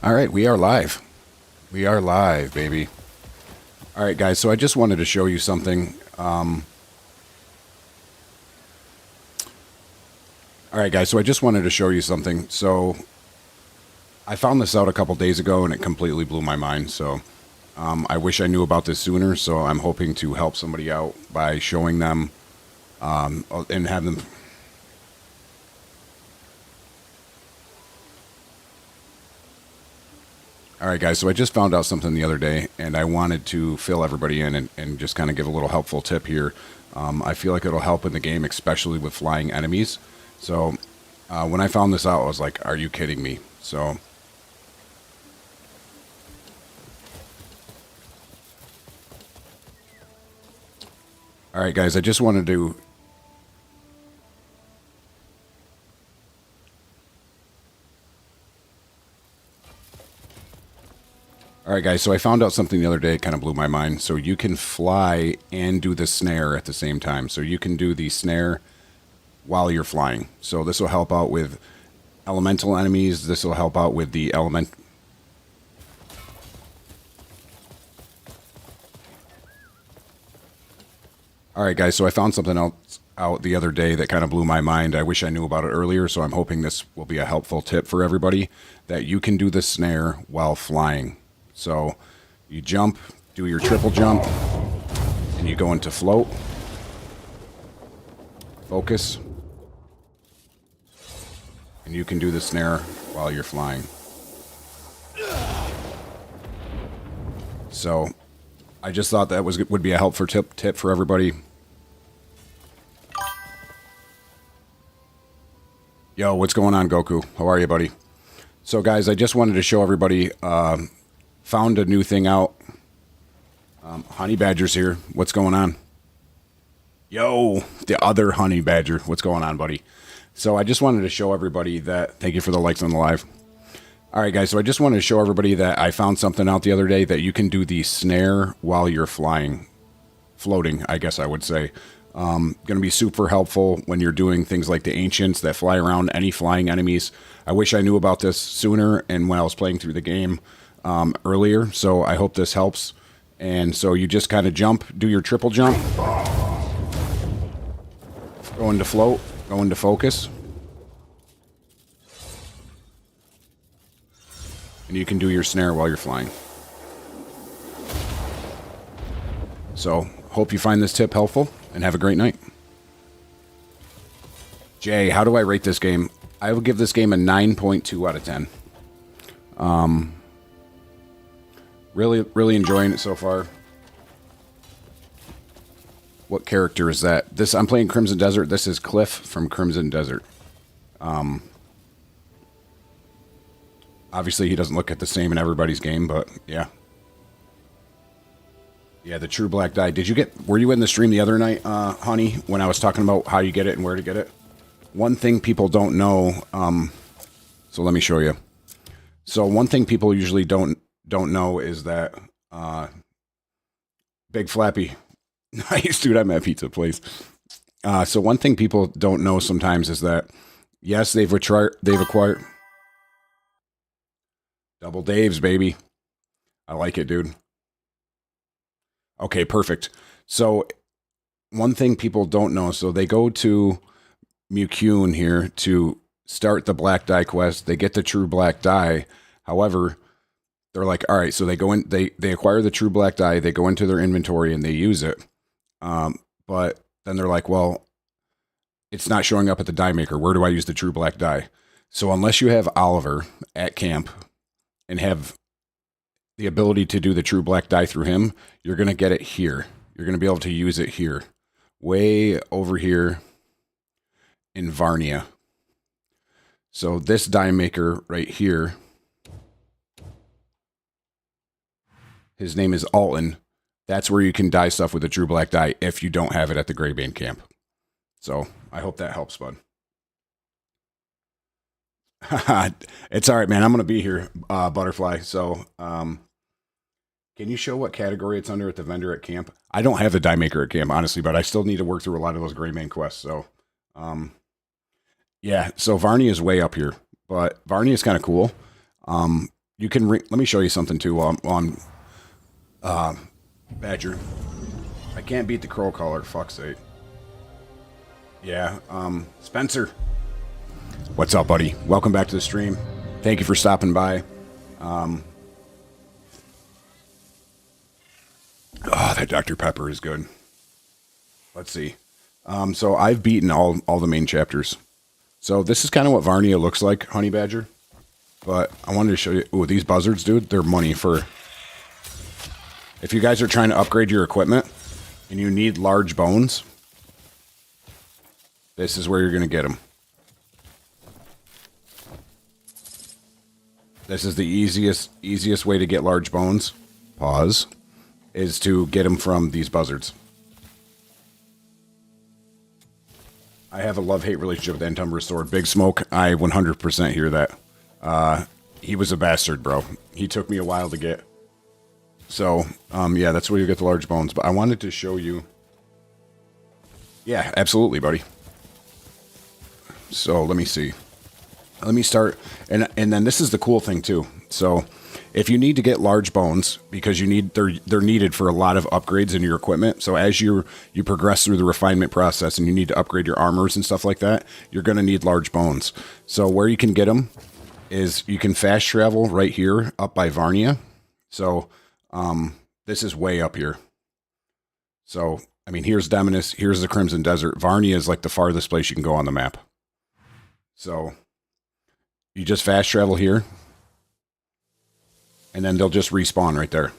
All right, we are live. We are live, baby. All right, guys, so I just wanted to show you something. So I found this out a couple days ago, and it completely blew my mind. So I wish I knew about this sooner, so I'm hoping to help somebody out by showing them and have them... All right, guys, so I just found out something the other day, and I wanted to fill everybody in and just kind of give a little helpful tip here. I feel like it'll help in the game, especially with flying enemies. So when I found this out, I was like, are you kidding me? So... All right, guys, I just wanted to... All right, guys, so I found out something the other day. It kind of blew my mind. So you can fly and do the snare at the same time. So you can do the snare while you're flying. So this will help out with elemental enemies. This will help out with the element... All right, guys, so I found something else out the other day that kind of blew my mind. I wish I knew about it earlier, so I'm hoping this will be a helpful tip for everybody, that you can do the snare while flying. So you jump, do your triple jump, and you go into float, focus, and you can do the snare while you're flying. So I just thought that would be a helpful tip for everybody. Yo, what's going on, Goku? How are you, buddy? So, guys, I just wanted to show everybody, found a new thing out. Honey Badger's here. What's going on? Yo, the other Honey Badger. What's going on, buddy? So I just wanted to show everybody that... Thank you for the likes on the live. All right, guys, so I just wanted to show everybody that I found something out the other day that you can do the snare while you're flying. Floating, I guess I would say. Going to be super helpful when you're doing things like the Ancients that fly around, any flying enemies. I wish I knew about this sooner and when I was playing through the game earlier, so I hope this helps. And so you just kind of jump, do your triple jump, go into float, go into focus, and you can do your snare while you're flying. So, hope you find this tip helpful, and have a great night. Jay, how do I rate this game? I will give this game a 9.2 out of 10. Really enjoying it so far. What character is that? I'm playing Crimson Desert. This is Cliff from Crimson Desert. Obviously, he doesn't look at the same in everybody's game, but yeah. Yeah, the True Black Die. Were you in the stream the other night, Honey, when I was talking about how you get it and where to get it? One thing people don't know, so let me show you. So one thing people usually don't know is that, Big Flappy. Nice, dude, I'm at Pizza Place. So one thing people don't know sometimes is that, yes, they've acquired... Double Dave's, baby. I like it, dude. Okay, perfect. So one thing people don't know, so they go to Mucune here to start the Black Die quest. They get the True Black Die. However, they're like, all right, so they go in, they acquire the True Black Die, they go into their inventory and they use it. But then they're like, well, it's not showing up at the die maker. Where do I use the True Black Die? So unless you have Oliver at camp and have the ability to do the True Black Die through him, you're going to get it here. You're going to be able to use it here. Way over here in Varnia. So this die maker right here, his name is Alton. That's where you can die stuff with the True Black Die if you don't have it at the Greybane camp. So I hope that helps, bud. It's all right, man. I'm going to be here, Butterfly. So, can you show what category it's under at the vendor at camp? I don't have the die maker at camp, honestly, but I still need to work through a lot of those Greybane quests. So, yeah. So Varnia is way up here, but Varnia is kind of cool. You can let me show you something too while I'm Badger. I can't beat the crow color, fuck's sake. Yeah, Spencer. What's up, buddy? Welcome back to the stream. Thank you for stopping by. Oh, that Dr. Pepper is good. Let's see. So I've beaten all the main chapters. So this is kind of what Varnia looks like, Honey Badger. But I wanted to show you. Ooh, these buzzards, dude, they're money for... If you guys are trying to upgrade your equipment and you need large bones, this is where you're going to get them. This is the easiest way to get large bones. Pause. Is to get them from these buzzards. I have a love-hate relationship with Entumber's sword. Big Smoke, I 100% hear that. He was a bastard, bro. He took me a while to get. So, yeah, that's where you get the large bones. But I wanted to show you. Yeah, absolutely, buddy. So, let me see. Let me start. And then this is the cool thing, too. So, if you need to get large bones, because they're needed for a lot of upgrades in your equipment. So as you progress through the refinement process and you need to upgrade your armors and stuff like that, you're going to need large bones. So where you can get them is you can fast travel right here up by Varnia. So this is way up here. So, I mean, here's Demonis, here's the Crimson Desert. Varnia is like the farthest place you can go on the map. So you just fast travel here. And then they'll just respawn right there.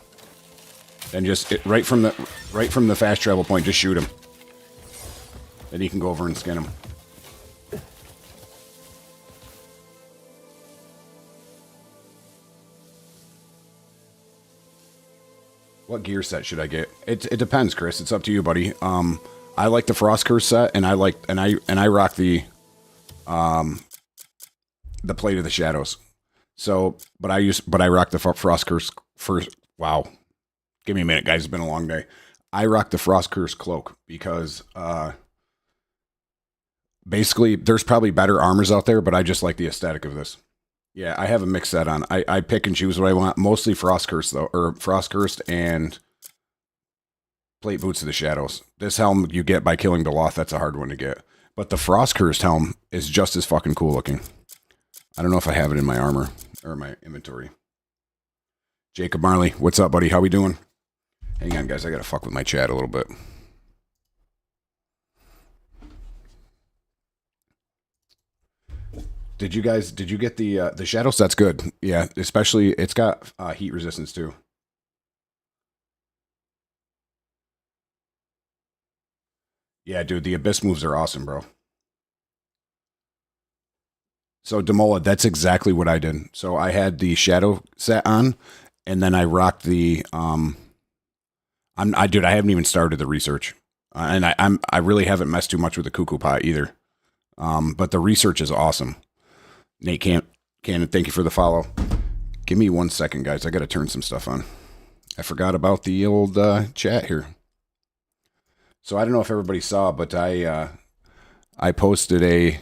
Then just right from the fast travel point, just shoot him. Then you can go over and skin him. What gear set should I get? It depends, Chris. It's up to you, buddy. I like the Frost Curse set, and I rock the Plate of the Shadows. So, but I rock the Frost Curse first. Wow. Give me a minute, guys. It's been a long day. I rock the Frost Curse cloak because, basically there's probably better armors out there, but I just like the aesthetic of this. Yeah, I have a mixed set on. I pick and choose what I want. Mostly Frost Curse though, or Frost Cursed and Plate Boots of the Shadows. This helm you get by killing Beloth. That's a hard one to get. But the Frost Cursed helm is just as fucking cool looking. I don't know if I have it in my armor or my inventory. Jacob Marley, what's up, buddy? How we doing? Hang on, guys. I gotta fuck with my chat a little bit. Did you get the shadow set's good? Yeah, especially it's got heat resistance too. Yeah, dude, the abyss moves are awesome, bro. So Demola, that's exactly what I did. So I had the shadow set on, and then I rocked the I haven't even started the research, and I really haven't messed too much with the cuckoo pot either. But the research is awesome. Nate Cannon, thank you for the follow. Give me 1 second, guys. I got to turn some stuff on. I forgot about the old chat here. So I don't know if everybody saw, but I posted a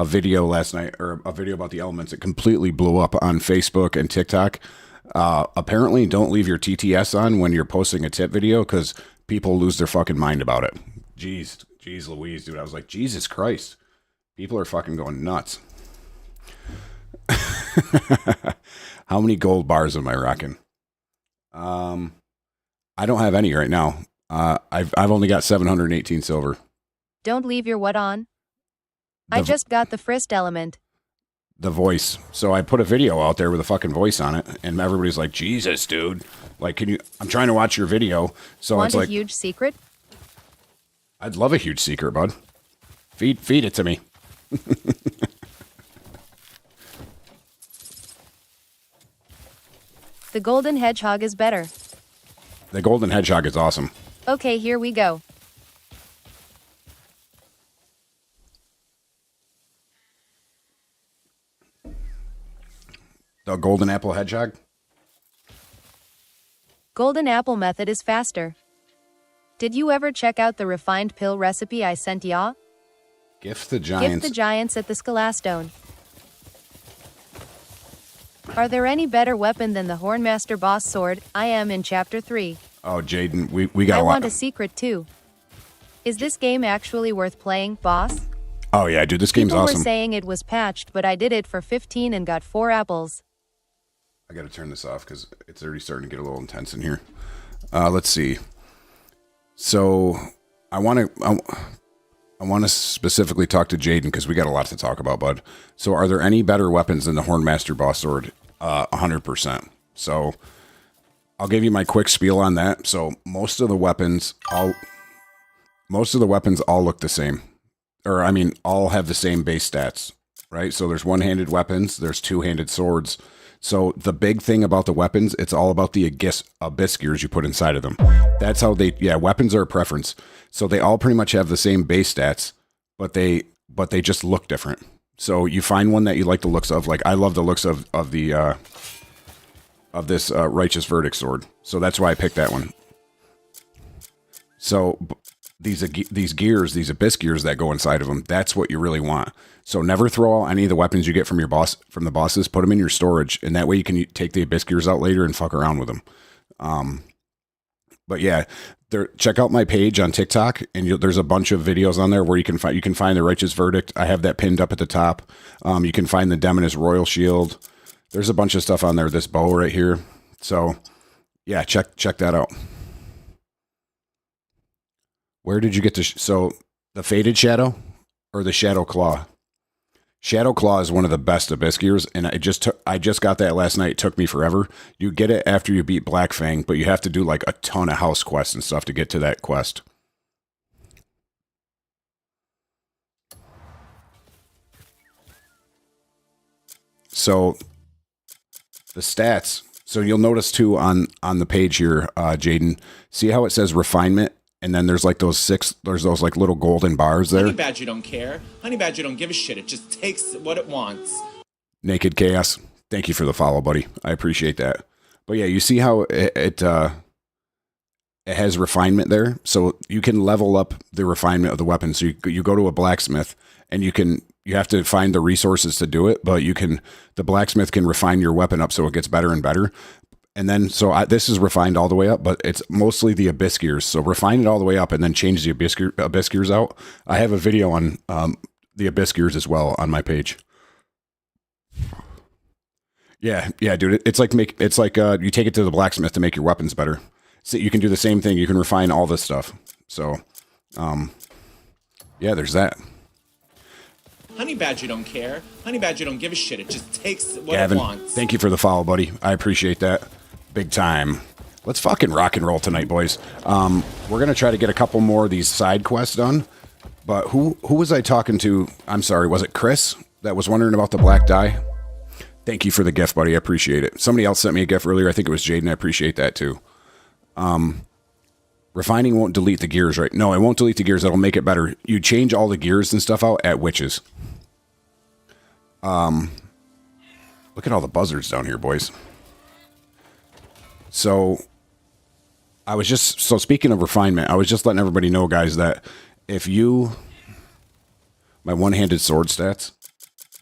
video last night, or a video about the elements. It completely blew up on Facebook and TikTok. Apparently, don't leave your TTS on when you're posting a tip video because people lose their fucking mind about it. Jeez Louise, dude. I was like, Jesus Christ. People are fucking going nuts. How many gold bars am I rocking? I don't have any right now. I've only got 718 silver. Don't leave your what on? I just got the Frist element. The voice. So I put a video out there with a fucking voice on it, and everybody's like, Jesus, dude. Like, I'm trying to watch your video. So Want it's like, a huge secret? I'd love a huge secret, bud. Feed it to me. The golden hedgehog is better. The golden hedgehog is awesome. Okay, here we go. The golden apple hedgehog? Golden apple method is faster. Did you ever check out the refined pill recipe I sent ya? Gift the giants. Gift the giants at the Scalastone. Are there any better weapon than the Hornmaster boss sword? I am in chapter 3. Oh, Jaden, we got I a lot. want a secret too. Is this game actually worth playing, boss? Oh yeah, dude, this game's People awesome. were saying it was patched, but I did it for 15 and got 4 apples. I gotta turn this off because it's already starting to get a little intense in here. Let's see. So I want to specifically talk to Jaden because we got a lot to talk about, bud. So are there any better weapons than the Hornmaster boss sword? 100%. So I'll give you my quick spiel on that. So most of the weapons all look the same. Or I mean, all have the same base stats, right? So there's one-handed weapons, there's two-handed swords. So the big thing about the weapons, it's all about the abyss gears you put inside of them. That's how weapons are a preference. So they all pretty much have the same base stats, but they just look different. So you find one that you like the looks of. Like I love the looks of this Righteous Verdict sword. So that's why I picked that one. So these gears, these abyss gears that go inside of them, that's what you really want. So never throw out any of the weapons you get from the bosses. Put them in your storage, and that way you can take the abyss gears out later and fuck around with them. But yeah, check out my page on TikTok, and there's a bunch of videos on there where you can find the Righteous Verdict. I have that pinned up at the top. You can find the Demoness Royal Shield. There's a bunch of stuff on there. This bow right here. So yeah, check that out. Where did you get so the Faded Shadow or the Shadow Claw? Shadow Claw is one of the best abyss gears, and I just got that last night. It took me forever. You get it after you beat Black Fang, but you have to do like a ton of house quests and stuff to get to that quest. So the stats. So you'll notice too on the page here, Jaden. See how it says refinement? And then there's like those like little golden bars there. Honey Badger don't care. Honey Badger don't give a shit. It just takes what it wants. Naked Chaos. Thank you for the follow, buddy. I appreciate that. You see how it has refinement there? So you can level up the refinement of the weapon. So you go to a blacksmith and you have to find the resources to do it, but the blacksmith can refine your weapon up so it gets better and better. And then, this is refined all the way up, but it's mostly the abyss gears. So refine it all the way up and then change the abyss gears out. I have a video on the abyss gears as well on my page. Yeah, dude. It's like you take it to the blacksmith to make your weapons better. So you can do the same thing. You can refine all this stuff. So, yeah, there's that. Honey Badger don't care. Honey Badger don't give a shit. It just takes what Gavin, it wants. thank you for the follow, buddy. I appreciate that. Big time. Let's fucking rock and roll tonight, boys. We're going to try to get a couple more of these side quests done. But who was I talking to? I'm sorry, was it Chris that was wondering about the black dye? Thank you for the gift, buddy. I appreciate it. Somebody else sent me a gift earlier. I think it was Jaden. I appreciate that too. Refining won't delete the gears, right? No, it won't delete the gears. That'll make it better. You change all the gears and stuff out at Witches. Look at all the buzzards down here, boys. So speaking of refinement, I was just letting everybody know, guys, that my one-handed sword stats.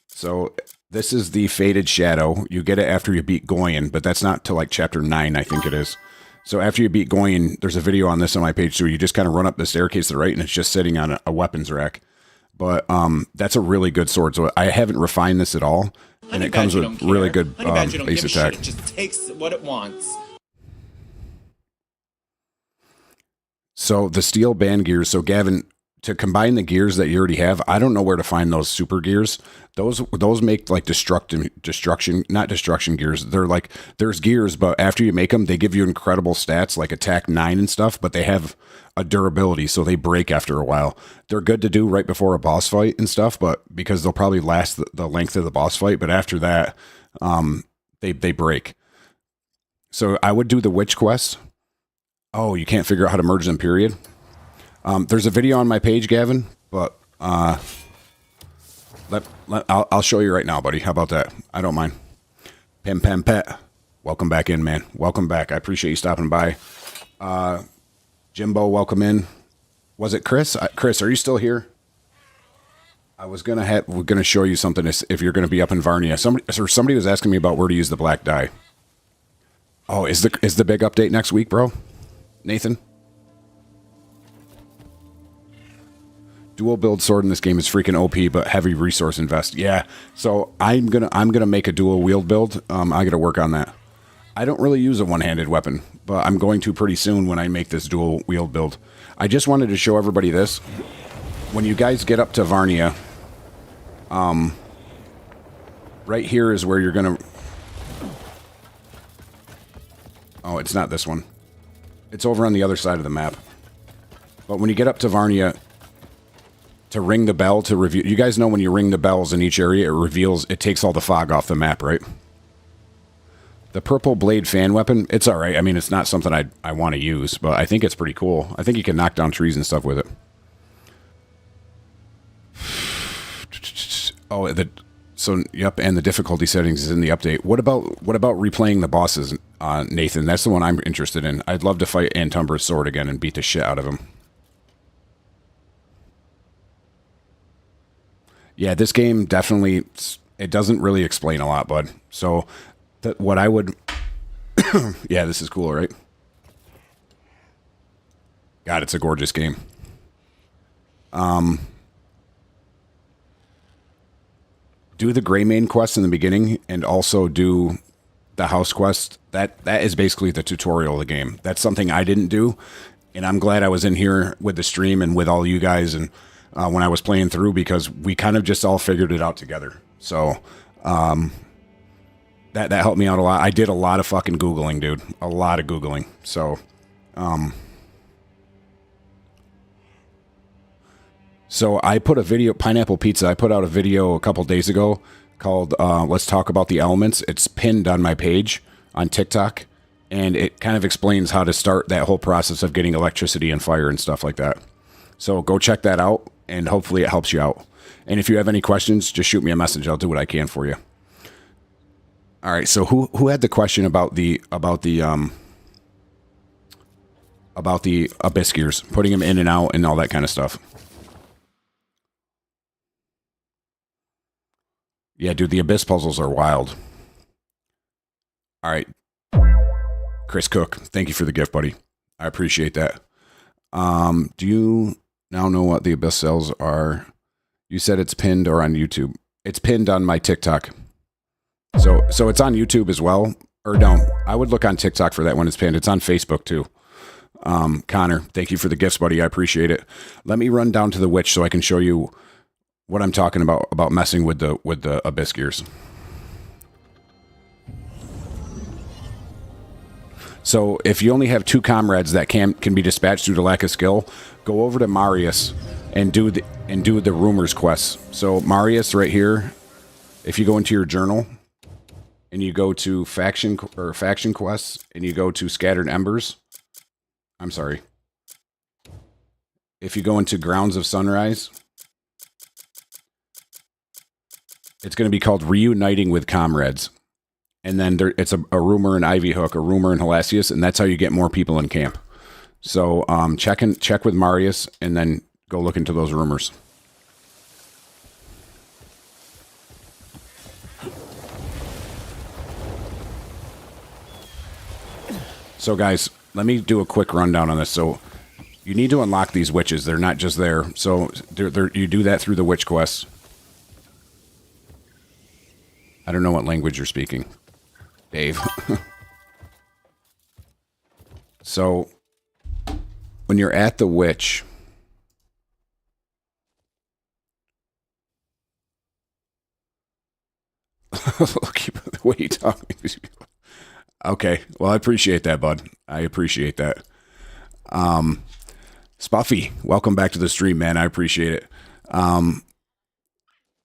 So this is the Faded Shadow. You get it after you beat Goyen, but that's not till like chapter 9, I think it is. So after you beat Goyen, there's a video on this on my page too. You just kind of run up the staircase to the right and it's just sitting on a weapons rack. But that's a really good sword. So I haven't refined this at all. And it comes with really good base attack. It just takes what it wants. So the steel band gears. So Gavin, to combine the gears that you already have, I don't know where to find those super gears. Those make like not destruction gears. They're like, there's gears, but after you make them, they give you incredible stats like attack 9 and stuff, but they have a durability, so they break after a while. They're good to do right before a boss fight and stuff, but because they'll probably last the length of the boss fight, but after that, they break. So I would do the witch quest. Oh, you can't figure out how to merge them, period. There's a video on my page, Gavin, but I'll show you right now, buddy. How about that? I don't mind. Pem Pet. Welcome back in, man. Welcome back. I appreciate you stopping by. Jimbo, welcome in. Was it Chris? Chris, are you still here? we're gonna show you something if you're gonna be up in Varnia. Somebody was asking me about where to use the black dye. Oh, is the big update next week, bro? Nathan? Dual build sword in this game is freaking OP, but heavy resource invest. Yeah, so I'm gonna make a dual wield build. I gotta work on that. I don't really use a one-handed weapon, but I'm going to pretty soon when I make this dual wield build. I just wanted to show everybody this. When you guys get up to Varnia, right here is where you're gonna... Oh, it's not this one. It's over on the other side of the map. But when you get up to Varnia, to ring the bell to reveal... You guys know when you ring the bells in each area, it takes all the fog off the map, right? The purple blade fan weapon, it's alright. I mean, it's not something I want to use, but I think it's pretty cool. I think you can knock down trees and stuff with it. Oh, yep, and the difficulty settings is in the update. What about replaying the bosses, Nathan? That's the one I'm interested in. I'd love to fight Antumbra's sword again and beat the shit out of him. Yeah, this game definitely, it doesn't really explain a lot, bud. So... what I would... Yeah, this is cool, right? God, it's a gorgeous game. Do the Greymane quest in the beginning, and also do the house quest. That is basically the tutorial of the game. That's something I didn't do, and I'm glad I was in here with the stream and with all you guys, and when I was playing through, because we kind of just all figured it out together. So... That helped me out a lot. I did a lot of fucking Googling, dude. A lot of Googling. So, so I put a video, Pineapple Pizza, I put out a video a couple days ago called Let's Talk About the Elements. It's pinned on my page on TikTok, and it kind of explains how to start that whole process of getting electricity and fire and stuff like that. So go check that out, and hopefully it helps you out. And if you have any questions, just shoot me a message. I'll do what I can for you. All right, so who had the question about the abyss gears, putting them in and out and all that kind of stuff? Yeah, dude, the abyss puzzles are wild. All right, Chris Cook, thank you for the gift, buddy. I appreciate that. Do you now know what the abyss cells are? You said it's pinned or on YouTube. It's pinned on my TikTok. So it's on YouTube as well. Or no, I would look on TikTok for that when it's pinned. It's on Facebook too. Connor, thank you for the gifts, buddy. I appreciate it. Let me run down to the witch so I can show you what I'm talking about messing with the abyss gears. So if you only have 2 comrades that can be dispatched due to lack of skill, go over to Marius and do the rumors quests. So Marius right here, if you go into your journal and you go to faction quests and you go to Scattered Embers, I'm sorry. If you go into Grounds of Sunrise, it's going to be called Reuniting with Comrades. And then it's a rumor in Ivy Hook, a rumor in Halasius, and that's how you get more people in camp. So check with Marius and then go look into those rumors. So guys, let me do a quick rundown on this. So you need to unlock these witches. They're not just there. So you do that through the witch quests. I don't know what language you're speaking, Dave. So when you're at the witch, the way you talk to these people. Okay, well, I appreciate that, bud. I appreciate that. Spuffy, welcome back to the stream, man. I appreciate it.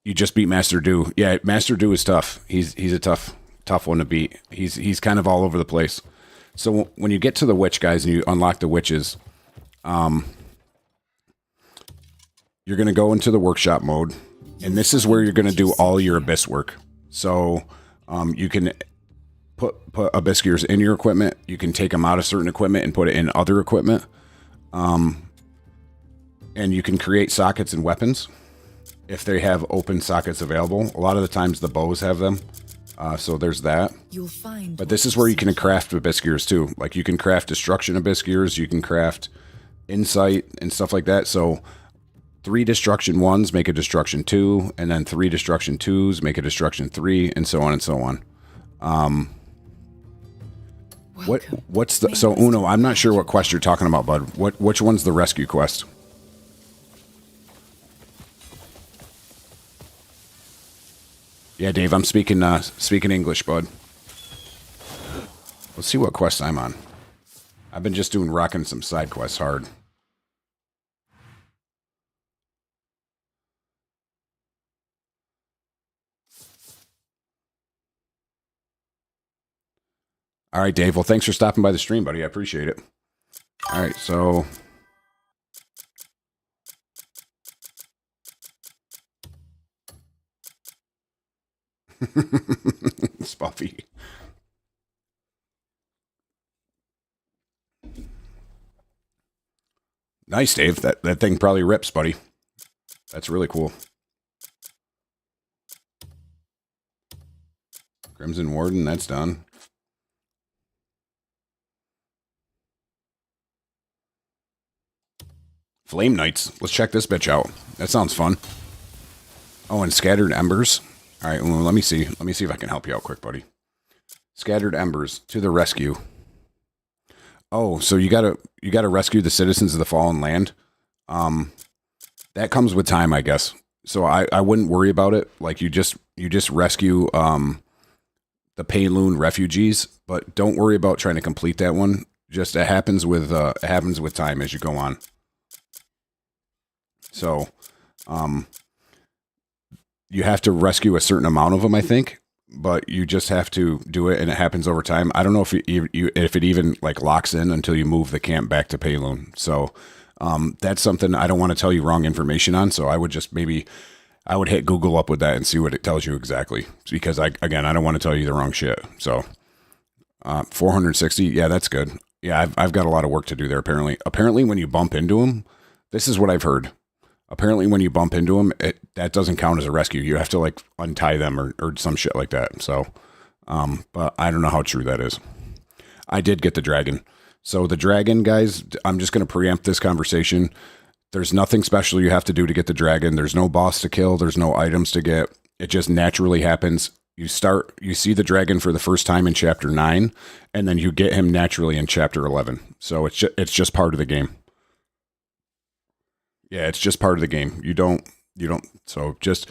You just beat Master Do. Yeah, Master Do is tough. He's a tough one to beat. He's kind of all over the place. So when you get to the witch, guys, and you unlock the witches, you're going to go into the workshop mode, and this is where you're going to do all your abyss work. So you can put abyss gears in your equipment. You can take them out of certain equipment and put it in other equipment. And you can create sockets and weapons. if they have open sockets available. A lot of the times the bows have them. So there's that. You'll find. But this is where you can craft Abyss too. Like you can craft Destruction Abyss, you can craft Insight and stuff like that. So 3 Destruction 1s make a Destruction 2, and then 3 Destruction 2s make a Destruction 3, and so on and so on. What's the so Uno? I'm not sure what quest you're talking about, bud. Which one's the rescue quest? Yeah, Dave, I'm speaking English, bud. Let's see what quest I'm on. I've been just rocking some side quests hard. All right, Dave. Well, thanks for stopping by the stream, buddy. I appreciate it. All right, so... Spuffy. Nice, Dave. That thing probably rips, buddy. That's really cool. Crimson Warden, that's done. Flame Knights. Let's check this bitch out. That sounds fun. Oh, and Scattered Embers. All right, well, let me see. Let me see if I can help you out quick, buddy. Scattered Embers to the rescue. Oh, so you gotta rescue the citizens of the fallen land. That comes with time, I guess. So I wouldn't worry about it. Like you just rescue the Payloon refugees, but don't worry about trying to complete that one. Just it happens with time as you go on. So, you have to rescue a certain amount of them, I think, but you just have to do it, and it happens over time. I don't know if if it even like locks in until you move the camp back to Payloon. So, that's something I don't want to tell you wrong information on. So I would just I would hit Google up with that and see what it tells you exactly, because I don't want to tell you the wrong shit. So, 460, yeah, that's good. Yeah, I've got a lot of work to do there. Apparently, when you bump into them, this is what I've heard. Apparently, when you bump into them, that doesn't count as a rescue. You have to like untie them or some shit like that. So, but I don't know how true that is. I did get the dragon. So the dragon, guys, I'm just going to preempt this conversation. There's nothing special you have to do to get the dragon. There's no boss to kill. There's no items to get. It just naturally happens. You see the dragon for the first time in chapter 9, and then you get him naturally in chapter 11. So it's just part of the game. Yeah, it's just part of the game. You don't. So just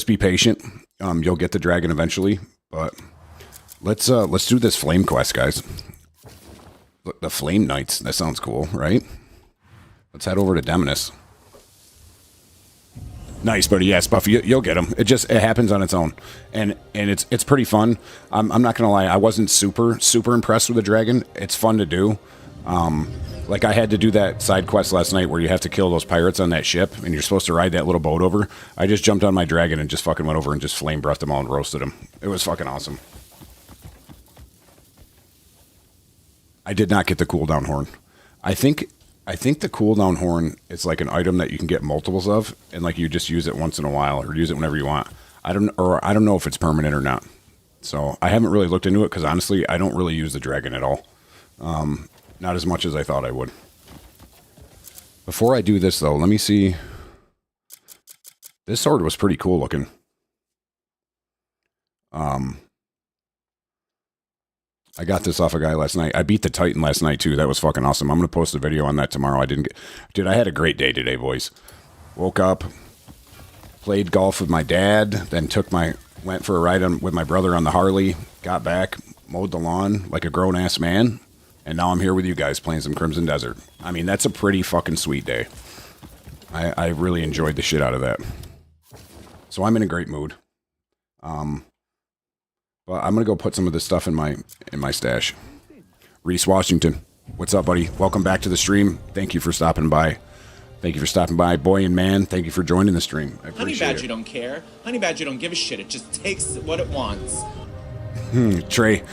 be patient. You'll get the dragon eventually. But let's do this flame quest, guys. The Flame Knights. That sounds cool, right? Let's head over to Demonis. Nice, buddy. Yes, Buffy, you'll get them. It happens on its own, and it's pretty fun. I'm not gonna lie. I wasn't super impressed with the dragon. It's fun to do. Like I had to do that side quest last night where you have to kill those pirates on that ship, and you're supposed to ride that little boat over. I just jumped on my dragon and just fucking went over and just flame breathed them all and roasted them. It was fucking awesome. I did not get the cooldown horn. I think the cooldown horn is like an item that you can get multiples of, and like you just use it once in a while or use it whenever you want. I don't know if it's permanent or not. So I haven't really looked into it because honestly, I don't really use the dragon at all. Not as much as I thought I would. Before I do this, though, let me see. This sword was pretty cool looking. I got this off a guy last night. I beat the Titan last night, too. That was fucking awesome. I'm going to post a video on that tomorrow. Dude, I had a great day today, boys. Woke up, played golf with my dad, then went for a ride with my brother on the Harley, got back, mowed the lawn like a grown-ass man. And now I'm here with you guys playing some Crimson Desert. I mean, that's a pretty fucking sweet day. I really enjoyed the shit out of that. So I'm in a great mood. But I'm gonna go put some of this stuff in my stash. Reese Washington, what's up, buddy? Welcome back to the stream. Thank you for stopping by. Boy and man. Thank you for joining the stream. I Honey appreciate Badger it. don't care. Honey Badger don't give a shit. It just takes what it wants. Trey,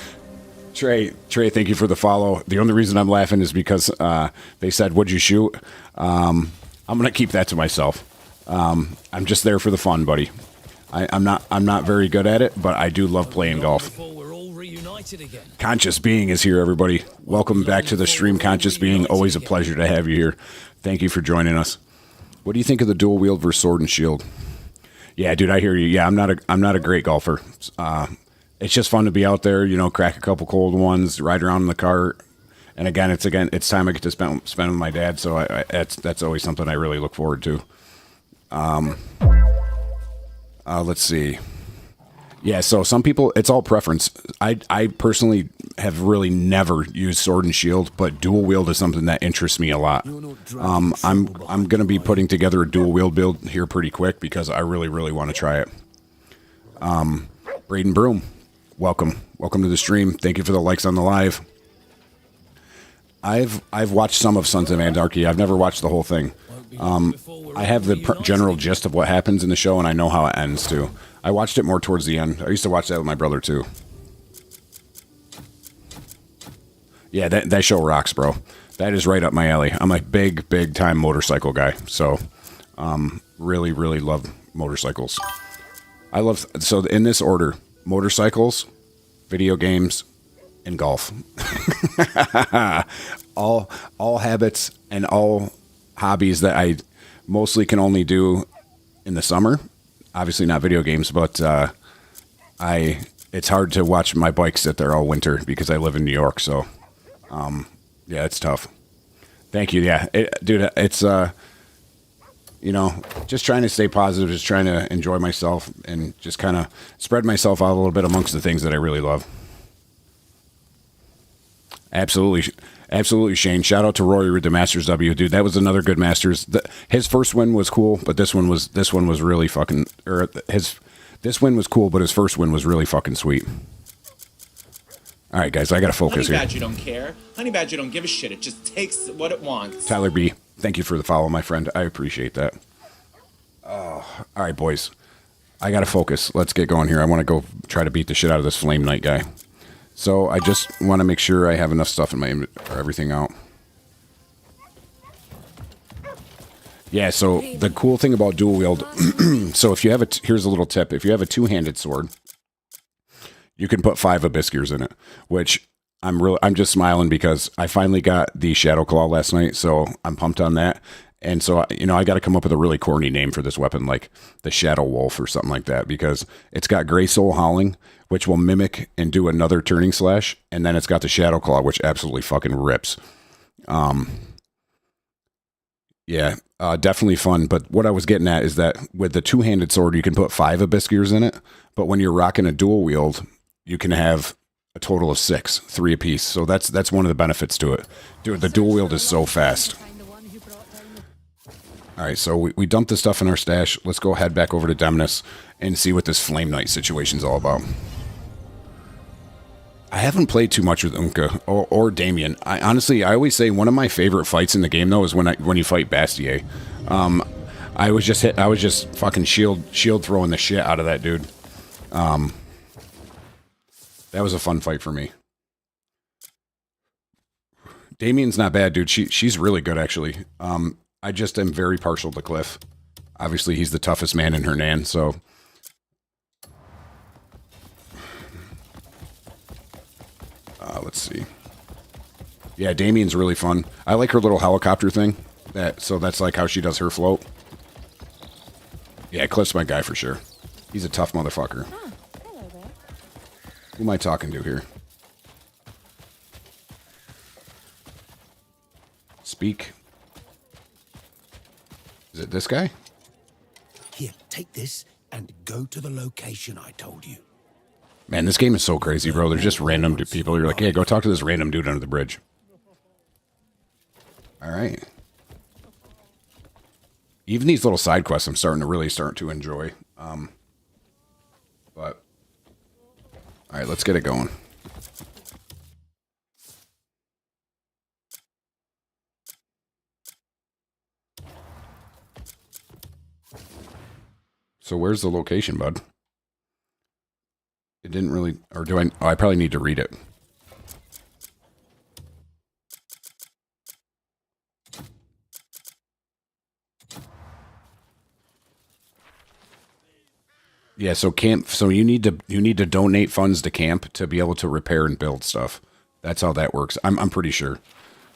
thank you for the follow. The only reason I'm laughing is because they said, "What'd you shoot?" I'm gonna keep that to myself. I'm just there for the fun, buddy. I'm not very good at it, but I do love playing golf. We're all reunited again. Conscious Being is here, everybody. Welcome back to the stream, Conscious Being. Always a pleasure to have you here. Thank you for joining us. What do you think of the dual wield versus sword and shield? Yeah, dude, I hear you. Yeah, I'm not a great golfer. It's just fun to be out there, you know, crack a couple cold ones, ride around in the cart. And it's time I get to spend with my dad. So that's always something I really look forward to. Let's see. Yeah, so some people, it's all preference. I personally have really never used sword and shield, but dual wield is something that interests me a lot. I'm going to be putting together a dual wield build here pretty quick because I really, really want to try it. Braden Broom, welcome to the stream. Thank you for the likes on the live. I've watched some of Sons of Anarchy. I've never watched the whole thing. I have the general gist of what happens in the show, and I know how it ends too. I watched it more towards the end. I used to watch that with my brother too. Yeah, that show rocks, bro. That is right up my alley. I'm a big time motorcycle guy, so really, really love motorcycles. So in this order: motorcycles, video games, and golf. all habits and all hobbies that I mostly can only do in the summer. Obviously not video games, but it's hard to watch my bike sit there all winter because I live in New York. So, yeah, it's tough. Thank you. Yeah, dude, it's, you know, just trying to stay positive, just trying to enjoy myself and just kind of spread myself out a little bit amongst the things that I really love. Absolutely, Shane. Shout out to Rory with the Masters W, dude. That was another good Masters. His first win was cool, but this one was really fucking. This win was cool, but his first win was really fucking sweet. All right, guys, I gotta focus Honey here. Badger don't care. Honey Badger don't give a shit. It just takes what it wants. Tyler B, thank you for the follow, my friend. I appreciate that. All right, boys, I gotta focus. Let's get going here. I want to go try to beat the shit out of this Flame Knight guy. So I just want to make sure I have enough stuff in my inventory, everything out. Yeah, so the cool thing about dual wield, so if you have here's a little tip. If you have a two-handed sword, you can put 5 Abiskirs in it, which I'm just smiling because I finally got the Shadow Claw last night, so I'm pumped on that. And so, you know, I got to come up with a really corny name for this weapon, like the Shadow Wolf or something like that, because it's got Grey Soul Howling, which will mimic and do another turning slash, and then it's got the Shadow Claw, which absolutely fucking rips. Yeah, definitely fun. But what I was getting at is that with the two-handed sword, you can put 5 Abiskirs in it, but when you're rocking a dual wield, you can have a total of 6, 3 apiece. So that's one of the benefits to it. Dude, the dual wield is so fast. All right, so we dumped the stuff in our stash. Let's go head back over to Demnus and see what this Flame Knight situation's all about. I haven't played too much with Unka or Damien. I always say one of my favorite fights in the game though is when you fight Bastier. I was just fucking shield throwing the shit out of that dude. That was a fun fight for me. Damien's not bad, dude. She's really good actually. I just am very partial to Cliff. Obviously, he's the toughest man in Hernan, so. Let's see. Yeah, Damien's really fun. I like her little helicopter thing. So that's like how she does her float. Yeah, Cliff's my guy for sure. He's a tough motherfucker. Ah, hello there. Who am I talking to here? Speak. Is it this guy? Here, take this and go to the location I told you. Man, this game is so crazy, bro. There's just random people. You're like, hey, go talk to this random dude under the bridge. All right. Even these little side quests, I'm starting to enjoy. But all right, let's get it going. So where's the location, bud? It didn't really, or do I? Oh, I probably need to read it. Yeah, so camp. So you need to donate funds to camp to be able to repair and build stuff. That's how that works. I'm pretty sure.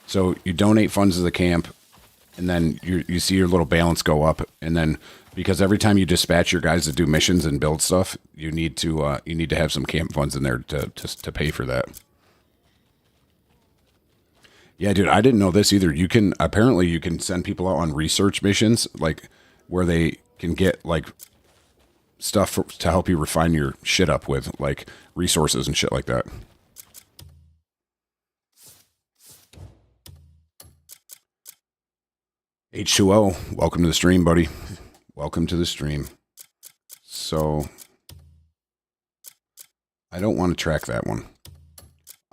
So you donate funds to the camp, and then you see your little balance go up, and then because every time you dispatch your guys to do missions and build stuff, you need to have some camp funds in there to pay for that. Yeah, dude, I didn't know this either. You can send people out on research missions, like where they can get like stuff to help you refine your shit up with, like resources and shit like that. H2O, welcome to the stream, buddy. Welcome to the stream. So, I don't want to track that one.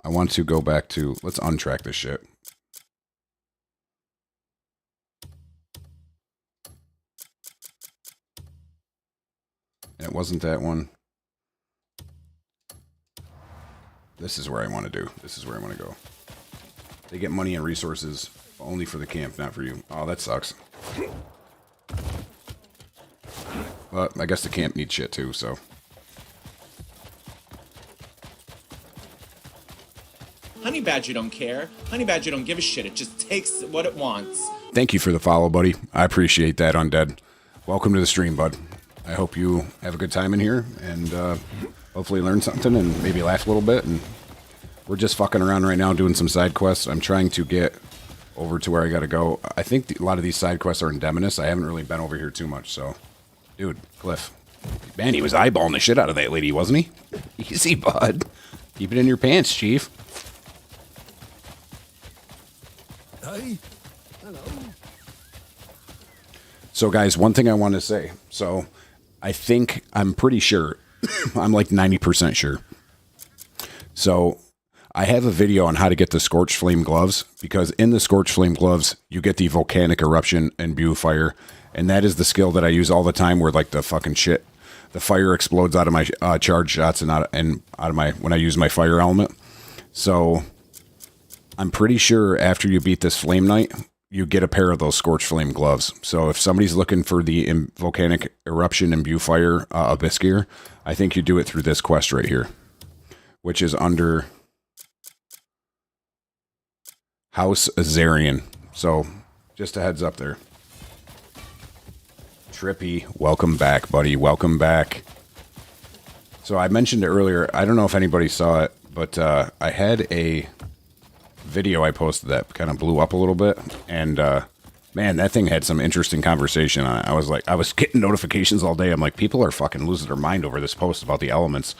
I want to go back to, let's untrack this shit. It wasn't that one. This is where I want to do. This is where I want to go. They get money and resources only for the camp, not for you. Oh, that sucks. But I guess the camp needs shit too, so. Honey Badger don't care. Honey Badger don't give a shit. It just takes what it wants. Thank you for the follow, buddy. I appreciate that, Undead. Welcome to the stream, bud. I hope you have a good time in here and hopefully learn something and maybe laugh a little bit. And we're just fucking around right now doing some side quests. I'm trying to get over to where I gotta go. I think a lot of these side quests are in Demonus. I haven't really been over here too much, so. Dude, Cliff. Man, he was eyeballing the shit out of that lady, wasn't he? Easy, bud. Keep it in your pants, Chief. Hey, hello. So, guys, one thing I want to say. So, I'm pretty sure. I'm like 90% sure. So, I have a video on how to get the Scorched Flame gloves, because in the Scorched Flame gloves, you get the volcanic eruption and Imbue fire, and that is the skill that I use all the time where, like, the fucking shit, the fire explodes out of my charge shots and out of my, when I use my fire element. So, I'm pretty sure after you beat this Flame Knight, you get a pair of those Scorched Flame gloves. So if somebody's looking for the volcanic eruption and Imbue fire abyss gear, I think you do it through this quest right here, which is under House Azarian. So just a heads up there. Trippy, welcome back, buddy. Welcome back. So I mentioned it earlier. I don't know if anybody saw it, but I had a video I posted that kind of blew up a little bit, and man, that thing had some interesting conversation on it. I was getting notifications all day. I'm like, people are fucking losing their mind over this post about the elements.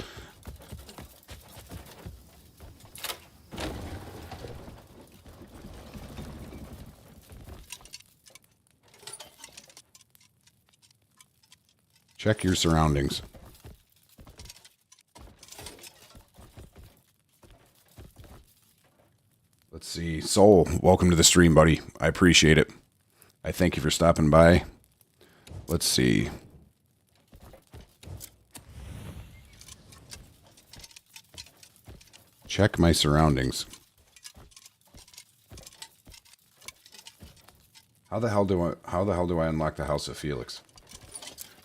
Check your surroundings. Let's see. Soul, welcome to the stream, buddy. I appreciate it. I thank you for stopping by. Let's see. Check my surroundings. How the hell do I unlock the House of Felix?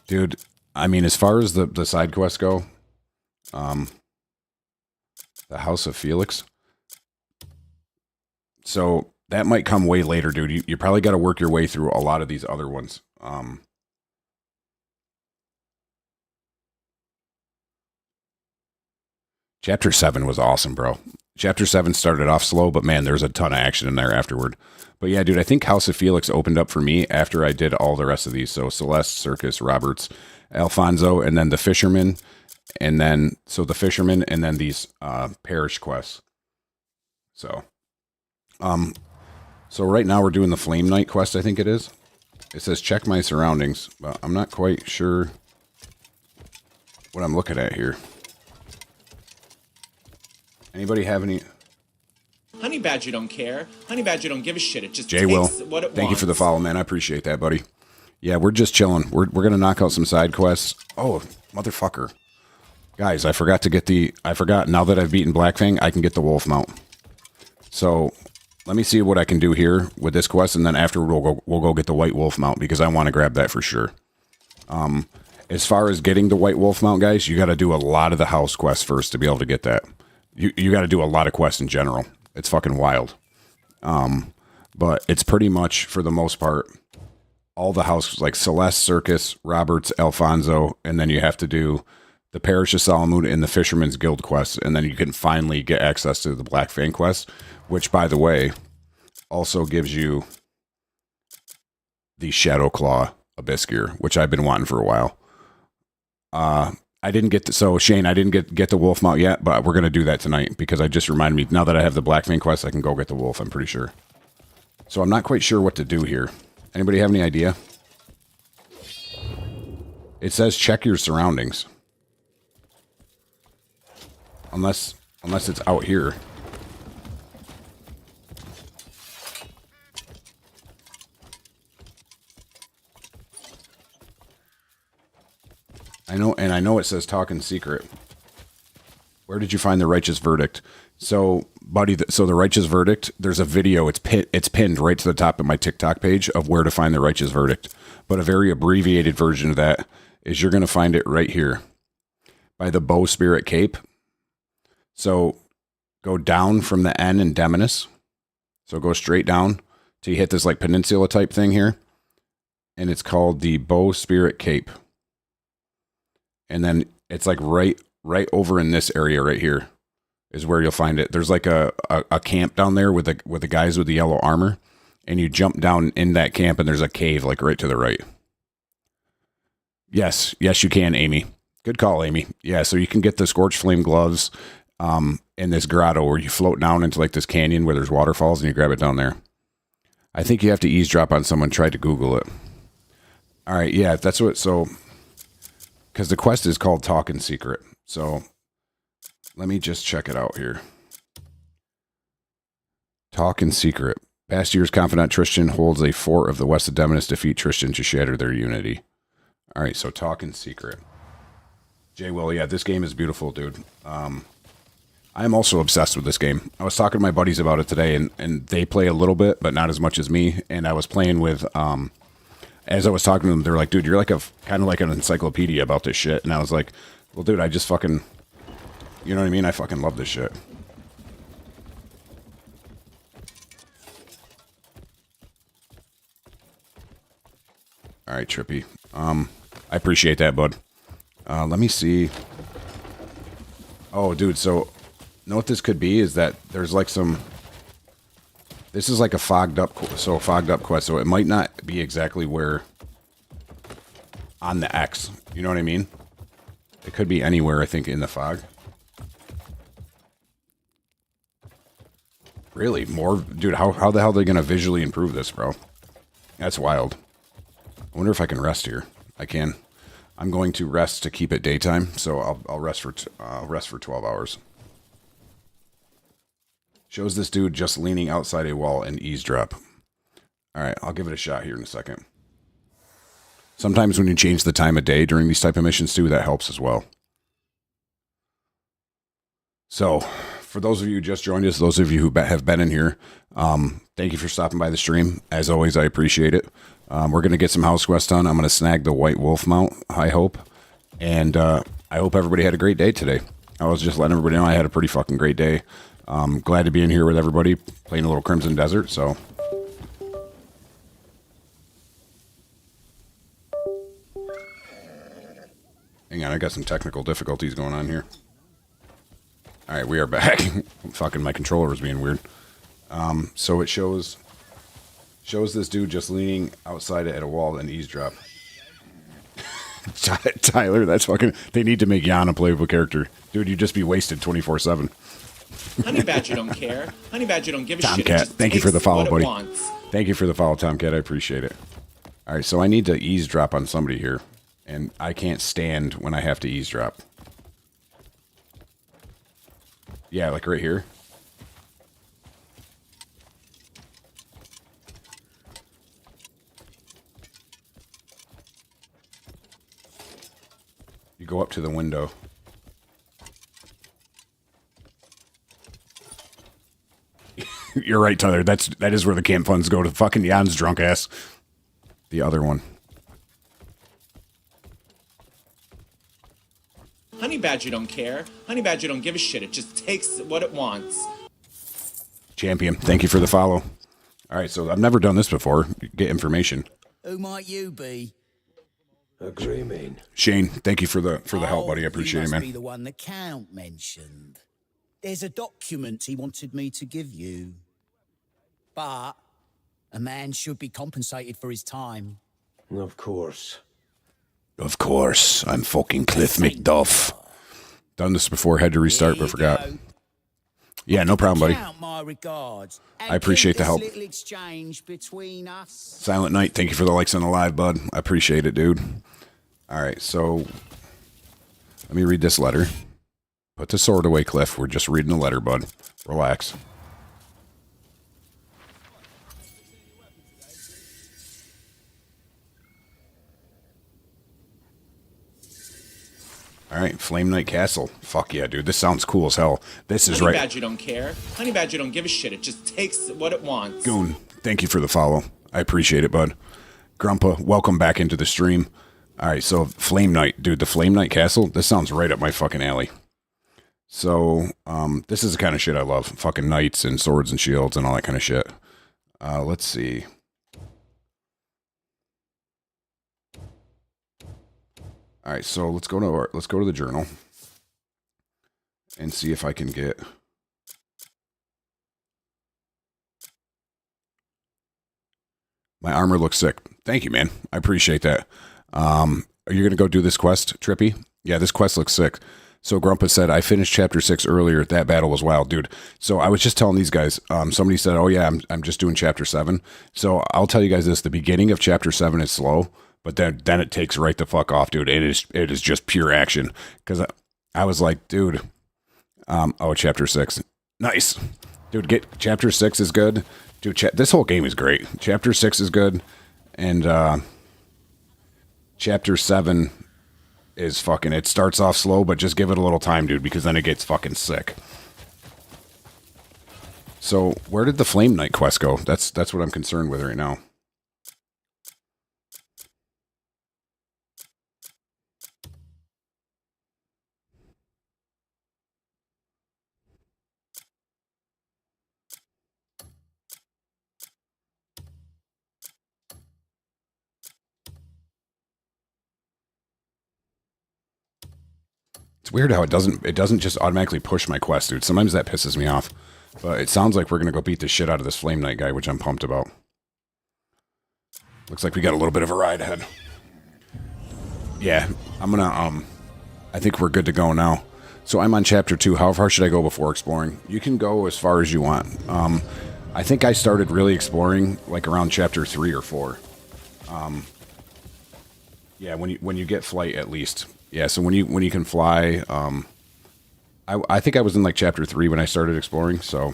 Dude, I mean, as far as the side quests go, the House of Felix. So that might come way later, dude. You probably got to work your way through a lot of these other ones. Chapter 7 was awesome, bro. Chapter 7 started off slow, but man, there's a ton of action in there afterward. But yeah, dude, I think House of Felix opened up for me after I did all the rest of these. So Celeste, Circus, Roberts, Alfonso, and then the Fisherman. And then, so the Fisherman, and then these parish quests. So right now we're doing the Flame Knight quest, I think it is. It says check my surroundings, but I'm not quite sure what I'm looking at here. Anybody have any? Honey Badger don't care. Honey Badger don't give a shit. It just Jay takes Will, what it wants. thank you for the follow, man. I appreciate that, buddy. Yeah, we're just chilling. We're gonna knock out some side quests. Oh, motherfucker. Guys, I forgot. Now that I've beaten Blackfang, I can get the wolf mount. So let me see what I can do here with this quest, and then after we'll go get the white wolf mount, because I want to grab that for sure. as far as getting the White Wolf mount, guys, you got to do a lot of the house quests first to be able to get that. You got to do a lot of quests in general. It's fucking wild. But it's pretty much, for the most part, all the houses, like Celeste, Circus, Roberts, Alfonso, and then you have to do the Parish of Salomoon and the Fisherman's Guild quest, and then you can finally get access to the Black Fang quest, which, by the way, also gives you the Shadow Claw Abyss gear, which I've been wanting for a while. I didn't get to, so Shane, I didn't get the wolf mount yet, but we're going to do that tonight because I just reminded me, now that I have the Black Fang quest, I can go get the wolf, I'm pretty sure. So I'm not quite sure what to do here. Anybody have any idea? It says check your surroundings. Unless it's out here. I know it says talk in secret. Where did you find the righteous verdict? So, buddy, so the righteous verdict, there's a video, it's pinned right to the top of my TikTok page of where to find the righteous verdict. But a very abbreviated version of that is you're going to find it right here by the Bow Spirit Cape. So go down from the N in Demonis. So go straight down till you hit this like peninsula type thing here. And it's called the Bow Spirit Cape. And then it's like right over in this area right here is where you'll find it. There's like a camp down there with the guys with the yellow armor. And you jump down in that camp and there's a cave like right to the right. Yes, you can, Amy. Good call, Amy. Yeah, so you can get the Scorch Flame gloves in this grotto where you float down into like this canyon where there's waterfalls and you grab it down there. I think you have to eavesdrop on someone. Try to Google it. All right, yeah, that's what, so, because the quest is called Talk in Secret. So let me just check it out here. Talk in Secret. Past year's confidant Tristan holds a fort of the west of Demonis. Defeat Tristan to shatter their unity. All right, so Talk in Secret. Jay Will, yeah, this game is beautiful, dude. I'm also obsessed with this game. I was talking to my buddies about it today, and they play a little bit, but not as much as me. And I was playing with, as I was talking to them, they're like, dude, you're like kind of like an encyclopedia about this shit. And I was like, well, dude, I just fucking, you know what I mean? I fucking love this shit. All right, Trippy. I appreciate that, bud. Let me see. Oh, dude, so know what this could be is that there's like some, this is like a fogged up quest, so it might not be exactly where on the X, you know what I mean? It could be anywhere, I think, in the fog. Really? More? Dude, how the hell are they going to visually improve this, bro? That's wild. I wonder if I can rest here. I can. I'm going to rest to keep it daytime, so I'll rest for 12 hours. Shows this dude just leaning outside a wall and eavesdrop. All right, I'll give it a shot here in a second. Sometimes when you change the time of day during these type of missions too, that helps as well. So, for those of you who just joined us, those of you who have been in here, thank you for stopping by the stream. As always, I appreciate it. We're going to get some house quests done. I'm going to snag the White Wolf mount, I hope. And I hope everybody had a great day today. I was just letting everybody know I had a pretty fucking great day. Glad to be in here with everybody, playing a little Crimson Desert, so. Hang on, I got some technical difficulties going on here. All right, we are back. Fucking my controller was being weird. So it shows this dude just leaning outside at a wall and eavesdrop. Tyler, that's fucking, they need to make Jan a playable character. Dude, you'd just be wasted 24/7. Honey Badger don't care. Honey Badger don't give a shit. It Tomcat, just thank you for the takes follow, what it buddy. wants. Thank you for the follow, Tomcat. I appreciate it. All right, so I need to eavesdrop on somebody here, and I can't stand when I have to eavesdrop. Yeah, like right here. You go up to the window. You're right, Tyler. That is where the camp funds go to fucking Jan's drunk ass. The other one. Honey Badger don't care. Honey Badger don't give a shit. It just takes what it wants. Champion, thank you for the follow. All right, so I've never done this before. Get information. Who might you be? A Greymane. Shane, thank you for the help, buddy. I appreciate you it, must be man. the one the Count mentioned. There's a document he wanted me to give you. But a man should be compensated for his time. Of course. Of course, I'm fucking Cliff McDuff. Done this before, had to restart, but forgot. Go. Yeah, no problem, buddy. Count my regards. And I appreciate keep the this help. Little exchange between us. Silent Night, thank you for the likes on the live, bud. I appreciate it, dude. All right, so let me read this letter. Put the sword away, Cliff. We're just reading the letter, bud. Relax. All right, Flame Knight Castle. Fuck yeah, dude. This sounds cool as hell. This is Honey right. Badger don't care. Honey Badger don't give a shit. It just takes what it wants. Goon, thank you for the follow. I appreciate it, bud. Grumpa, welcome back into the stream. All right, so Flame Knight. Dude, the Flame Knight Castle, this sounds right up my fucking alley. So, this is the kind of shit I love. Fucking knights and swords and shields and all that kind of shit. Let's see. All right, so let's go to the journal and see if I can get. My armor looks sick. Thank you, man. I appreciate that. Are you gonna go do this quest, Trippy? Yeah, this quest looks sick. So Grumpa said, I finished chapter 6 earlier. That battle was wild, dude. So I was just telling these guys, somebody said, oh yeah, I'm just doing chapter 7. So I'll tell you guys this, the beginning of chapter 7 is slow, but then it takes right the fuck off, dude. It is just pure action. Cause I was like, dude, chapter 6. Nice. Dude, chapter 6 is good. Dude, this whole game is great. Chapter 6 is good. And, chapter 7 is fucking, it starts off slow, but just give it a little time, dude, because then it gets fucking sick. So, where did the Flame Knight quest go? That's what I'm concerned with right now. It's weird how it doesn't just automatically push my quest, dude. Sometimes that pisses me off. But it sounds like we're gonna go beat the shit out of this Flame Knight guy, which I'm pumped about. Looks like we got a little bit of a ride ahead. Yeah, I'm gonna I think we're good to go now. So I'm on chapter 2. How far should I go before exploring? You can go as far as you want. I think I started really exploring like around chapter 3 or 4. Yeah, when you get flight at least. Yeah, so when you can fly, I think I was in like chapter 3 when I started exploring, so.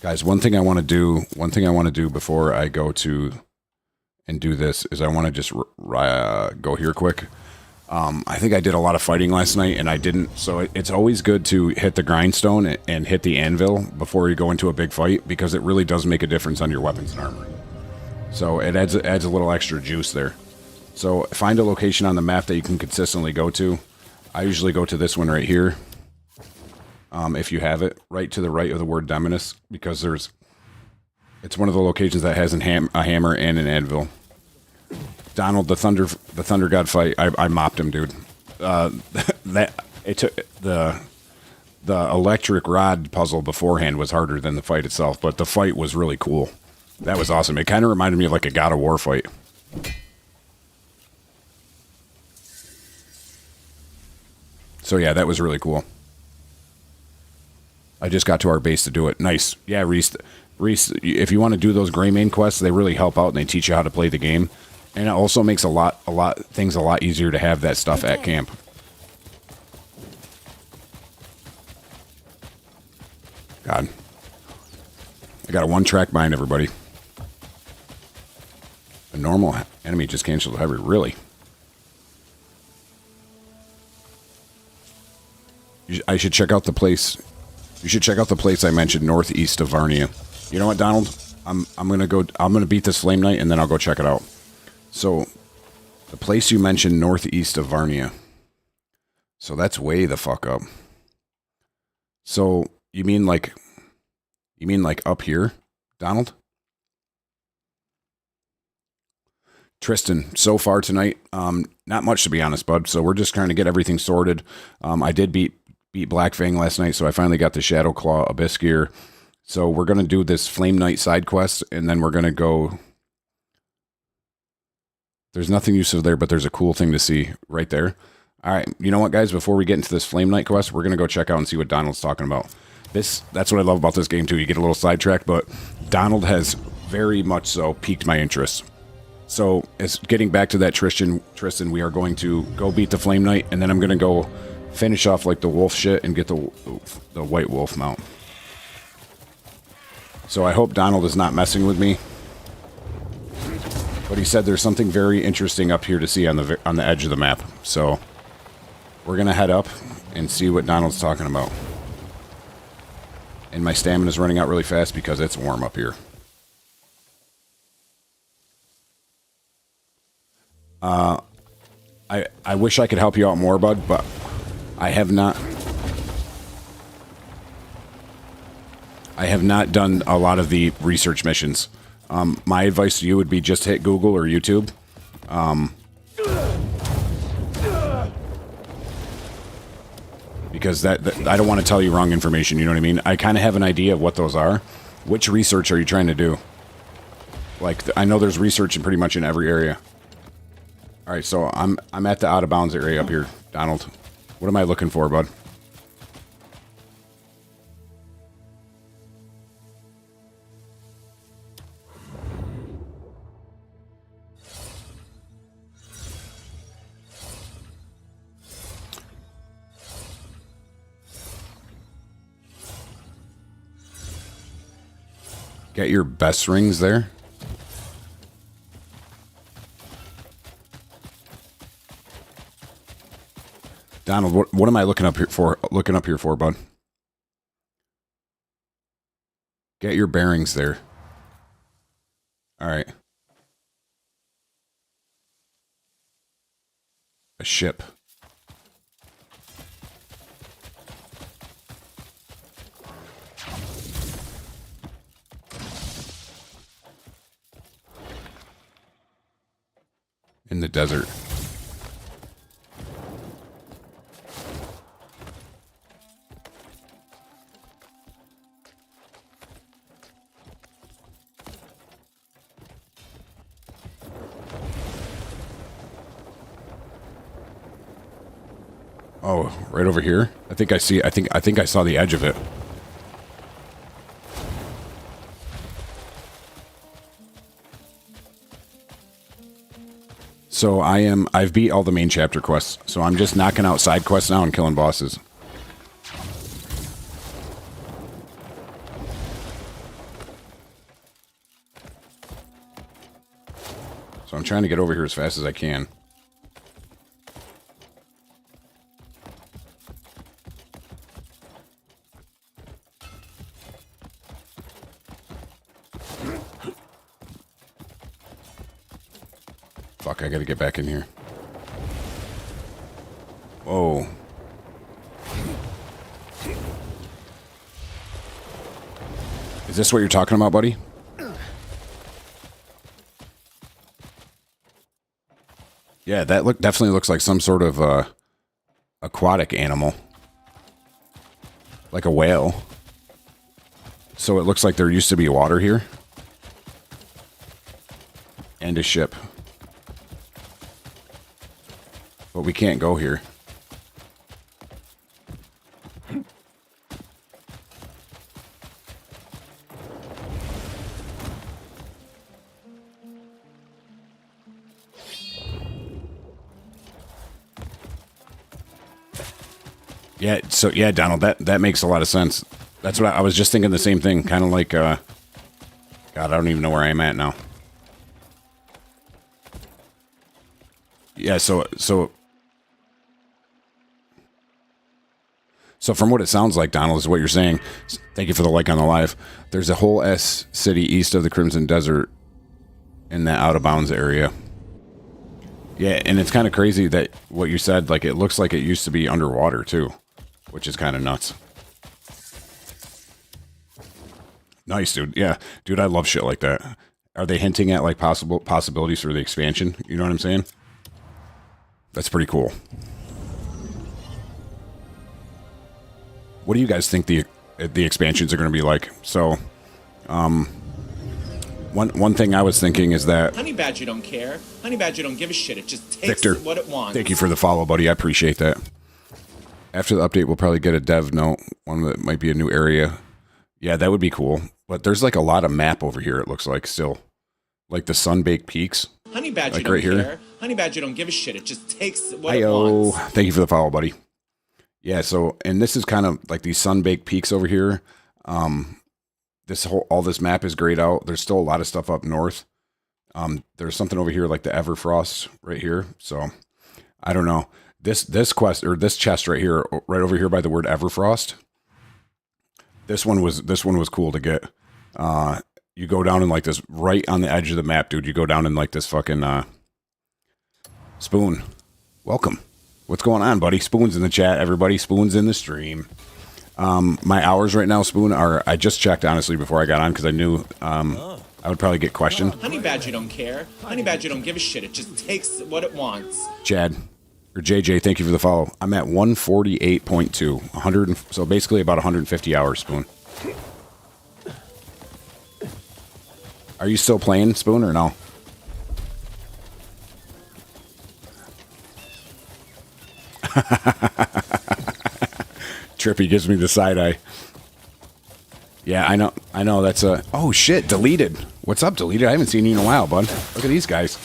Guys, one thing I want to do before I go to and do this is I want to just go here quick. I think I did a lot of fighting last night and I didn't, so it's always good to hit the grindstone and hit the anvil before you go into a big fight because it really does make a difference on your weapons and armor. So it adds a little extra juice there. So find a location on the map that you can consistently go to. I usually go to this one right here. If you have it, right to the right of the word Demonus, because it's one of the locations that has a hammer and an anvil. Donald, the Thunder God fight, I mopped him, dude. It took the electric rod puzzle beforehand was harder than the fight itself, but the fight was really cool. That was awesome. It kind of reminded me of like a God of War fight. So yeah, that was really cool. I just got to our base to do it. Nice. Yeah, Reese, if you want to do those Greymane quests, they really help out and they teach you how to play the game. And it also makes things a lot easier to have that stuff at camp. God. I got a one-track mind, everybody. A normal enemy just canceled heavy, really. I should check out the place. You should check out the place I mentioned northeast of Varnia. You know what, Donald? I'm gonna beat this Flame Knight and then I'll go check it out. So the place you mentioned northeast of Varnia. So that's way the fuck up. So you mean like up here, Donald? Tristan, so far tonight, not much to be honest, bud. So we're just trying to get everything sorted. I did beat Blackfang last night, so I finally got the Shadow Claw Abyss gear. So we're gonna do this Flame Knight side quest, and then we're gonna go. There's nothing useful there, but there's a cool thing to see right there. All right, you know what, guys? Before we get into this Flame Knight quest, we're gonna go check out and see what Donald's talking about. That's what I love about this game too. You get a little sidetracked, but Donald has very much so piqued my interest. So, as getting back to that Tristan, we are going to go beat the Flame Knight, and then I'm going to go finish off like the wolf shit and get the White Wolf mount. So I hope Donald is not messing with me. But he said there's something very interesting up here to see on the edge of the map. So we're going to head up and see what Donald's talking about. And my stamina is running out really fast because it's warm up here. I wish I could help you out more, bud, but I have not done a lot of the research missions. My advice to you would be just hit Google or YouTube. Because that I don't want to tell you wrong information, you know what I mean? I kind of have an idea of what those are. Which research are you trying to do? Like, I know there's research in pretty much in every area. All right, so I'm at the out of bounds area up here, Donald. What am I looking for, bud? Get your best rings there. Donald, what am I looking up here for? Bud? Get your bearings there. All right. A ship. In the desert. Oh, right over here. I think I see. I think I saw the edge of it. So I've beat all the main chapter quests. So I'm just knocking out side quests now and killing bosses. So I'm trying to get over here as fast as I can. Fuck, I gotta get back in here. Whoa. Is this what you're talking about, buddy? Yeah, that definitely looks like some sort of aquatic animal. Like a whale. So it looks like there used to be water here. And a ship. But we can't go here. Yeah, so yeah, Donald, that makes a lot of sense. That's what I was just thinking the same thing, kind of like God, I don't even know where I am at now. Yeah, so So from what it sounds like, Donald, is what you're saying. Thank you for the like on the live. There's a whole S city east of the Crimson Desert in that out of bounds area. Yeah, and it's kind of crazy that what you said, like it looks like it used to be underwater too, which is kind of nuts. Nice, dude. Yeah, dude, I love shit like that. Are they hinting at like possibilities for the expansion? You know what I'm saying? That's pretty cool. What do you guys think the expansions are going to be like? So, one thing I was thinking is that Honey Badger don't care. Honey Badger don't give a shit. It just takes Victor, what it wants. thank you for the follow, buddy. I appreciate that. After the update, we'll probably get a dev note, one that might be a new area. Yeah, that would be cool. But there's like a lot of map over here, it looks like, still. Like the Sunbaked Peaks. Honey Badger Like don't right care. here. Honey Badger don't give a shit. It just takes what it Hi-yo. wants. Thank you for the follow, buddy. Yeah, so, and this is kind of like these Sunbaked Peaks over here. All this map is grayed out. There's still a lot of stuff up north. There's something over here like the Everfrost right here. So I don't know. This quest or this chest right here, right over here by the word Everfrost. This one was cool to get. You go down in like this right on the edge of the map, dude. You go down in like this fucking Spoon. Welcome. What's going on, buddy? Spoon's in the chat, everybody. Spoon's in the stream. My hours right now, Spoon, are, I just checked honestly before I got on because I knew I would probably get questioned. Honey Badger don't care. Honey Badger don't give a shit. It just takes what it wants. Chad or JJ, thank you for the follow. I'm at 148.2, 100, so basically about 150 hours, Spoon. Are you still playing, Spoon, or no? Trippy gives me the side eye. Yeah, I know. That's a. Oh shit, deleted. What's up, deleted? I haven't seen you in a while, bud. Look at these guys.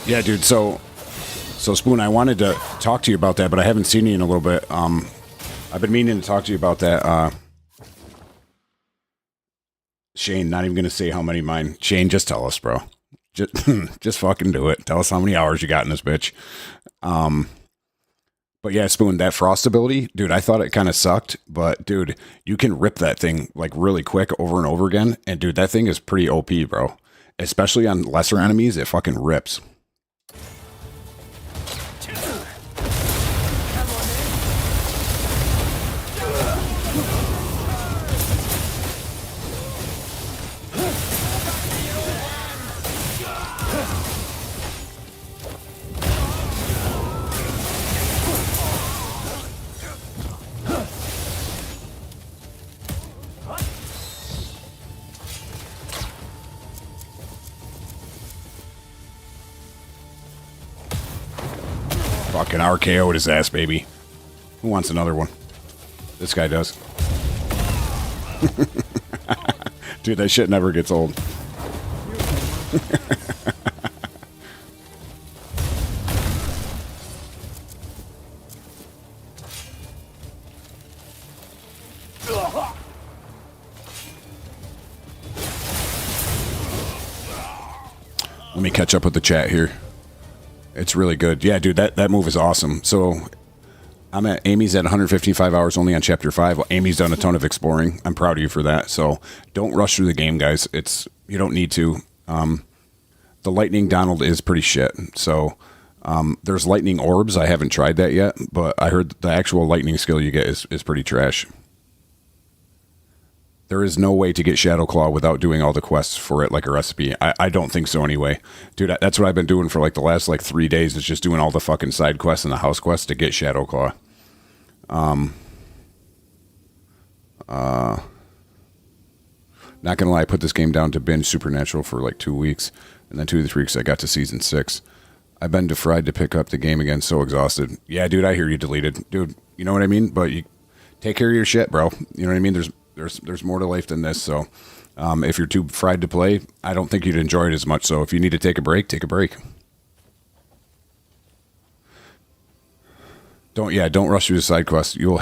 Yeah, dude. So Spoon, I wanted to talk to you about that, but I haven't seen you in a little bit. I've been meaning to talk to you about that. Shane, not even gonna say how many mine. Shane, just tell us, bro. Just fucking do it. Tell us how many hours you got in this bitch. But yeah, Spoon, that frost ability, dude, I thought it kind of sucked, but dude, you can rip that thing like really quick over and over again. And dude, that thing is pretty OP, bro. Especially on lesser enemies, it fucking rips. Fucking RKO'd his ass, baby. Who wants another one? This guy does. Dude, that shit never gets old. Let me catch up with the chat here. It's really good. Yeah, dude, that move is awesome. So Amy's at 155 hours only on chapter 5. Well, Amy's done a ton of exploring. I'm proud of you for that. So don't rush through the game, guys. You don't need to. The lightning Donald is pretty shit. So there's lightning orbs. I haven't tried that yet, but I heard the actual lightning skill you get is pretty trash. There is no way to get Shadow Claw without doing all the quests for it like a recipe. I don't think so anyway. Dude, that's what I've been doing for like the last like 3 days, is just doing all the fucking side quests and the house quests to get Shadow Claw. Not gonna lie, I put this game down to binge Supernatural for like 2 weeks, and then 2 to 3 weeks I got to season 6. I've been defied to pick up the game again, so exhausted. Yeah, dude, I hear you deleted. Dude, you know what I mean? But you take care of your shit, bro. You know what I mean? There's more to life than this, so if you're too fried to play, I don't think you'd enjoy it as much. So if you need to take a break, take a break. Don't rush through the side quest. You'll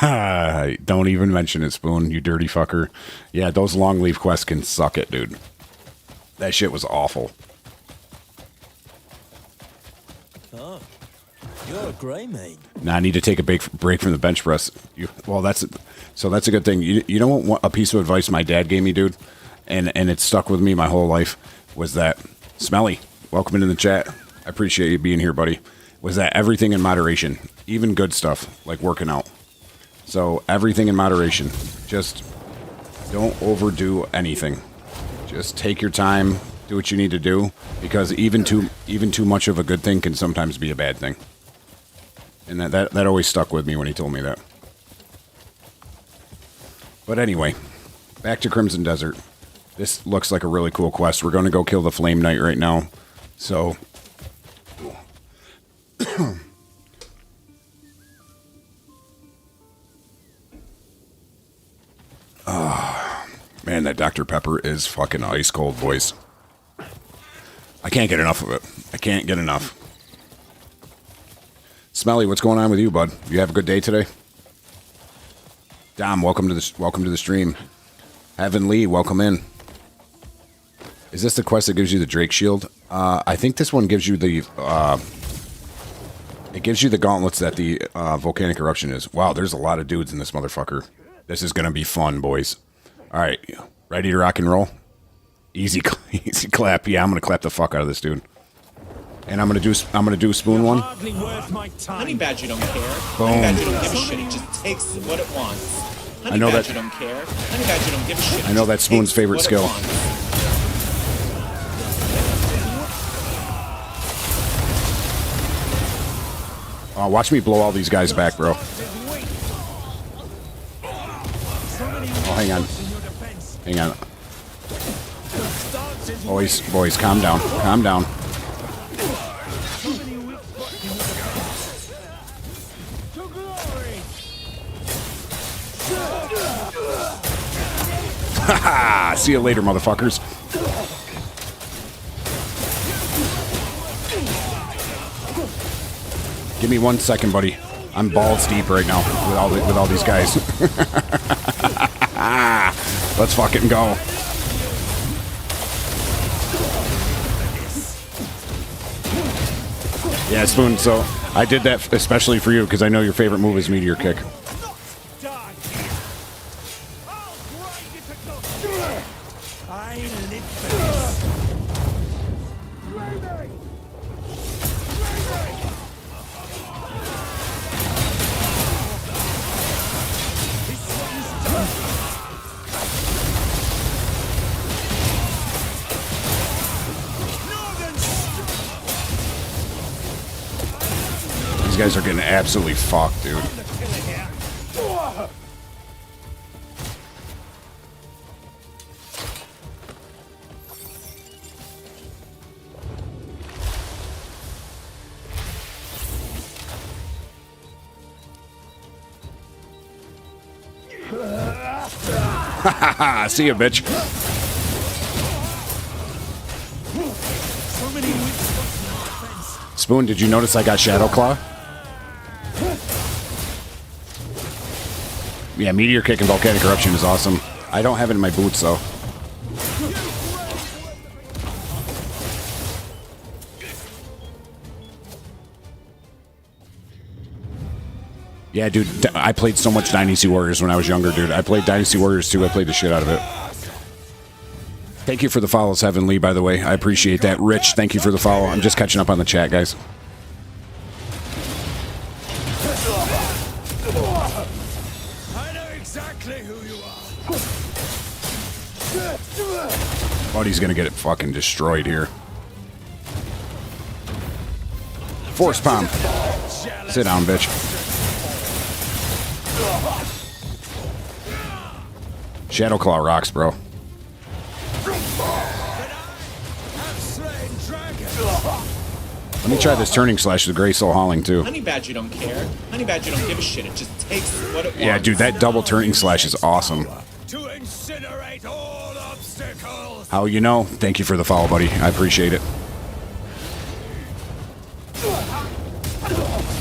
don't even mention it, Spoon, you dirty fucker. Yeah, those long leaf quests can suck it, dude. That shit was awful. Oh, you're a grey mate. Now I need to take a break from the bench press. That's a good thing. You know what? A piece of advice my dad gave me, dude, and it stuck with me my whole life, was that Smelly, welcome into the chat. I appreciate you being here, buddy. Was that everything in moderation, even good stuff like working out. So everything in moderation. Just don't overdo anything. Just take your time, do what you need to do, because even too much of a good thing can sometimes be a bad thing. And that always stuck with me when he told me that. But anyway, back to Crimson Desert. This looks like a really cool quest. We're going to go kill the Flame Knight right now. So man, that Dr. Pepper is fucking ice cold, boys. I can't get enough of it. I can't get enough. Smelly, what's going on with you, bud? You have a good day today? Dom, welcome to the stream. Heaven Lee, welcome in. Is this the quest that gives you the Drake Shield? I think this one gives you the it gives you the gauntlets that the volcanic eruption is. Wow, there's a lot of dudes in this motherfucker. This is gonna be fun, boys. All right, ready to rock and roll? Easy clap. Yeah, I'm gonna clap the fuck out of this dude. And I'm gonna do Spoon one. Honey Badger don't care. Boom. Honey Badger don't give a shit. It just takes what it wants. Honey I know Badger that- don't care. Honey Badger don't give a shit. I know It that's just Spoon's takes favorite what it skill. wants. Watch me blow all these guys back, bro. Oh, hang on. Hang on. Boys, calm down. Calm down. Haha! See you later, motherfuckers. Give me 1 second, buddy. I'm balls deep right now with all these guys. Let's fucking go. Yeah, Spoon, so I did that especially for you because I know your favorite move is Meteor Kick. These guys are getting absolutely fucked, dude. See ya, bitch. Spoon, did you notice I got Shadow Claw? Yeah, Meteor Kick and Volcanic Eruption is awesome. I don't have it in my boots, though. Yeah, dude, I played so much Dynasty Warriors when I was younger, dude. I played Dynasty Warriors, too. I played the shit out of it. Thank you for the follows, Heaven Lee, by the way. I appreciate that. Rich, thank you for the follow. I'm just catching up on the chat, guys. I know exactly who you are. Buddy's gonna get it fucking destroyed here. Force palm. Sit down, bitch. Shadowclaw rocks, bro. Let me try this turning slash with Grey Soul Hauling too. Honey Badger don't care. Honey Badger don't give a shit. It just takes what it wants. Yeah, dude, that double turning slash is awesome. To incinerate all obstacles. How you know? Thank you for the follow, buddy. I appreciate it.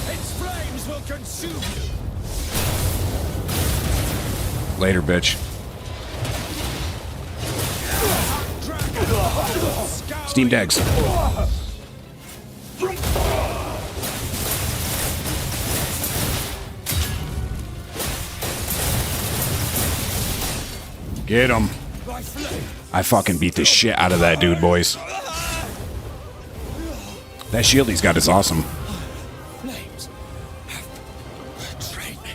Its flames will consume you. Later, bitch. Steam Degs. Get him. I fucking beat the shit out of that dude, boys. That shield he's got is awesome. Flames have betrayed me.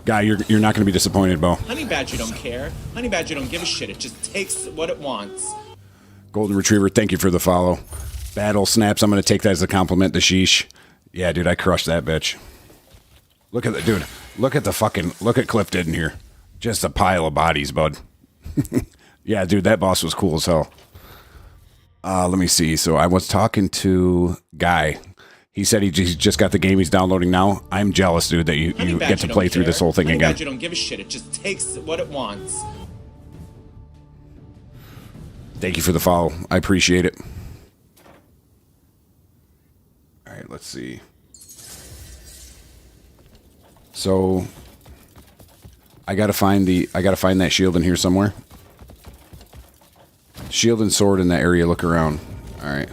Guy, you're not going to be disappointed, Bo. Honey Badger don't care. Honey Badger don't give a shit. It just takes what it wants. Golden Retriever, thank you for the follow. Battle Snaps, I'm going to take that as a compliment to Sheesh. Yeah, dude, I crushed that bitch. Look at that, dude. Look at Cliff in here. Just a pile of bodies, bud. Yeah, dude, that boss was cool as hell. Let me see. So I was talking to Guy. He said he just got the game he's downloading now. I'm jealous, dude, that you get to play through this whole thing Honey again. Badger don't give a shit. It just takes what it wants. Thank you for the follow. I appreciate it. All right, let's see. So I gotta find that shield in here somewhere. Shield and sword in that area. Look around. All right.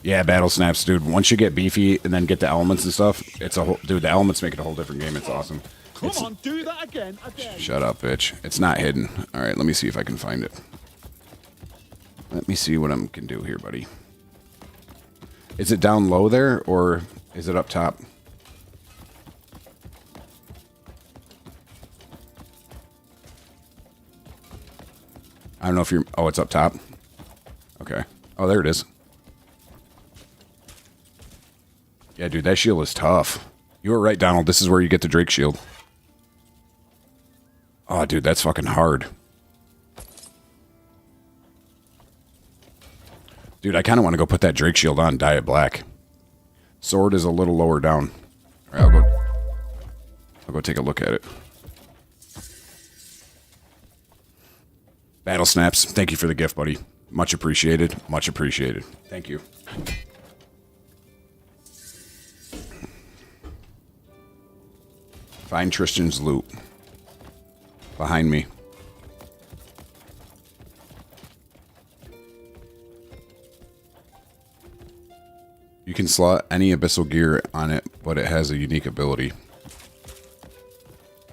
Yeah, battle snaps, dude. Once you get beefy and then get the elements and stuff, it's a whole dude. The elements make it a whole different game. It's awesome. Come on, do that again. Shut up, bitch. It's not hidden. All right, let me see if I can find it. Let me see what I can do here, buddy. Is it down low there, or is it up top? I don't know if you're... Oh, it's up top. Okay. Oh, there it is. Yeah, dude, that shield is tough. You were right, Donald. This is where you get the Drake shield. Oh, dude, that's fucking hard. Dude, I kind of want to go put that Drake shield on, dye it black. Sword is a little lower down. All right, I'll go take a look at it. Battle Snaps, thank you for the gift, buddy. Much appreciated. Much appreciated. Thank you. Find Tristan's loot. Behind me. You can slot any abyssal gear on it, but it has a unique ability.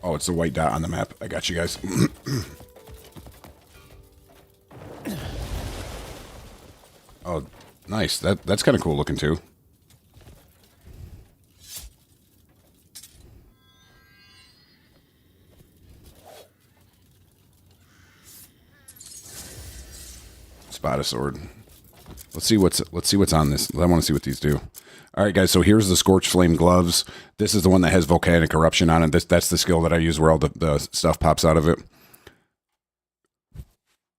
Oh, it's a white dot on the map. I got you guys. Oh, nice. That's kind of cool looking too. Spot a sword. Let's see what's on this. I want to see what these do. All right, guys. So here's the Scorch Flame gloves. This is the one that has volcanic eruption on it. That's the skill that I use where all the stuff pops out of it.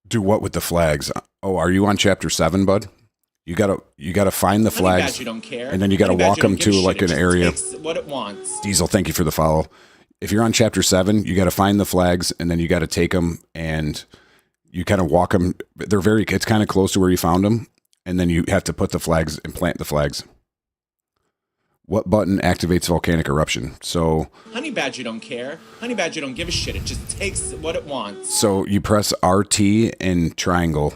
Do what with the flags? Oh, are you on chapter 7, bud? You gotta find the flags, Badger don't care. and then you gotta Honey walk Badger them don't give to a like shit. an It just area. takes what it wants. Diesel, thank you for the follow. If you're on chapter 7, you got to find the flags, and then you got to take them, and you kind of walk them. It's kind of close to where you found them, and then you have to put the flags and plant the flags. What button activates volcanic eruption? So Honey Badger don't care. Honey Badger don't give a shit. It just takes what it wants. So you press RT and triangle.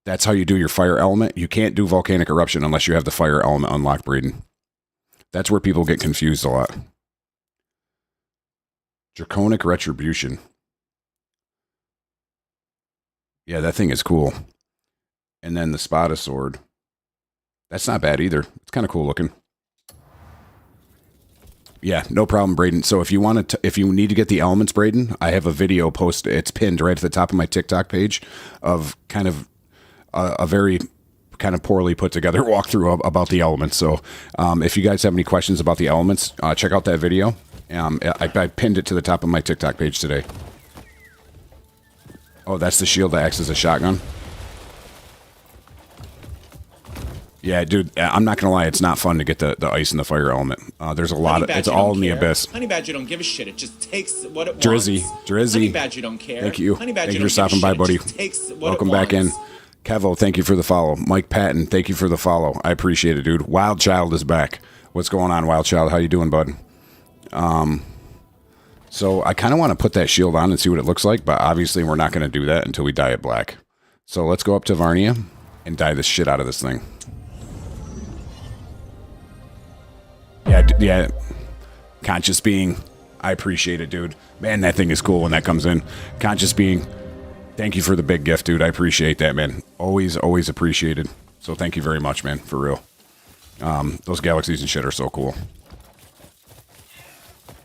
That's how you do your fire element. You can't do volcanic eruption unless you have the fire element unlocked, Braden. That's where people get confused a lot. Draconic Retribution. Yeah, that thing is cool. And then the Spada Sword. That's not bad either. It's kind of cool looking. Yeah, no problem, Braden. So if you want to, if you need to get the elements, Braden, I have a video post. It's pinned right at the top of my TikTok page of kind of a very kind of poorly put together walkthrough about the elements. So if you guys have any questions about the elements, check out that video. I pinned it to the top of my TikTok page today. Oh, that's the shield that acts as a shotgun. Yeah, dude, I'm not gonna lie, it's not fun to get the ice and the fire element. There's a lot of it's all in the abyss. Honey Badger don't give a shit. It just takes what it Drizzy, wants. Drizzy. Honey Badger don't care. Thank you. Honey Badger Thank you don't for stopping give a by, shit. buddy. It just takes what Welcome it back in. wants. Kevo, thank you for the follow. Mike Patton, thank you for the follow. I appreciate it, dude. Wild Child is back. What's going on, Wild Child? How you doing, bud? So I kind of want to put that shield on and see what it looks like, but obviously we're not going to do that until we dye it black. So let's go up to Varnia and dye the shit out of this thing. Yeah. Conscious Being, I appreciate it, dude. Man, that thing is cool when that comes in. Conscious Being, thank you for the big gift, dude. I appreciate that, man. Always appreciated. So thank you very much, man, for real. Those galaxies and shit are so cool.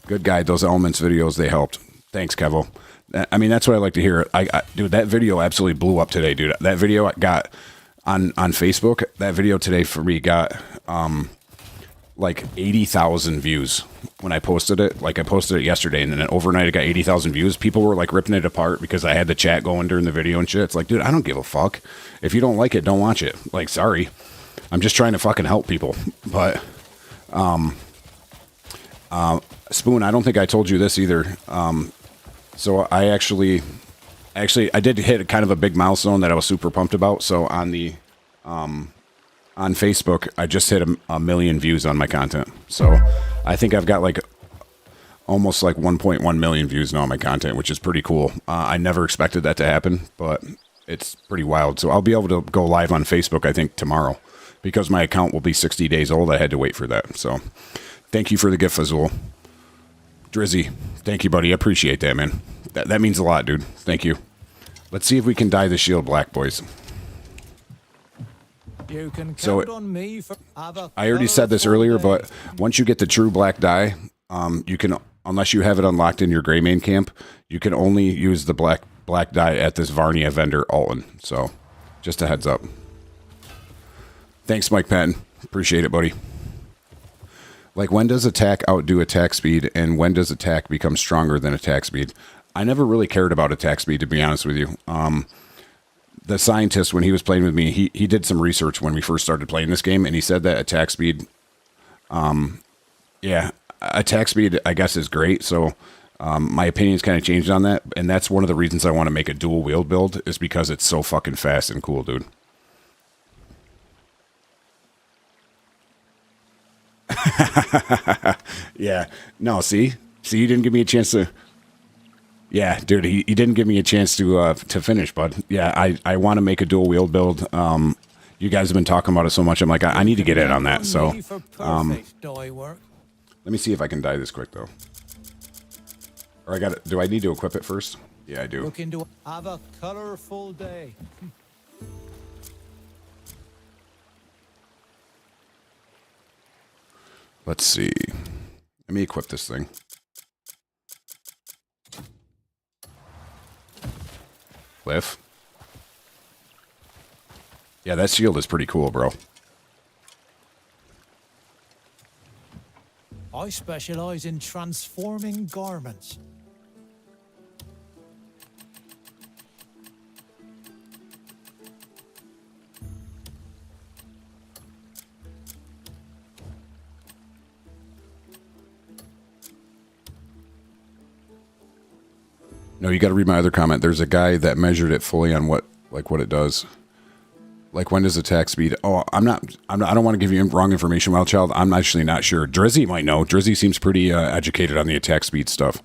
Good guy. Those elements videos, they helped. Thanks, Kevo. I mean, that's what I like to hear. Dude, that video absolutely blew up today, dude. That video got on Facebook. That video today for me got like 80,000 views when I posted it. Like I posted it yesterday, and then overnight it got 80,000 views. People were like ripping it apart because I had the chat going during the video and shit. It's like, dude, I don't give a fuck. If you don't like it, don't watch it. Like, sorry. I'm just trying to fucking help people. But Spoon, I don't think I told you this either. So I actually I did hit kind of a big milestone that I was super pumped about. So on the on Facebook, I just hit a million views on my content. So I think I've got like almost like 1.1 million views now on my content, which is pretty cool. I never expected that to happen, but it's pretty wild. So I'll be able to go live on Facebook, I think, tomorrow, because my account will be 60 days old. I had to wait for that. So thank you for the gift, Fazul. Drizzy, thank you, buddy. I appreciate that, man. That means a lot, dude. Thank you. Let's see if we can dye the shield black, boys. You can count So on me for I already said this earlier, but once you get the true black dye, you can, unless you have it unlocked in your Greymane camp, you can only use the black dye at this Varnia vendor, Alton. So just a heads up. Thanks, Mike Patton. Appreciate it, buddy. Like, when does attack outdo attack speed, and when does attack become stronger than attack speed? I never really cared about attack speed, to be honest with you. The scientist, when he was playing with me, he did some research when we first started playing this game, and he said that attack speed, attack speed, I guess, is great. So my opinion's kind of changed on that, and that's one of the reasons I want to make a dual wield build, is because it's so fucking fast and cool, dude. Yeah. No, see, you didn't give me a chance to. Yeah, dude, he didn't give me a chance to finish, bud. Yeah, I want to make a dual wield build. You guys have been talking about it so much. I'm like, I need to get in on that. So, let me see if I can dye this quick though. Or I got it. Do I need to equip it first? Yeah, I do. Looking to have a colorful day. Let's see. Let me equip this thing. Cliff. Yeah, that shield is pretty cool, bro. I specialize in transforming garments. No, you got to read my other comment. There's a guy that measured it fully on what it does. Like, when does attack speed? Oh, I don't want to give you wrong information, Wild Child. I'm actually not sure. Drizzy might know. Drizzy seems pretty educated on the attack speed stuff.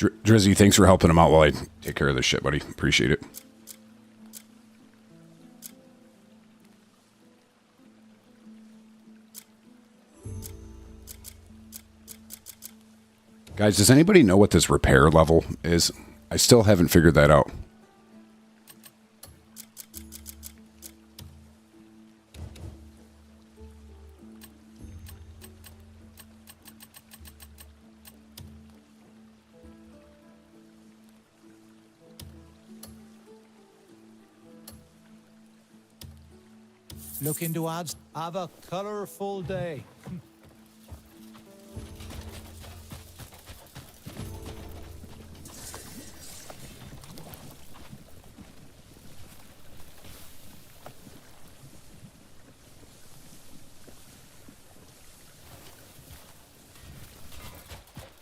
Drizzy, thanks for helping him out while I take care of this shit, buddy. Appreciate it. Guys, does anybody know what this repair level is? I still haven't figured that out. Looking to add? Have a colourful day.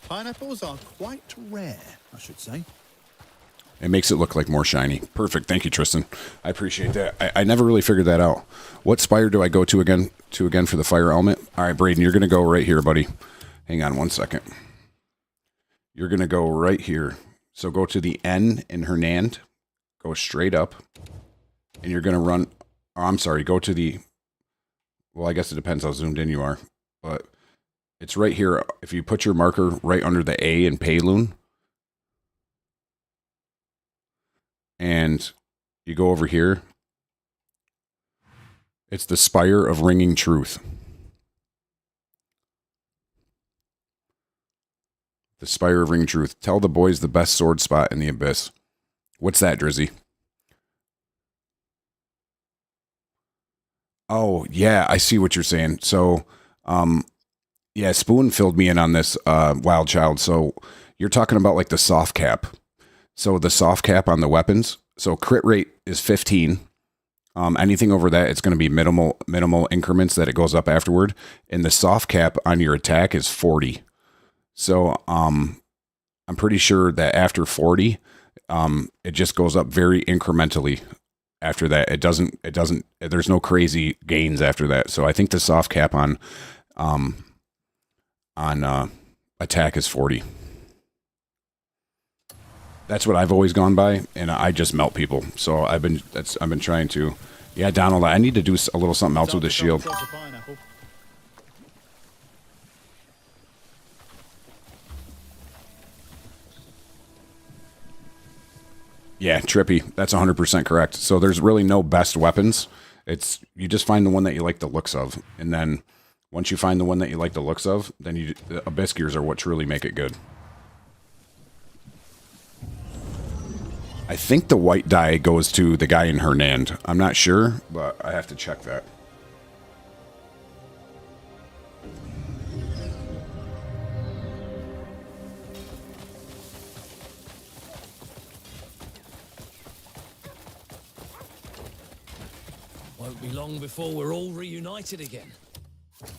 Pineapples are quite rare, I should say. It makes it look like more shiny. Perfect. Thank you, Tristan. I appreciate that. I never really figured that out. What spire do I go to again for the fire element? All right, Braden, you're going to go right here, buddy. Hang on one second. You're going to go right here. So go to the N in Hernand. Go straight up. And you're going to run... Oh, I'm sorry. Go to the... Well, I guess it depends how zoomed in you are. But it's right here. If you put your marker right under the A in Payloon, and you go over here, it's the Spire of Ringing Truth. The Spire of Ringing Truth. Tell the boys the best sword spot in the Abyss. What's that, Drizzy? Oh, yeah, I see what you're saying. So, yeah, Spoon filled me in on this, Wild Child. So you're talking about like the soft cap. So the soft cap on the weapons. So crit rate is 15. Anything over that, it's going to be minimal increments that it goes up afterward. And the soft cap on your attack is 40. So I'm pretty sure that after 40, it just goes up very incrementally. After that, it doesn't. There's no crazy gains after that. So I think the soft cap on attack is 40. That's what I've always gone by, and I just melt people. So I've been trying to. Yeah, Donald, I need to do a little something else with the shield. Yeah, Trippy. That's 100% correct. So there's really no best weapons. You just find the one that you like the looks of, and then once you find the one that you like the looks of, then the Abyss gears are what truly make it good. I think the white die goes to the guy in Hernand. I'm not sure, but I have to check that. Won't be long before we're all reunited again. Let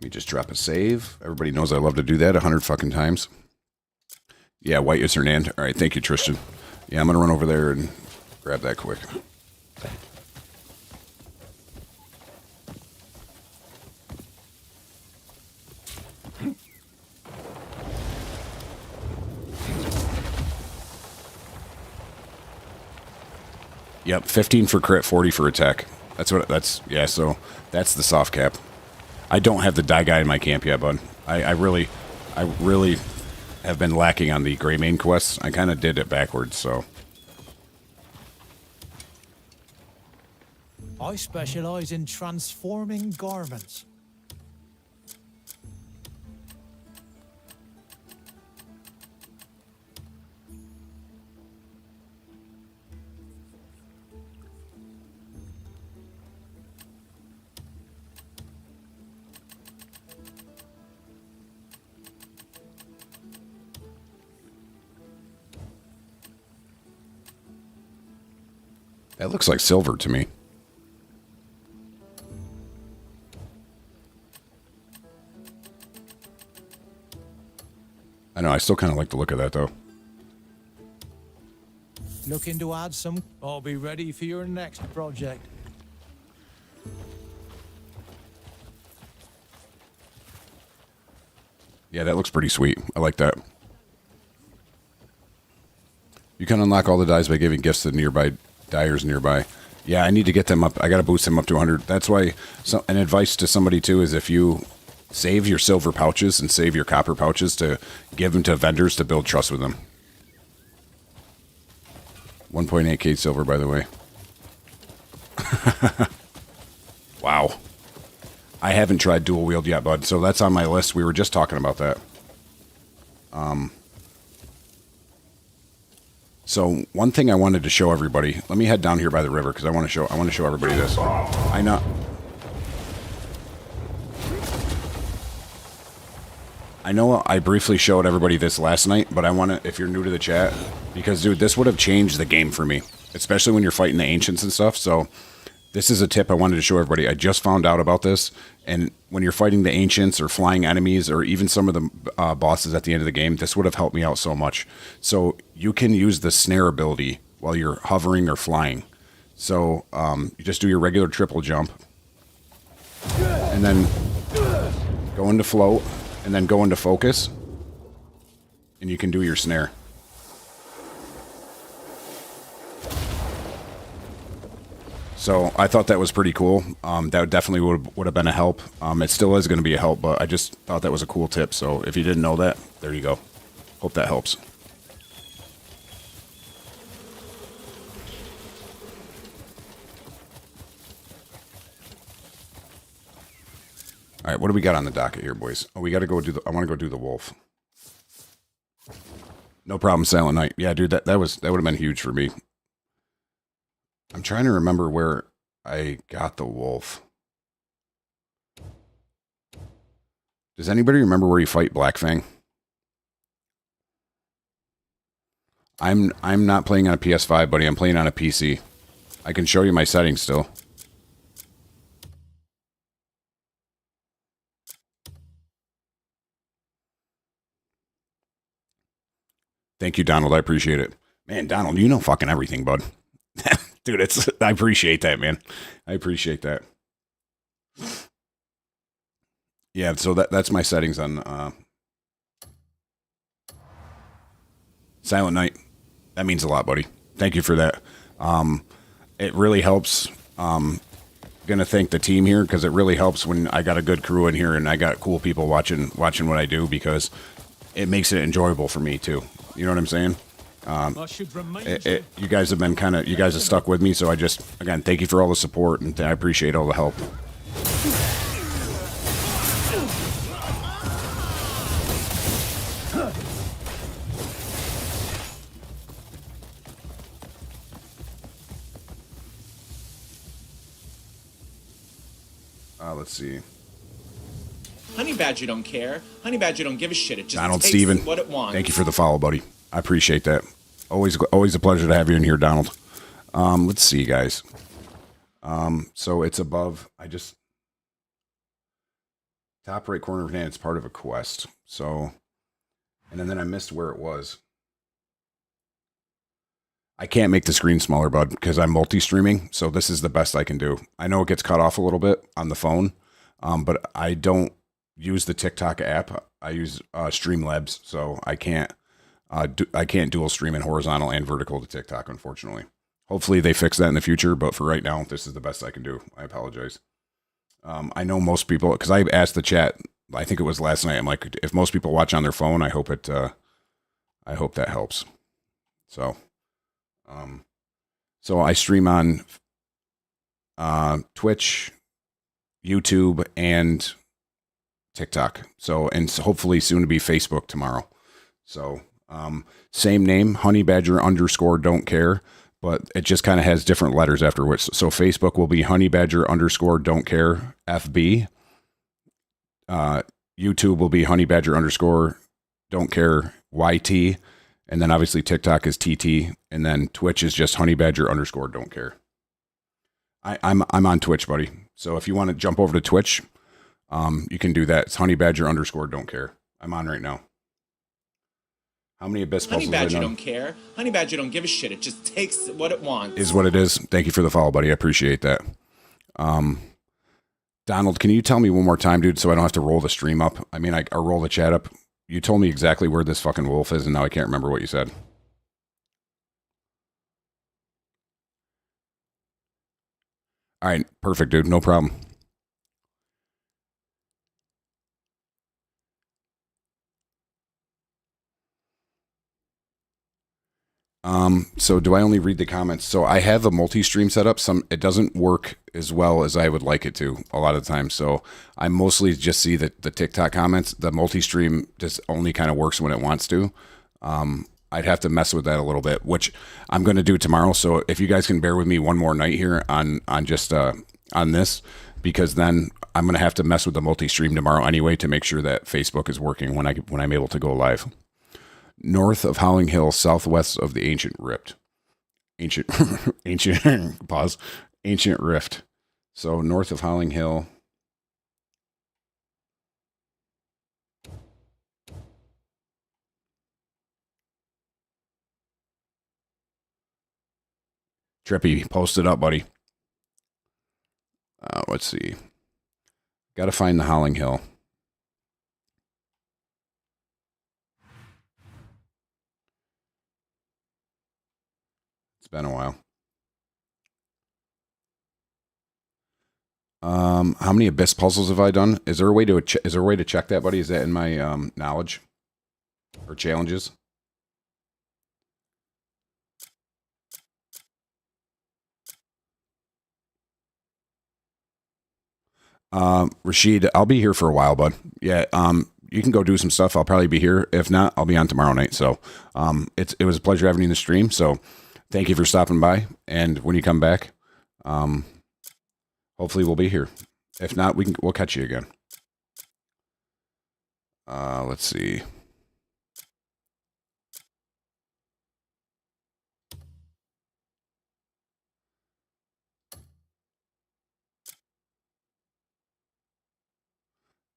me just drop a save. Everybody knows I love to do that 100 fucking times. Yeah, white is Hernand. All right, thank you, Tristan. Yeah, I'm going to run over there and grab that quick. Yep, 15 for crit, 40 for attack. Yeah, so that's the soft cap. I don't have the die guy in my camp yet, bud. I really have been lacking on the Greymane quests. I kind of did it backwards, so. I specialize in transforming garments. That looks like silver to me. I know, I still kind of like the look of that, though. Looking to add some? I'll be ready for your next project. Yeah, that looks pretty sweet. I like that. You can unlock all the dies by giving gifts to nearby dyers nearby. Yeah, I need to get them up. I got to boost them up to 100. That's why an advice to somebody, too, is if you save your silver pouches and save your copper pouches to give them to vendors to build trust with them. 1.8k silver, by the way. Wow. I haven't tried dual wield yet, bud, so that's on my list. We were just talking about that. So one thing I wanted to show everybody. Let me head down here by the river because I want to show everybody this. I know. I know I briefly showed everybody this last night, but I want to, if you're new to the chat, because dude, this would have changed the game for me, especially when you're fighting the ancients and stuff. So this is a tip I wanted to show everybody. I just found out about this, and when you're fighting the ancients or flying enemies or even some of the bosses at the end of the game, this would have helped me out so much. So you can use the snare ability while you're hovering or flying. So you just do your regular triple jump, and then go into float, and then go into focus, and you can do your snare. So I thought that was pretty cool. That definitely would have been a help. It still is going to be a help, but I just thought that was a cool tip. So if you didn't know that, there you go. Hope that helps. All right, what do we got on the docket here, boys? Oh, we got to go do I want to go do the wolf. No problem, Silent Night. Yeah, dude, that would have been huge for me. I'm trying to remember where I got the wolf. Does anybody remember where you fight Blackfang? I'm not playing on a PS5, buddy. I'm playing on a PC. I can show you my settings still. Thank you, Donald. I appreciate it. Man, Donald, you know fucking everything, bud. Dude, I appreciate that, man. I appreciate that. Yeah, so that's my settings on Silent Night. That means a lot, buddy. Thank you for that. It really helps. Gonna thank the team here because it really helps when I got a good crew in here and I got cool people watching what I do, because it makes it enjoyable for me too. You know what I'm saying? You guys have been you guys have stuck with me, so I just, again, thank you for all the support, and I appreciate all the help. Let's see. Honey Badger don't care. Honey Badger don't give a shit. It just Donald takes Steven, what it wants. thank you for the follow, buddy. I appreciate that. Always a pleasure to have you in here, Donald. Let's see, guys. So it's above. Top right corner of your hand. It's part of a quest. So, and then I missed where it was. I can't make the screen smaller, bud, because I'm multi-streaming. So this is the best I can do. I know it gets cut off a little bit on the phone, but I don't use the TikTok app. I use Streamlabs, so I can't dual stream in horizontal and vertical to TikTok, unfortunately. Hopefully they fix that in the future, but for right now, this is the best I can do. I apologize. I know most people, because I asked the chat, I think it was last night, I'm like, if most people watch on their phone, I hope that helps. So, so I stream on Twitch, YouTube, and TikTok. So, and hopefully soon to be Facebook tomorrow. So, same name, Honey Badger _ don't care, but it just kind of has different letters after which. So Facebook will be Honey Badger _ don't care FB. YouTube will be Honey Badger _ don't care YT. And then obviously TikTok is TT, and then Twitch is just Honey Badger _ don't care. I'm on Twitch, buddy. So if you want to jump over to Twitch, you can do that. It's Honey Badger _ don't care. I'm on right now. How many Abyss Honey puzzles? Badger don't care. Honey Badger don't give a shit. It just takes what it wants. Is what it is. Thank you for the follow, buddy. I appreciate that. Donald, can you tell me one more time, dude, so I don't have to roll the stream up? I mean, or roll the chat up. you told me exactly where this fucking wolf is, and now I can't remember what you said. All right, perfect, dude. No problem. So do I only read the comments? So I have a multi-stream setup. It doesn't work as well as I would like it to a lot of the time. So I mostly just see the TikTok comments. The multi-stream just only kind of works when it wants to. I'd have to mess with that a little bit, which I'm going to do tomorrow. So if you guys can bear with me one more night here on this, because then I'm going to have to mess with the multi-stream tomorrow anyway to make sure that Facebook is working when I'm able to go live. North of Howling Hill, southwest of the ancient rift. Ancient pause. Ancient rift. So north of Howling Hill. Trippy, post it up, buddy. Let's see. Got to find the Howling Hill. It's been a while. How many Abyss puzzles have I done? Is there a way to check that, buddy? Is that in my knowledge or challenges? Rashid, I'll be here for a while, bud. Yeah. You can go do some stuff. I'll probably be here. If not, I'll be on tomorrow night. So, it was a pleasure having you in the stream. So, thank you for stopping by. And when you come back, hopefully we'll be here. If not, we'll catch you again. Let's see.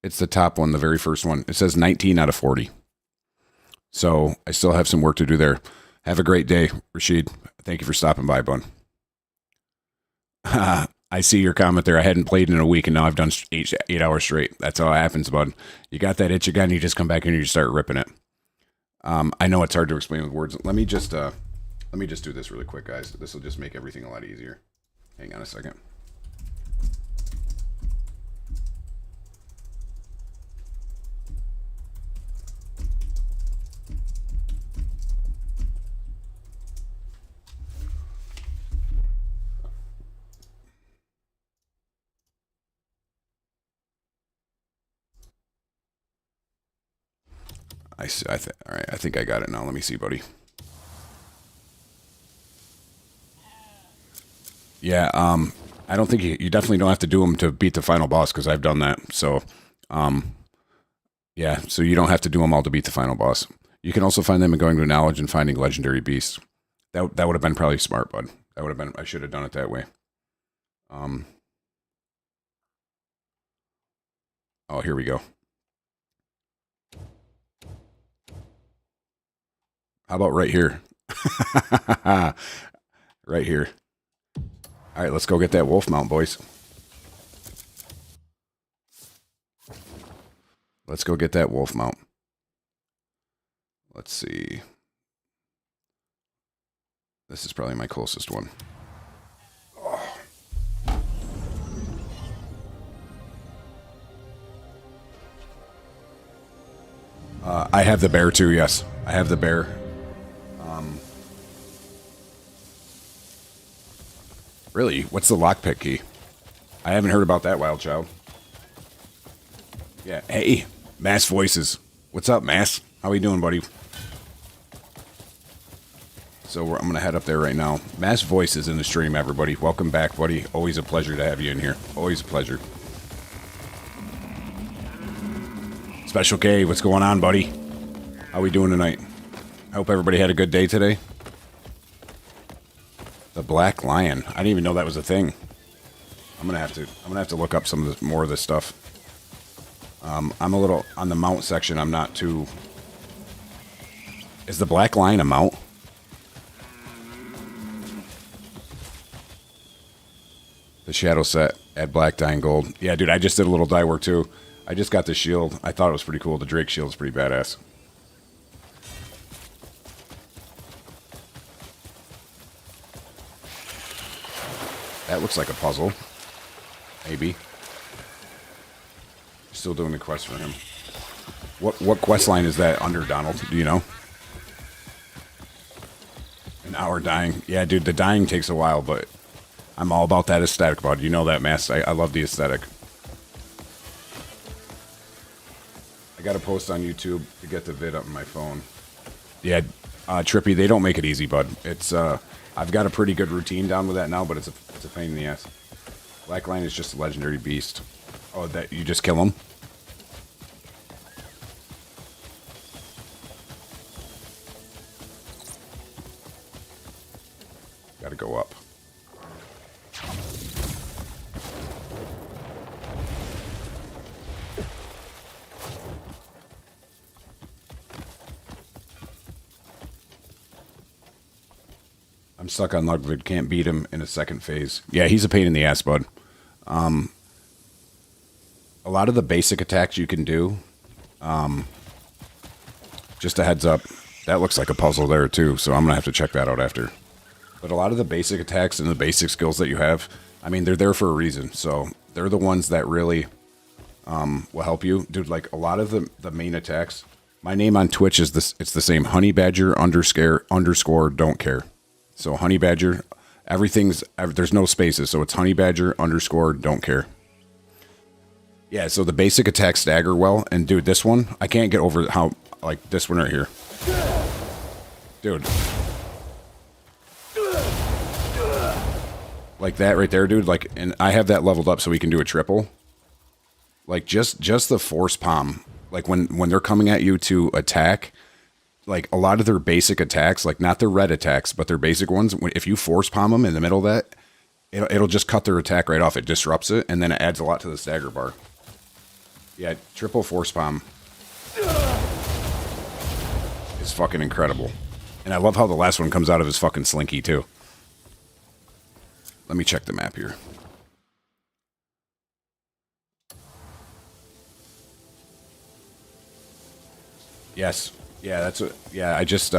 It's the top one, the very first one. It says 19 out of 40. So I still have some work to do there. Have a great day, Rashid. Thank you for stopping by, bud. I see your comment there. I hadn't played in a week, and now I've done 8 hours straight. That's how it happens, bud. You got that itch again, you just come back and you start ripping it. I know it's hard to explain with words. Let me just do this really quick, guys. This will just make everything a lot easier. Hang on a second. I see. All right. I think I got it now. Let me see, buddy. Yeah. I don't think you definitely don't have to do them to beat the final boss because I've done that. So, yeah. So you don't have to do them all to beat the final boss. You can also find them in going to knowledge and finding legendary beasts. That would have been probably smart, bud. That would have been. I should have done it that way. Oh, here we go. How about right here? Right here. All right, let's go get that wolf mount, boys. Let's go get that wolf mount. Let's see. This is probably my closest one. Oh. I have the bear too, yes. I have the bear. Really? What's the lockpick key? I haven't heard about that, Wild Child. Yeah. Hey, Mass Voices. What's up, Mass? How we doing, buddy? So I'm going to head up there right now. Mass Voices in the stream, everybody. Welcome back, buddy. Always a pleasure to have you in here. Always a pleasure. Special K, what's going on, buddy? How we doing tonight? I hope everybody had a good day today. The Black Lion. I didn't even know that was a thing. I'm gonna have to look up some of this, more of this stuff. I'm a little on the mount section. I'm not too. Is the Black Lion a mount? The Shadow set. Add black dye and gold. Yeah, dude. I just did a little dye work too. I just got the shield. I thought it was pretty cool. The Drake shield is pretty badass. That looks like a puzzle. Maybe. Still doing the quest for him. What quest line is that under, Donald? Do you know? An hour dying. Yeah, dude, the dying takes a while, but I'm all about that aesthetic, bud. You know that, Mass. I love the aesthetic. I got to post on YouTube to get the vid up on my phone. Yeah, Trippy, they don't make it easy, bud. It's I've got a pretty good routine down with that now, but it's a pain in the ass. Blackline is just a legendary beast. Oh, that you just kill him? Got to go up. I'm stuck on Ludwig. Can't beat him in a second phase. Yeah, he's a pain in the ass, bud. A lot of the basic attacks you can do. Just a heads up. That looks like a puzzle there, too, so I'm going to have to check that out after. But a lot of the basic attacks and the basic skills that you have, I mean, they're there for a reason. So they're the ones that really will help you. Dude, like a lot of the main attacks. My name on Twitch is this. It's the same, Honey Badger underscore don't care. So Honey Badger, there's no spaces. So it's Honey Badger underscore don't care. Yeah, so the basic attacks stagger well. And dude, this one, I can't get over how, like this one right here. Dude. Like that right there, dude. Like, and I have that leveled up so we can do a triple. Like just the force palm. Like when they're coming at you to attack, like a lot of their basic attacks, like not their red attacks, but their basic ones. If you force palm them in the middle of that, it'll just cut their attack right off. It disrupts it, and then it adds a lot to the stagger bar. Yeah, triple force palm is fucking incredible. And I love how the last one comes out of his fucking slinky too. Let me check the map here. Yes. Yeah, that's what. Yeah, I just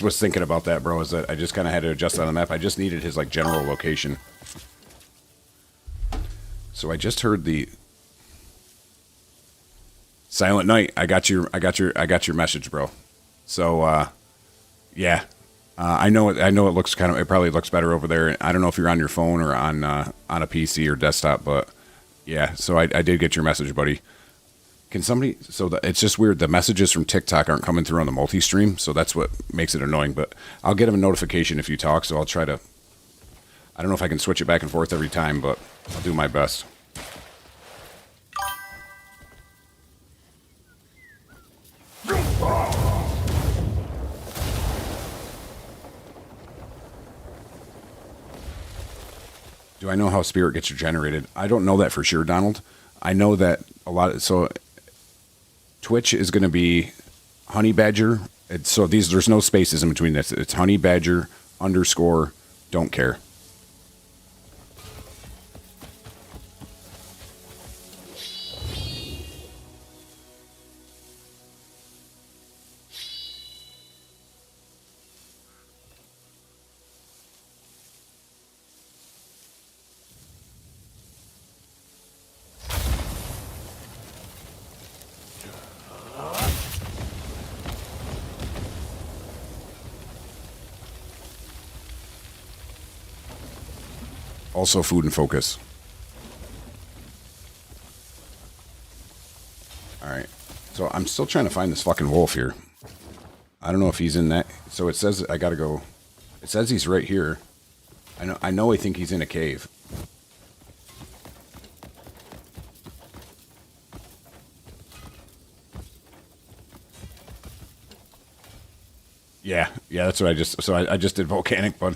was thinking about that, bro. Is that I just kind of had to adjust on the map. I just needed his like general location. So I just heard the Silent Night. I got your message, bro. So yeah. I know it looks it probably looks better over there. I don't know if you're on your phone or on a PC or desktop, but yeah. So I did get your message, buddy. Can somebody? It's just weird. The messages from TikTok aren't coming through on the multi-stream, so that's what makes it annoying. But I'll get a notification if you talk. So I'll try to. I don't know if I can switch it back and forth every time, but I'll do my best. Do I know how spirit gets regenerated? I don't know that for sure, Donald. I know that a lot. So Twitch is going to be Honey Badger. There's no spaces in between this. It's Honey Badger underscore don't care. Also food and focus. Alright. So I'm still trying to find this fucking wolf here. I don't know if he's in that. So it says I gotta go. It says he's right here. I know I think he's in a cave. Yeah, that's what I just. So I just did volcanic, bud.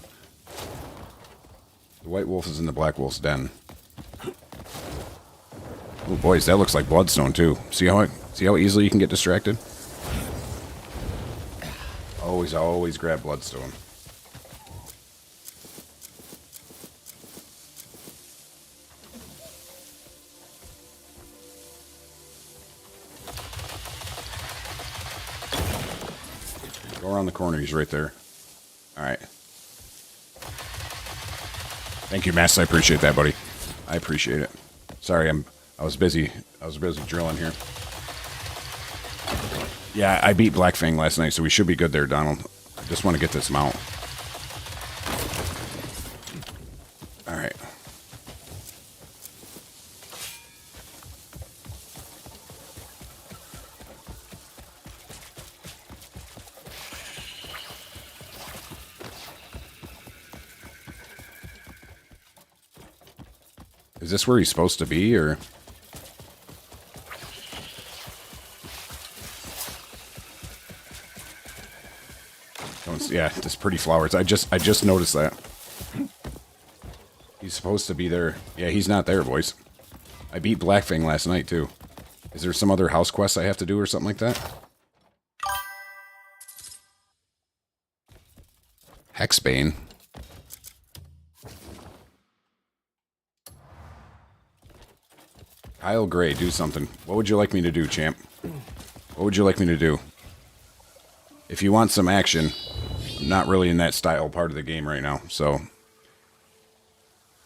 The white wolf is in the black wolf's den. Oh boys, that looks like bloodstone too. See how easily you can get distracted? Always grab bloodstone. Go around the corner. He's right there. All right. Thank you, Mass. I appreciate that, buddy. I appreciate it. Sorry, I was busy. I was busy drilling here. Yeah, I beat Black Fang last night, so we should be good there, Donald. I just want to get this mount. All right. Is this where he's supposed to be, or? Yeah, just pretty flowers. I just noticed that. He's supposed to be there. Yeah, he's not there, boys. I beat Blackfang last night, too. Is there some other house quest I have to do or something like that? Hexbane. Kyle Gray, do something. What would you like me to do, champ? What would you like me to do? If you want some action, I'm not really in that style part of the game right now, so...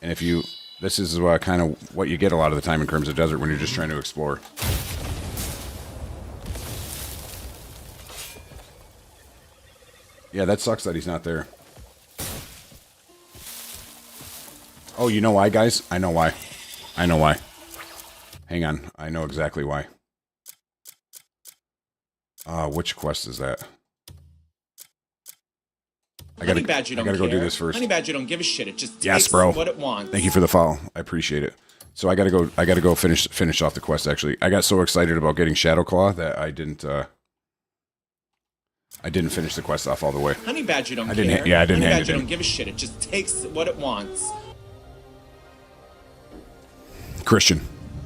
And if you... This is kind of what you get a lot of the time in Crimson Desert when you're just trying to explore. Yeah, that sucks that he's not there. Oh, you know why, guys? I know why. I know why. Hang on. I know exactly why. Which quest is that? Honey Badger don't I gotta care. go do this first. Honey Badger don't give a shit. It just Yes, takes bro. what it wants. Thank you for the follow. I appreciate it. So I gotta go finish off the quest, actually. I got so excited about getting Shadowclaw that I didn't finish the quest off all the way. Honey Badger don't I care. didn't hand Honey it Badger in. don't give a shit. It just takes what it wants. Christian,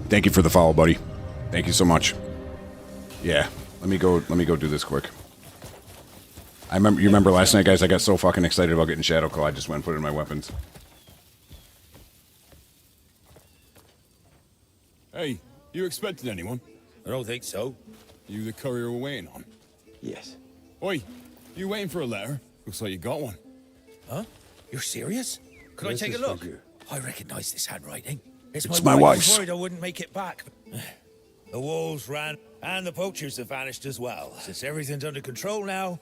thank you for the follow, buddy. Thank you so much. Yeah, let me go do this quick. You remember last night, guys, I got so fucking excited about getting Shadowclaw, I just went and put it in my weapons. Hey, you expecting anyone? I don't think so. You the courier we're waiting on? Yes. Oi, you waiting for a letter? Looks like you got one. Huh? You're serious? Could This I take is a for look? you. I recognize this handwriting. It's my wife's. I worried I wouldn't make it back. The wolves ran, and the poachers have vanished as well. Since everything's under control now,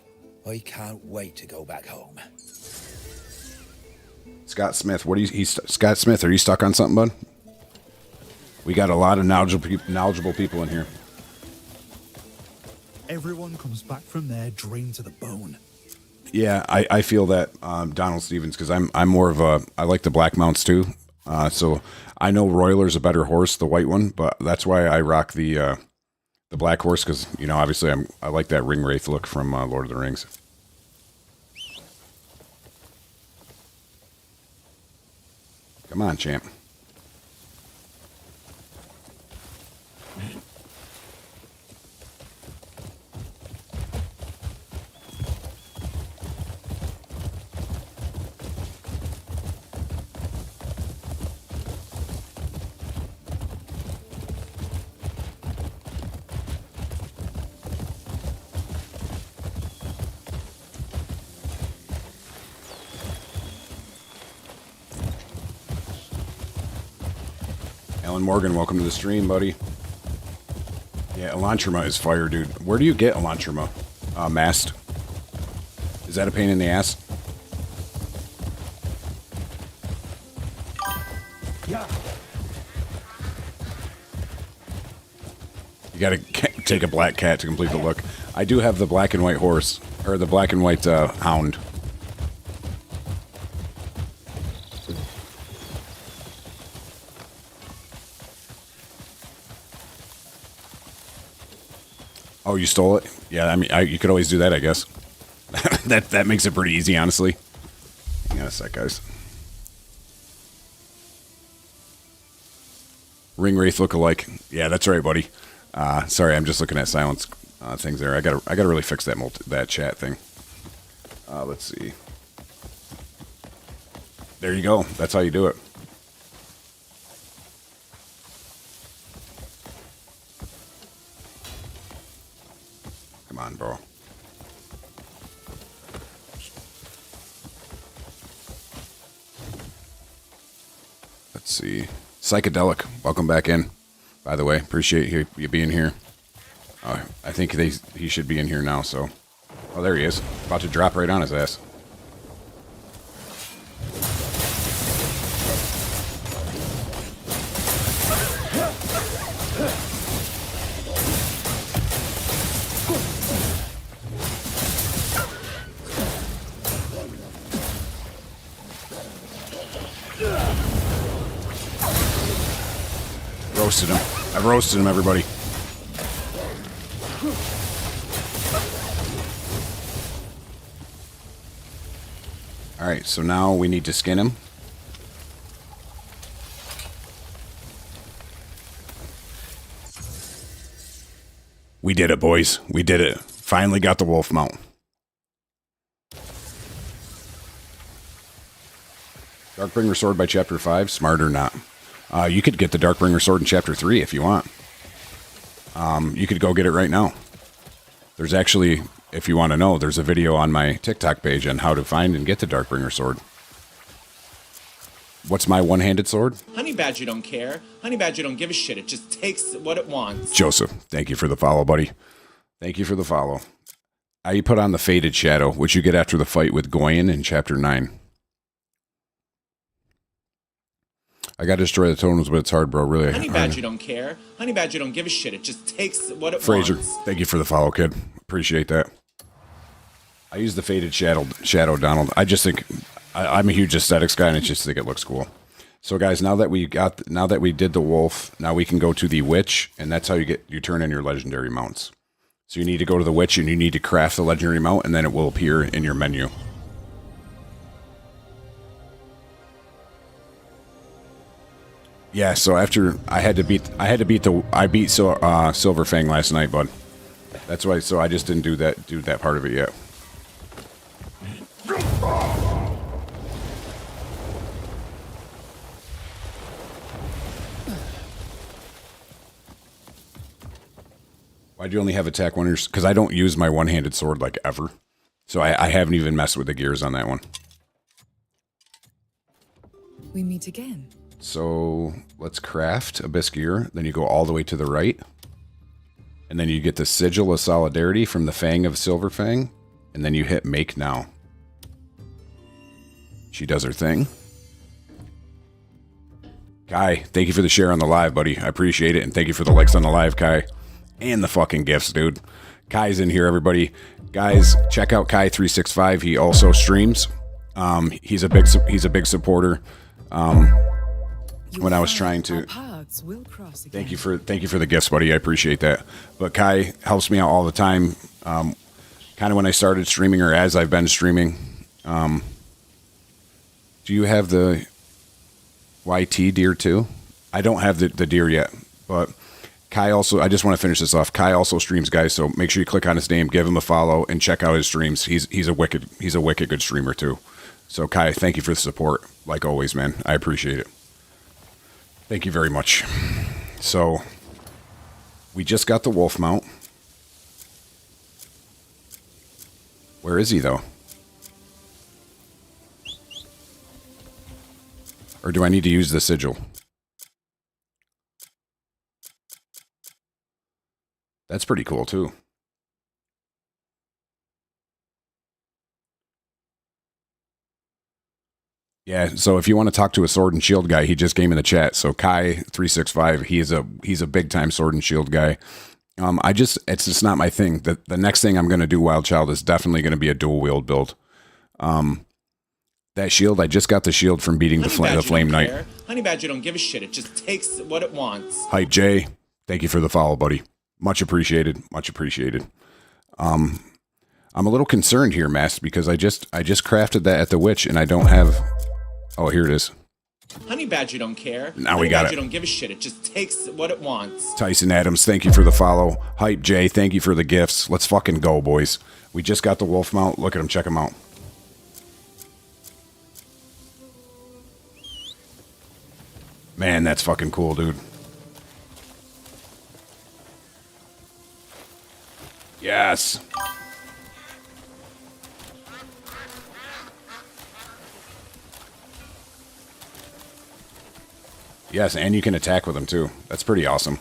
I can't wait to go back home. Scott Smith, Scott Smith, are you stuck on something, bud? We got a lot of knowledgeable people in here. Everyone comes back from there drained to the bone. Yeah, I feel that Donald Stevens, because I'm more of a, I like the black mounts too. So I know Roiler's a better horse, the white one, but that's why I rock the black horse, because obviously I like that ring wraith look from Lord of the Rings. Come on, champ. Alan Morgan, welcome to the stream, buddy. Yeah, Elantrima is fire, dude. Where do you get Elantrima? Mast. Is that a pain in the ass? Yeah. You gotta take a black cat to complete the look. I do have the black and white horse, or the black and white hound. Oh, you stole it? Yeah, I mean, you could always do that, I guess. that makes it pretty easy, honestly. Hang on a sec, guys. Ring Wraith look-alike. Yeah, that's right, buddy. Sorry, I'm just looking at silence things there. I gotta really fix that chat thing. Let's see. There you go. That's how you do it. Come on, bro. Let's see. Psychedelic, welcome back in. By the way, appreciate you being here. I think he should be in here now, so. Oh, there he is. About to drop right on his ass. Roasted him. I've roasted him, everybody. Alright, so now we need to skin him. We did it, boys. We did it. Finally got the wolf mount. Darkbringer sword by chapter 5, smart or not. You could get the Darkbringer sword in chapter 3 if you want. You could go get it right now. There's actually, if you want to know, there's a video on my TikTok page on how to find and get the Darkbringer sword. What's my one-handed sword? Honey Badger don't care. Honey Badger don't give a shit. It just takes what it wants. Joseph, thank you for the follow, buddy. Thank you for the follow. I put on the Faded Shadow, which you get after the fight with Goyen in chapter 9. I gotta destroy the totems, but it's hard, bro. Really. Honey Badger don't care. Honey Badger don't give a shit. It just takes what it Fraser, wants. thank you for the follow, kid. Appreciate that. I use the Faded Shadow, Donald. I just think I'm a huge aesthetics guy, and I just think it looks cool. So, guys, now that we did the wolf, now we can go to the witch, and that's how you turn in your legendary mounts. So you need to go to the witch, and you need to craft the legendary mount, and then it will appear in your menu. Yeah, so after I beat Silverfang last night, bud. That's why. So I just didn't do that part of it yet. Why'd you only have attack one? Because I don't use my one-handed sword like ever, so I haven't even messed with the gears on that one. We meet again. So let's craft Abyss Gear. Then you go all the way to the right. And then you get the Sigil of Solidarity from the Fang of Silverfang. And then you hit Make Now. She does her thing. Kai, thank you for the share on the live, buddy. I appreciate it. And thank you for the likes on the live, Kai. And the fucking gifts, dude. Kai's in here, everybody. Guys, check out Kai365. He also streams. He's a big supporter. When I was trying to thank you for the gifts, buddy. I appreciate that. But Kai helps me out all the time. Kind of when I started streaming or as I've been streaming. Do you have the YT deer too? I don't have the deer yet, but Kai also, I just want to finish this off. Kai also streams, guys, so make sure you click on his name, give him a follow, and check out his streams. He's a wicked good streamer too. So Kai, thank you for the support. Like always, man. I appreciate it. Thank you very much. So, we just got the wolf mount. Where is he, though? Or do I need to use the sigil? That's pretty cool, too. Yeah, so if you want to talk to a sword and shield guy, he just came in the chat. So Kai365, he's a big time sword and shield guy. It's just not my thing. The next thing I'm going to do, Wild Child, is definitely going to be a dual wield build. That shield, I just got the shield from beating the Flame Knight. Honey Badger don't give a shit. It just takes what it wants. Hype Jay, thank you for the follow, buddy. Much appreciated. Much appreciated. I'm a little concerned here, Mass, because I just crafted that at the witch, and I don't have. Oh, here it is. Honey Badger don't care. Now we got it. Honey Badger don't give a shit. It just takes what it wants. Tyson Adams, thank you for the follow. Hype Jay, thank you for the gifts. Let's fucking go, boys. We just got the wolf mount. Look at him. Check him out. Man, that's fucking cool, dude. Yes. Yes, and you can attack with them too. That's pretty awesome.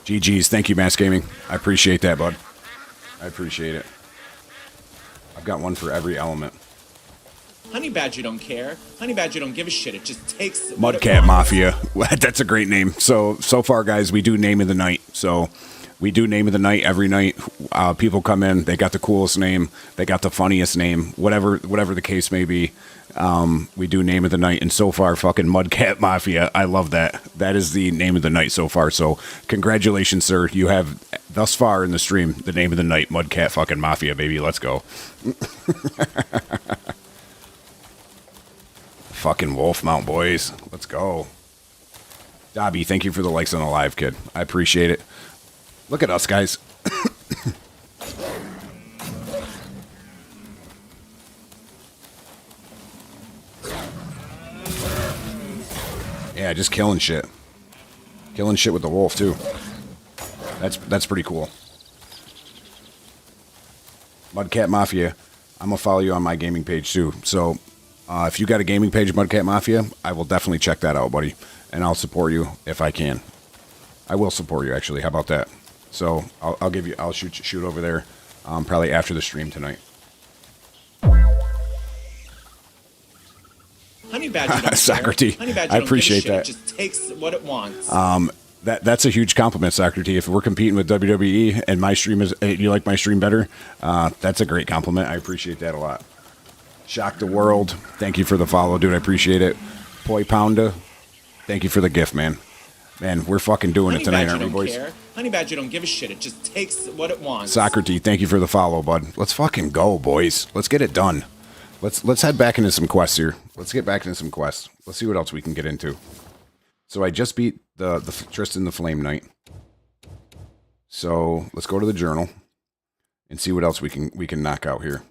GG's. Thank you, Mass Gaming. I appreciate that, bud. I appreciate it. I've got one for every element. Honey Badger don't care. Honey Badger don't give a shit. It just takes what it Mudcat wants. Mafia. That's a great name. So far, guys, we do name of the night. So we do name of the night every night. People come in. They got the coolest name. They got the funniest name. Whatever the case may be. We do name of the night. And so far, fucking Mudcat Mafia. I love that. That is the name of the night so far. So congratulations, sir. You have thus far in the stream the name of the night, Mudcat fucking Mafia, baby. Let's go. Fucking Wolf Mount, boys. Let's go. Dobby, thank you for the likes on the live, kid. I appreciate it. Look at us, guys. Yeah, just killing shit. Killing shit with the wolf, too. That's pretty cool. Mudcat Mafia, I'm going to follow you on my gaming page, too. So, if you got a gaming page, Mudcat Mafia, I will definitely check that out, buddy. And I'll support you if I can. I will support you, actually. How about that? So, I'll shoot over there probably after the stream tonight. Honey Badger don't Socrates, care. Honey Badger I don't appreciate give a shit. that. It just takes what it wants. That's a huge compliment, Socrates. If we're competing with WWE and my stream is you like my stream better, that's a great compliment. I appreciate that a lot. Shock the World, thank you for the follow, dude. I appreciate it. Poi Pounda, thank you for the gift, man. Man, we're fucking doing Honey it tonight, Badger aren't we, don't boys? care. Honey Badger don't give a shit. It just takes what it wants. Socrates, thank you for the follow, bud. Let's fucking go, boys. Let's get it done. Let's head back into some quests here. Let's get back into some quests. Let's see what else we can get into. So I just beat the Tristan the Flame Knight. So let's go to the journal and see what else we can knock out here.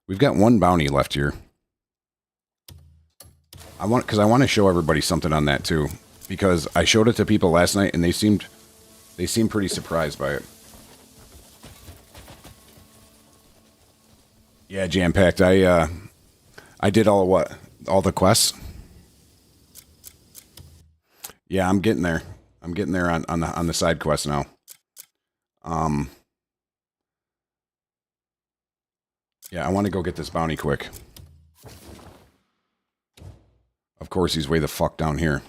We've got one bounty left here. I want to show everybody something on that too, because I showed it to people last night and they seemed pretty surprised by it. Yeah, jam packed. I did all the quests. Yeah, I'm getting there. I'm getting there on the side quest now. Yeah, I want to go get this bounty quick. Of course, he's way the fuck down here.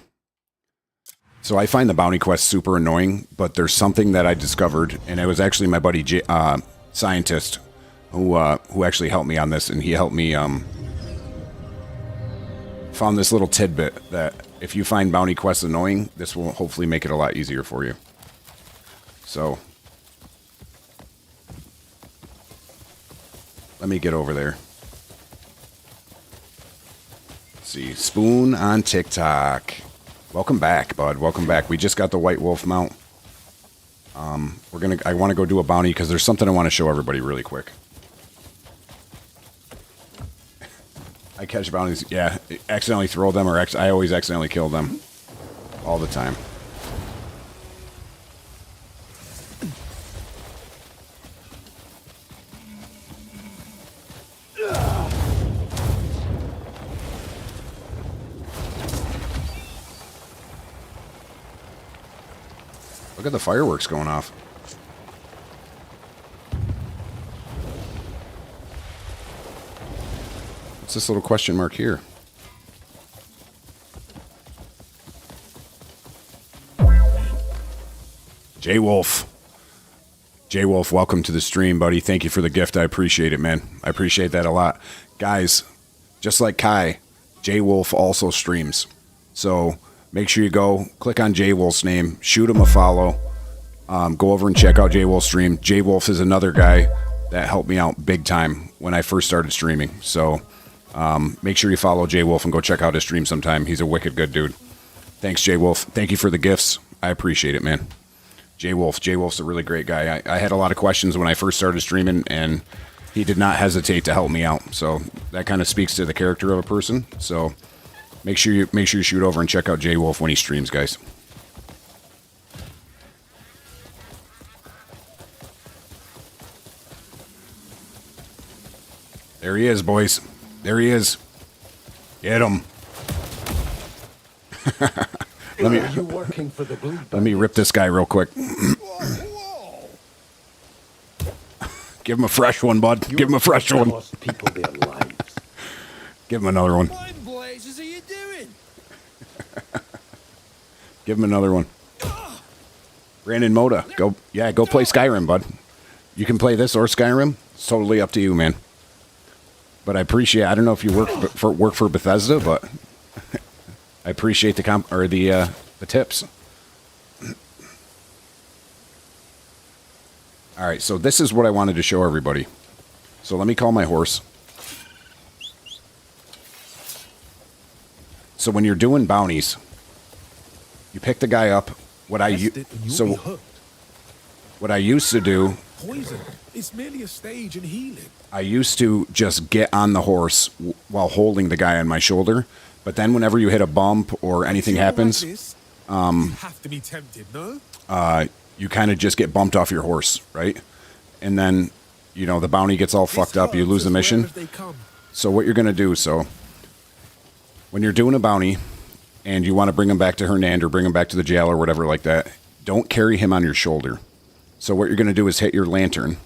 So I find the bounty quest super annoying, but there's something that I discovered, and it was actually my buddy Scientist who actually helped me on this, and he helped me found this little tidbit that if you find bounty quests annoying, this will hopefully make it a lot easier for you. So let me get over there. Let's see, Spoon on TikTok. Welcome back, bud. Welcome back. We just got the White Wolf mount. I want to go do a bounty because there's something I want to show everybody really quick. I catch bounties, yeah, accidentally throw them, or I always accidentally kill them. All the time. Look at the fireworks going off. What's this little question mark here? J Wolf. J Wolf, welcome to the stream, buddy. Thank you for the gift. I appreciate it, man. I appreciate that a lot. Guys, just like Kai, J Wolf also streams. So make sure you go click on J Wolf's name, shoot him a follow. Go over and check out J Wolf's stream. J Wolf is another guy that helped me out big time when I first started streaming. So make sure you follow J Wolf and go check out his stream sometime. He's a wicked good dude. Thanks, J Wolf. Thank you for the gifts. I appreciate it, man. J Wolf's a really great guy. I had a lot of questions when I first started streaming, and he did not hesitate to help me out. So that kind of speaks to the character of a person. So make sure you shoot over and check out J Wolf when he streams, guys. There he is, boys. There he is. Get him. Are you working for the blue? Let me rip this guy real quick. Give him a fresh one, bud. Give him a fresh one. Lost people their lives. Give him another one. What in blazes are you doing? Give him another one. Brandon Moda, go play Skyrim, bud. You can play this or Skyrim. It's totally up to you, man. But I appreciate. I don't know if you work for Bethesda, but I appreciate the tips. All right, so this is what I wanted to show everybody. So let me call my horse. So when you're doing bounties, you pick the guy up. What I used to do, Poison. It's merely a stage in healing. I used to just get on the horse while holding the guy on my shoulder. But then whenever you hit a bump or anything happens, you have to be tempted, no? you kind of just get bumped off your horse, right? And then, the bounty gets all fucked up. You lose the mission. So what you're going to do, when you're doing a bounty and you want to bring him back to Hernand or bring him back to the jail or whatever like that, don't carry him on your shoulder. So what you're going to do is hit your lantern.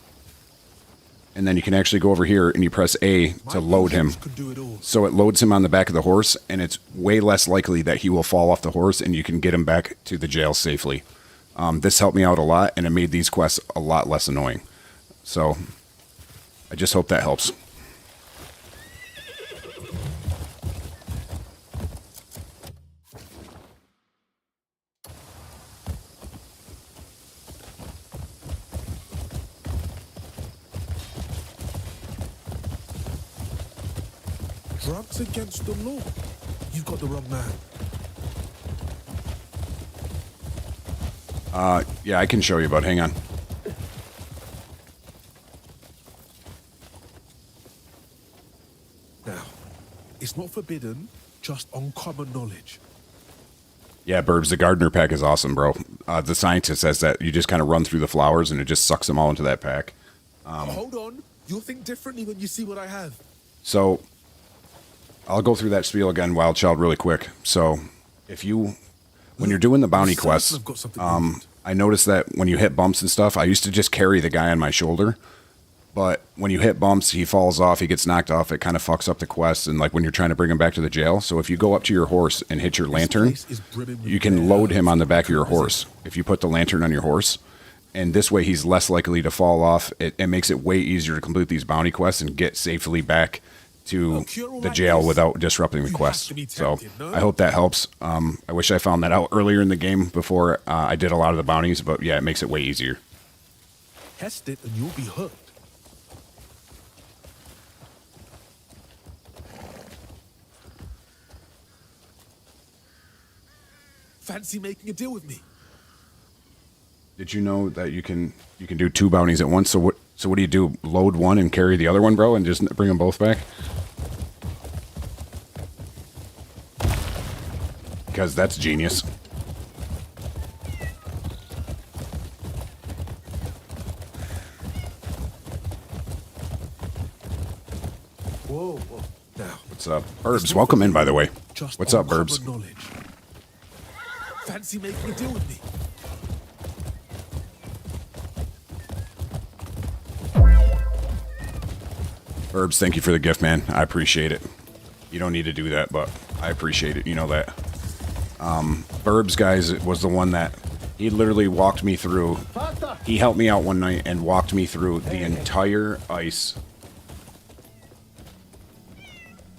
And then you can actually go over here and you press A to load him. So it loads him on the back of the horse, and it's way less likely that he will fall off the horse, and you can get him back to the jail safely. This helped me out a lot, and it made these quests a lot less annoying. So I just hope that helps. Drugs against the law. You've got the wrong man. Yeah, I can show you, bud. Hang on. Now, it's not forbidden, just uncommon knowledge. Yeah, Burbs, the gardener pack is awesome, bro. The scientist says that you just kind of run through the flowers and it just sucks them all into that pack. Hold on. You'll think differently when you see what I have. So I'll go through that spiel again, Wild Child, really quick. So when you're doing the bounty quests, I noticed that when you hit bumps and stuff, I used to just carry the guy on my shoulder. But when you hit bumps, he falls off, he gets knocked off, it kind of fucks up the quest, and like when you're trying to bring him back to the jail. So if you go up to your horse and hit your lantern, you can load him on the back of your horse if you put the lantern on your horse. And this way he's less likely to fall off. It makes it way easier to complete these bounty quests and get safely back to the jail without disrupting the quest. So I hope that helps. I wish I found that out earlier in the game before I did a lot of the bounties, but yeah, it makes it way easier. Test it and you'll be hooked. Fancy making a deal with me? Did you know that you can do two bounties at once? So what do you do? Load one and carry the other one, bro, and just bring them both back? Because that's genius. Whoa, whoa. Now, what's up? Burbs, welcome in, by the way. What's up, Burbs? Fancy making a deal with me? Burbs, thank you for the gift, man. I appreciate it. You don't need to do that, but I appreciate it. You know that. Burbs, guys, was the one that he literally walked me through. He helped me out one night and walked me through the entire ice.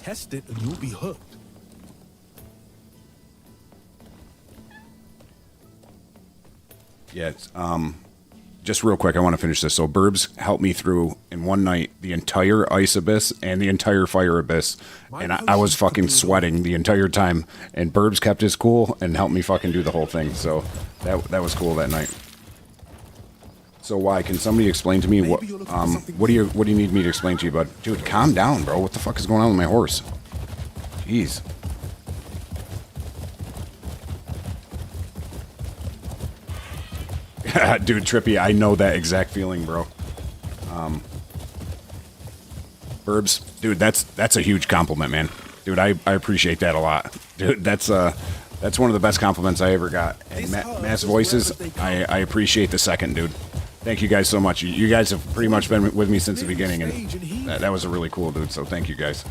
Test it and you'll be hooked. Yeah, just real quick, I want to finish this. So Burbs helped me through, in one night, the entire ice abyss and the entire fire abyss. And I was fucking sweating the entire time. And Burbs kept his cool and helped me fucking do the whole thing. So that was cool that night. So why? Can somebody explain to me what do you need me to explain to you, bud? Dude, calm down, bro. What the fuck is going on with my horse? Jeez. Dude, Trippy, I know that exact feeling, bro. Burbs, dude, that's a huge compliment, man. Dude, I appreciate that a lot. Dude, that's one of the best compliments I ever got. And Mass Voices, I appreciate the second, dude. Thank you guys so much. You guys have pretty much been with me since the beginning, and that was a really cool, dude. So thank you guys.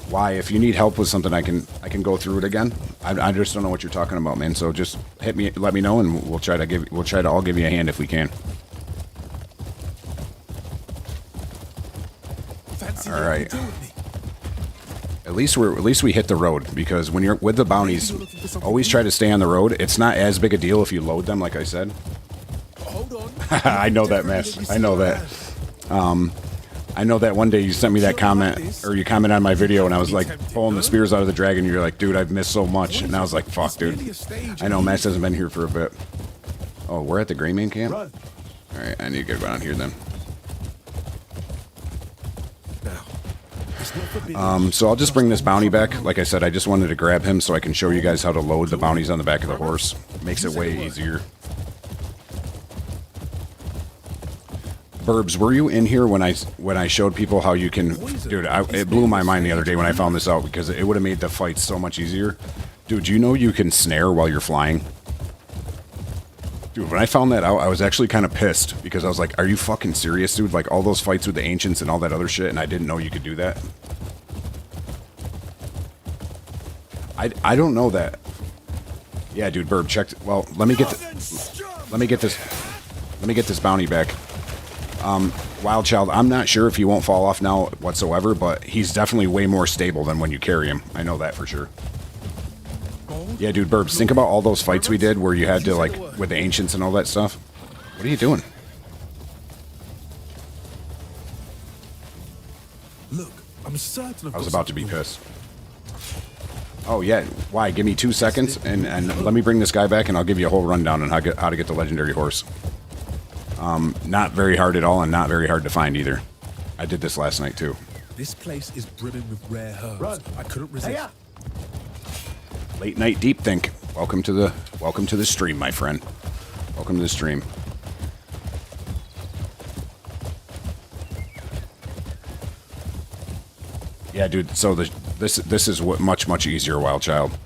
Why? If you need help with something, I can go through it again. I just don't know what you're talking about, man. So just hit me, let me know, and we'll try to all give you a hand if we can. All right. At least we hit the road, because when you're with the bounties, always try to stay on the road. It's not as big a deal if you load them, like I said. Hold on. I know that, Mass. I know that. I know that one day you sent me that comment, or you commented on my video, and I was like pulling the spears out of the dragon. You're like, dude, I've missed so much, and I was like, fuck, dude. I know Mass hasn't been here for a bit. Oh, we're at the Greymane camp. All right, I need to get down here then. So I'll just bring this bounty back. Like I said, I just wanted to grab him so I can show you guys how to load the bounties on the back of the horse. Makes it way easier. Burbs, were you in here when I showed people how you can... Dude, it blew my mind the other day when I found this out, because it would have made the fight so much easier. Dude, do you know you can snare while you're flying? Dude, when I found that out, I was actually kind of pissed, because I was like, are you fucking serious, dude? Like, all those fights with the Ancients and all that other shit, and I didn't know you could do that. I don't know that. Yeah, dude, Burb, check... Well, let me get this bounty back. Wild Child, I'm not sure if he won't fall off now whatsoever, but he's definitely way more stable than when you carry him. I know that for sure. Yeah, dude, Burbs, think about all those fights we did where you had to, like, with the Ancients and all that stuff. What are you doing? Look, I'm certain I was about to be pissed. Oh, yeah. Why? Give me 2 seconds, and let me bring this guy back, and I'll give you a whole rundown on how to get the legendary horse. Not very hard at all, and not very hard to find either. I did this last night, too. This place is brimming with rare herbs. I couldn't resist. Late night deep think. Welcome to the stream, my friend. Welcome to the stream. Yeah, dude. So this is what much easier, Wild Child.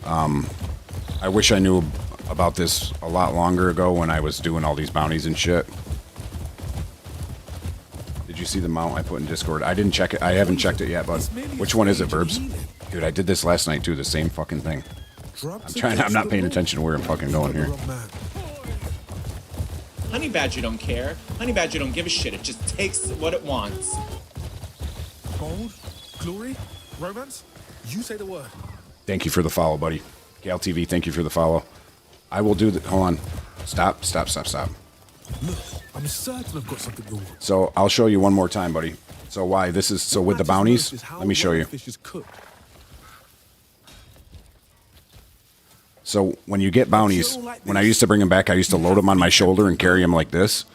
I wish I knew about this a lot longer ago when I was doing all these bounties and shit. Did you see the mount I put in Discord? I didn't check it. I haven't checked it yet, but which one is it, Burbs? Dude, I did this last night too. The same fucking thing. I'm not paying attention to where I'm fucking going here. Honey Badger don't care. Honey Badger don't give a shit. It just takes what it wants. Gold, glory, romance. You say the word. Thank you for the follow, buddy. Gal TV, thank you for the follow. I will do the... Hold on. Stop. Look, I'm certain I've got something you want. So I'll show you one more time, buddy. So why this is... So with the bounties, let me show you. So when you get bounties, when I used to bring them back, I used to load them on my shoulder and carry them like this.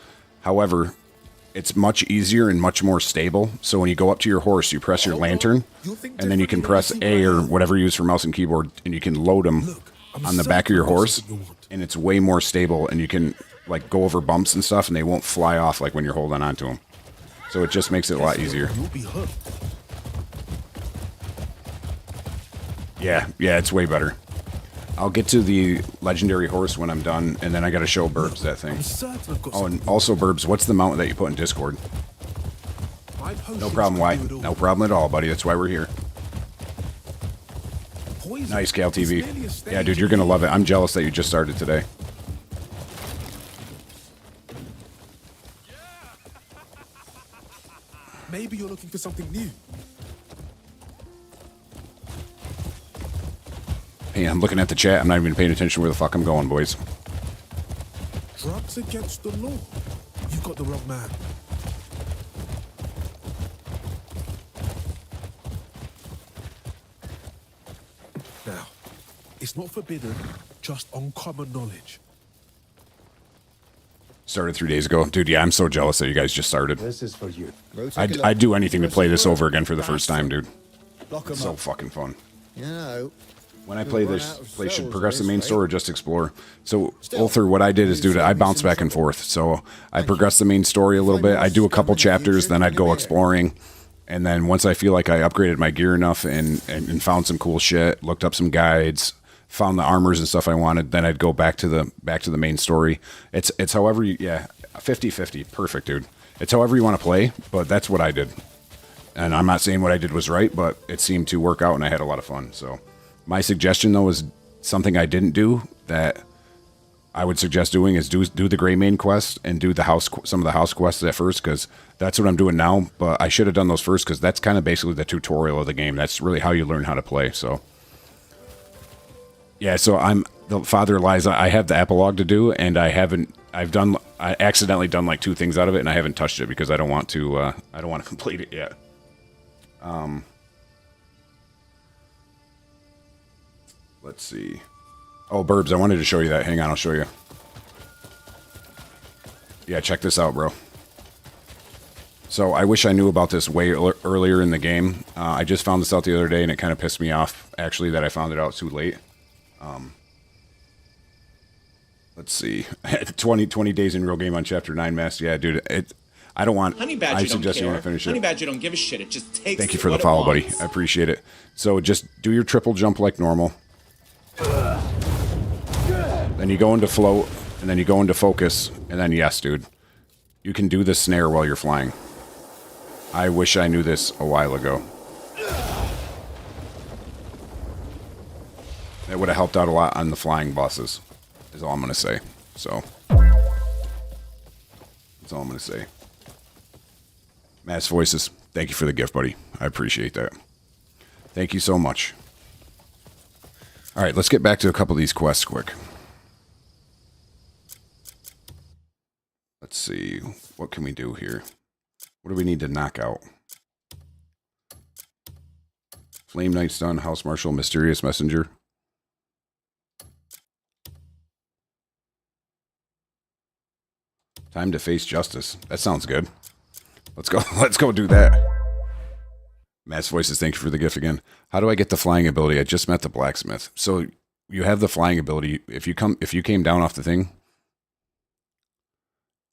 However, it's much easier and much more stable. So when you go up to your horse, you press your lantern, and then you can press A or whatever you use for mouse and keyboard, and you can load them on the back of your horse, and it's way more stable, and you can like go over bumps and stuff, and they won't fly off like when you're holding onto them. So it just makes it a lot easier. Yeah, it's way better. I'll get to the legendary horse when I'm done, and then I got to show Burbs that thing. Oh, and also, Burbs, what's the mount that you put in Discord? No problem, why? No problem at all, buddy. That's why we're here. Nice, Gal TV. Yeah, dude, you're going to love it. I'm jealous that you just started today. Maybe you're looking for something new. Hey, I'm looking at the chat. I'm not even paying attention where the fuck I'm going, boys. Drugs against the law. You've got the wrong man. Now, it's not forbidden, just uncommon knowledge. Started 3 days ago. Dude, yeah, I'm so jealous that you guys just started. This is for you. I'd do anything to play this over again for the first time, dude. It's so fucking fun. You know, When I play this, should progress the main story or just explore? So, Ulthur, what I did is, dude, I bounce back and forth. So, I progress the main story a little bit. I do a couple chapters, then I'd go exploring. And then once I feel like I upgraded my gear enough and found some cool shit, looked up some guides, found the armors and stuff I wanted, then I'd go back to the main story. It's however you, 50-50. Perfect, dude. It's however you want to play, but that's what I did. And I'm not saying what I did was right, but it seemed to work out and I had a lot of fun. So my suggestion though is something I didn't do that I would suggest doing is do the Grey Main quest and do some of the house quests at first, because that's what I'm doing now. But I should have done those first, because that's kind of basically the tutorial of the game. That's really how you learn how to play. So yeah, so I'm the Father Eliza. I have the epilogue to do, and I accidentally done like 2 things out of it, and I haven't touched it because I don't want to complete it yet. Let's see. Oh, Burbs, I wanted to show you that. Hang on, I'll show you. Yeah, check this out, bro. So I wish I knew about this way earlier in the game. I just found this out the other day, and it kind of pissed me off, actually, that I found it out too late. Let's see. 20 days in real game on Chapter 9, Mass. Yeah, dude, I don't want... Honey Badger I don't suggest care. you want to finish it. Honey Badger don't give a shit. It just takes Thank you for the what it follow, buddy. wants. I appreciate it. So just do your triple jump like normal. Then you go into float, and then you go into focus, and then yes, dude. You can do the snare while you're flying. I wish I knew this a while ago. That would have helped out a lot on the flying bosses, is all I'm going to say. So, that's all I'm going to say. Mass Voices, thank you for the gift, buddy. I appreciate that. Thank you so much. All right, let's get back to a couple of these quests quick. Let's see. What can we do here? What do we need to knock out? Flame Knight Stun, House Marshal, Mysterious Messenger. Time to face justice. That sounds good. Let's go. Let's go do that. Mass Voices, thank you for the gift again. How do I get the flying ability? I just met the blacksmith. So you have the flying ability. If you came down off the thing.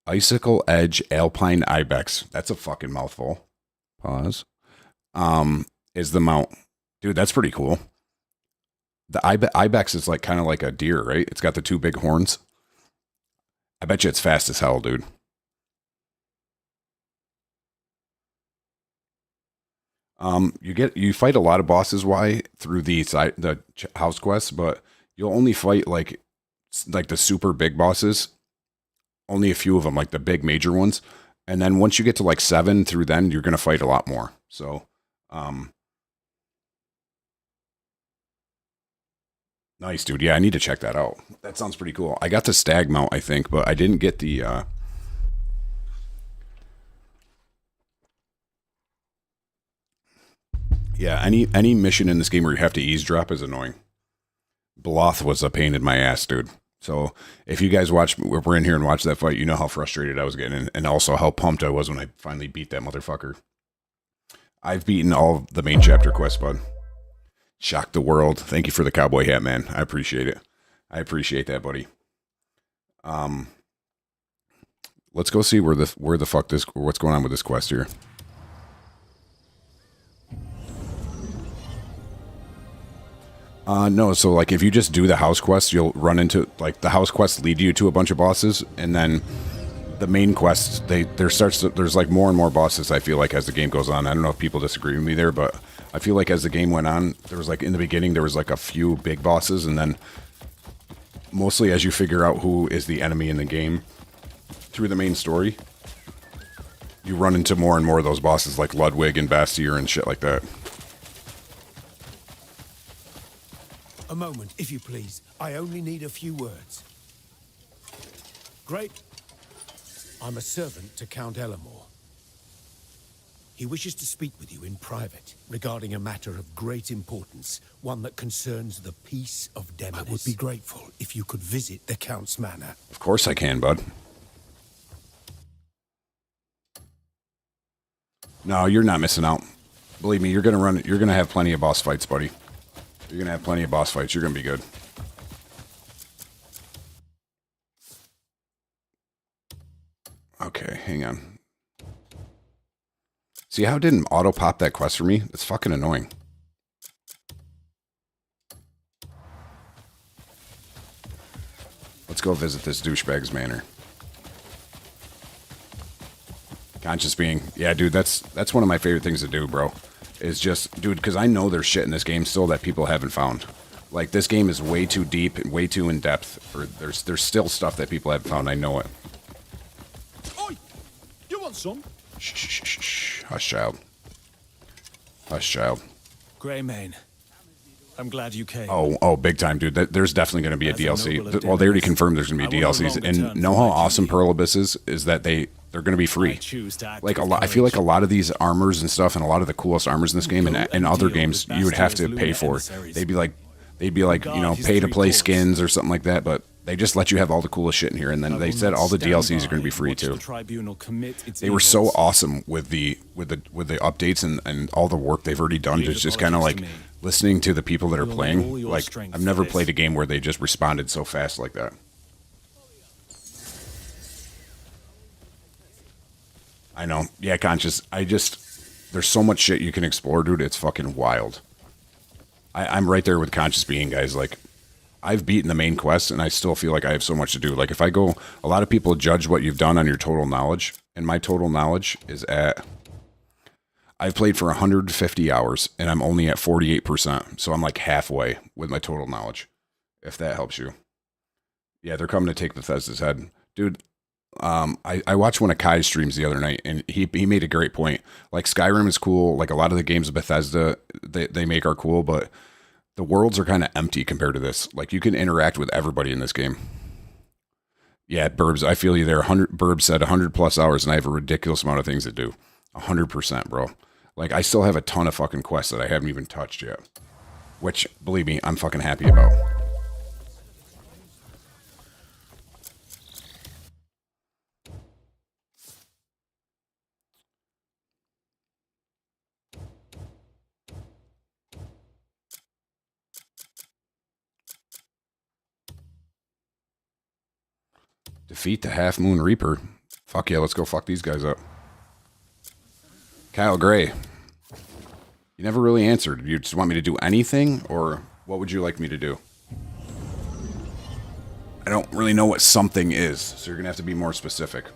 Icicle Edge Alpine Ibex. That's a fucking mouthful. Pause. Is the mount. Dude, that's pretty cool. The Ibex is like kind of like a deer, right? It's got the 2 big horns. I bet you it's fast as hell, dude. You fight a lot of bosses through the house quests, but you'll only fight like the super big bosses. Only a few of them, like the big major ones. And then once you get to like 7 through then, you're going to fight a lot more. So, nice, dude. Yeah, I need to check that out. That sounds pretty cool. I got the stag mount, I think, but I didn't get the, yeah, any mission in this game where you have to eavesdrop is annoying. Bloth was a pain in my ass, dude. So if you guys were in here and watched that fight, you know how frustrated I was getting, and also how pumped I was when I finally beat that motherfucker. I've beaten all the main chapter quests, bud. Shocked the world. Thank you for the cowboy hat, man. I appreciate it. I appreciate that, buddy. Let's go see what's going on with this quest here. No, so like if you just do the house quest, you'll run into like the house quests lead you to a bunch of bosses, and then the main quests there's like more and more bosses. I feel like as the game goes on, I don't know if people disagree with me there, but I feel like as the game went on, there was like in the beginning there was like a few big bosses, and then mostly as you figure out who is the enemy in the game through the main story, you run into more and more of those bosses like Ludwig and Bastier and shit like that. A moment, if you please. I only need a few words. Great. I'm a servant to Count Elamor. He wishes to speak with you in private regarding a matter of great importance, one that concerns the peace of Demonis. I would be grateful if you could visit the Count's manor. Of course I can, bud. No, you're not missing out. Believe me, you're gonna have plenty of boss fights, buddy. You're gonna have plenty of boss fights. You're gonna be good. Okay, hang on. See how it didn't auto pop that quest for me? It's fucking annoying. Let's go visit this douchebag's manor. Conscious being. Yeah, dude, that's one of my favorite things to do, bro. Is just, dude, because I know there's shit in this game still that people haven't found. Like, this game is way too deep and way too in-depth. Or there's still stuff that people haven't found. I know it. Oi! You want some? Shh, shh, shh, shh. Hush, child. Hush, child. Greymane, I'm glad you came. Oh, big time, dude. There's definitely going to be a As a DLC. noble of Well, they already Divinus, confirmed there's going to be I want a DLCs. longer And term know for how my awesome duty. Pearl Abyss is that they're going to be free. I choose to act Like with I feel like a courage. lot of these armors and stuff, and a lot of the coolest armors in this game and in other games, you would have to pay for. They'd be like, you know, pay to play skins or something like that. But they just let you have all the coolest shit in here, and then they said all the DLCs are going to be free too. They were so awesome with the updates and all the work they've already done. It's just kind of like listening to the people that are playing. Like, I've never played a game where they just responded so fast like that. I know. Yeah, Conscious. There's so much shit you can explore, dude. It's fucking wild. I'm right there with Conscious being, guys. Like, I've beaten the main quest, and I still feel like I have so much to do. Like, if I go, a lot of people judge what you've done on your total knowledge, and my total knowledge is at, I've played for 150 hours, and I'm only at 48%. So I'm like halfway with my total knowledge, if that helps you. Yeah, they're coming to take Bethesda's head. Dude, I watched one of Kai's streams the other night, and he made a great point. Like, Skyrim is cool. Like, a lot of the games of Bethesda they make are cool, but the worlds are kind of empty compared to this. Like, you can interact with everybody in this game. Yeah, Burbs, I feel you there. Burbs said 100 plus hours, and I have a ridiculous amount of things to do. 100%, bro. Like, I still have a ton of fucking quests that I haven't even touched yet. Which, believe me, I'm fucking happy about. Defeat the Half Moon Reaper. Fuck yeah, let's go fuck these guys up. Kyle Gray. You never really answered. You just want me to do anything, or what would you like me to do? I don't really know what something is, so you're gonna have to be more specific.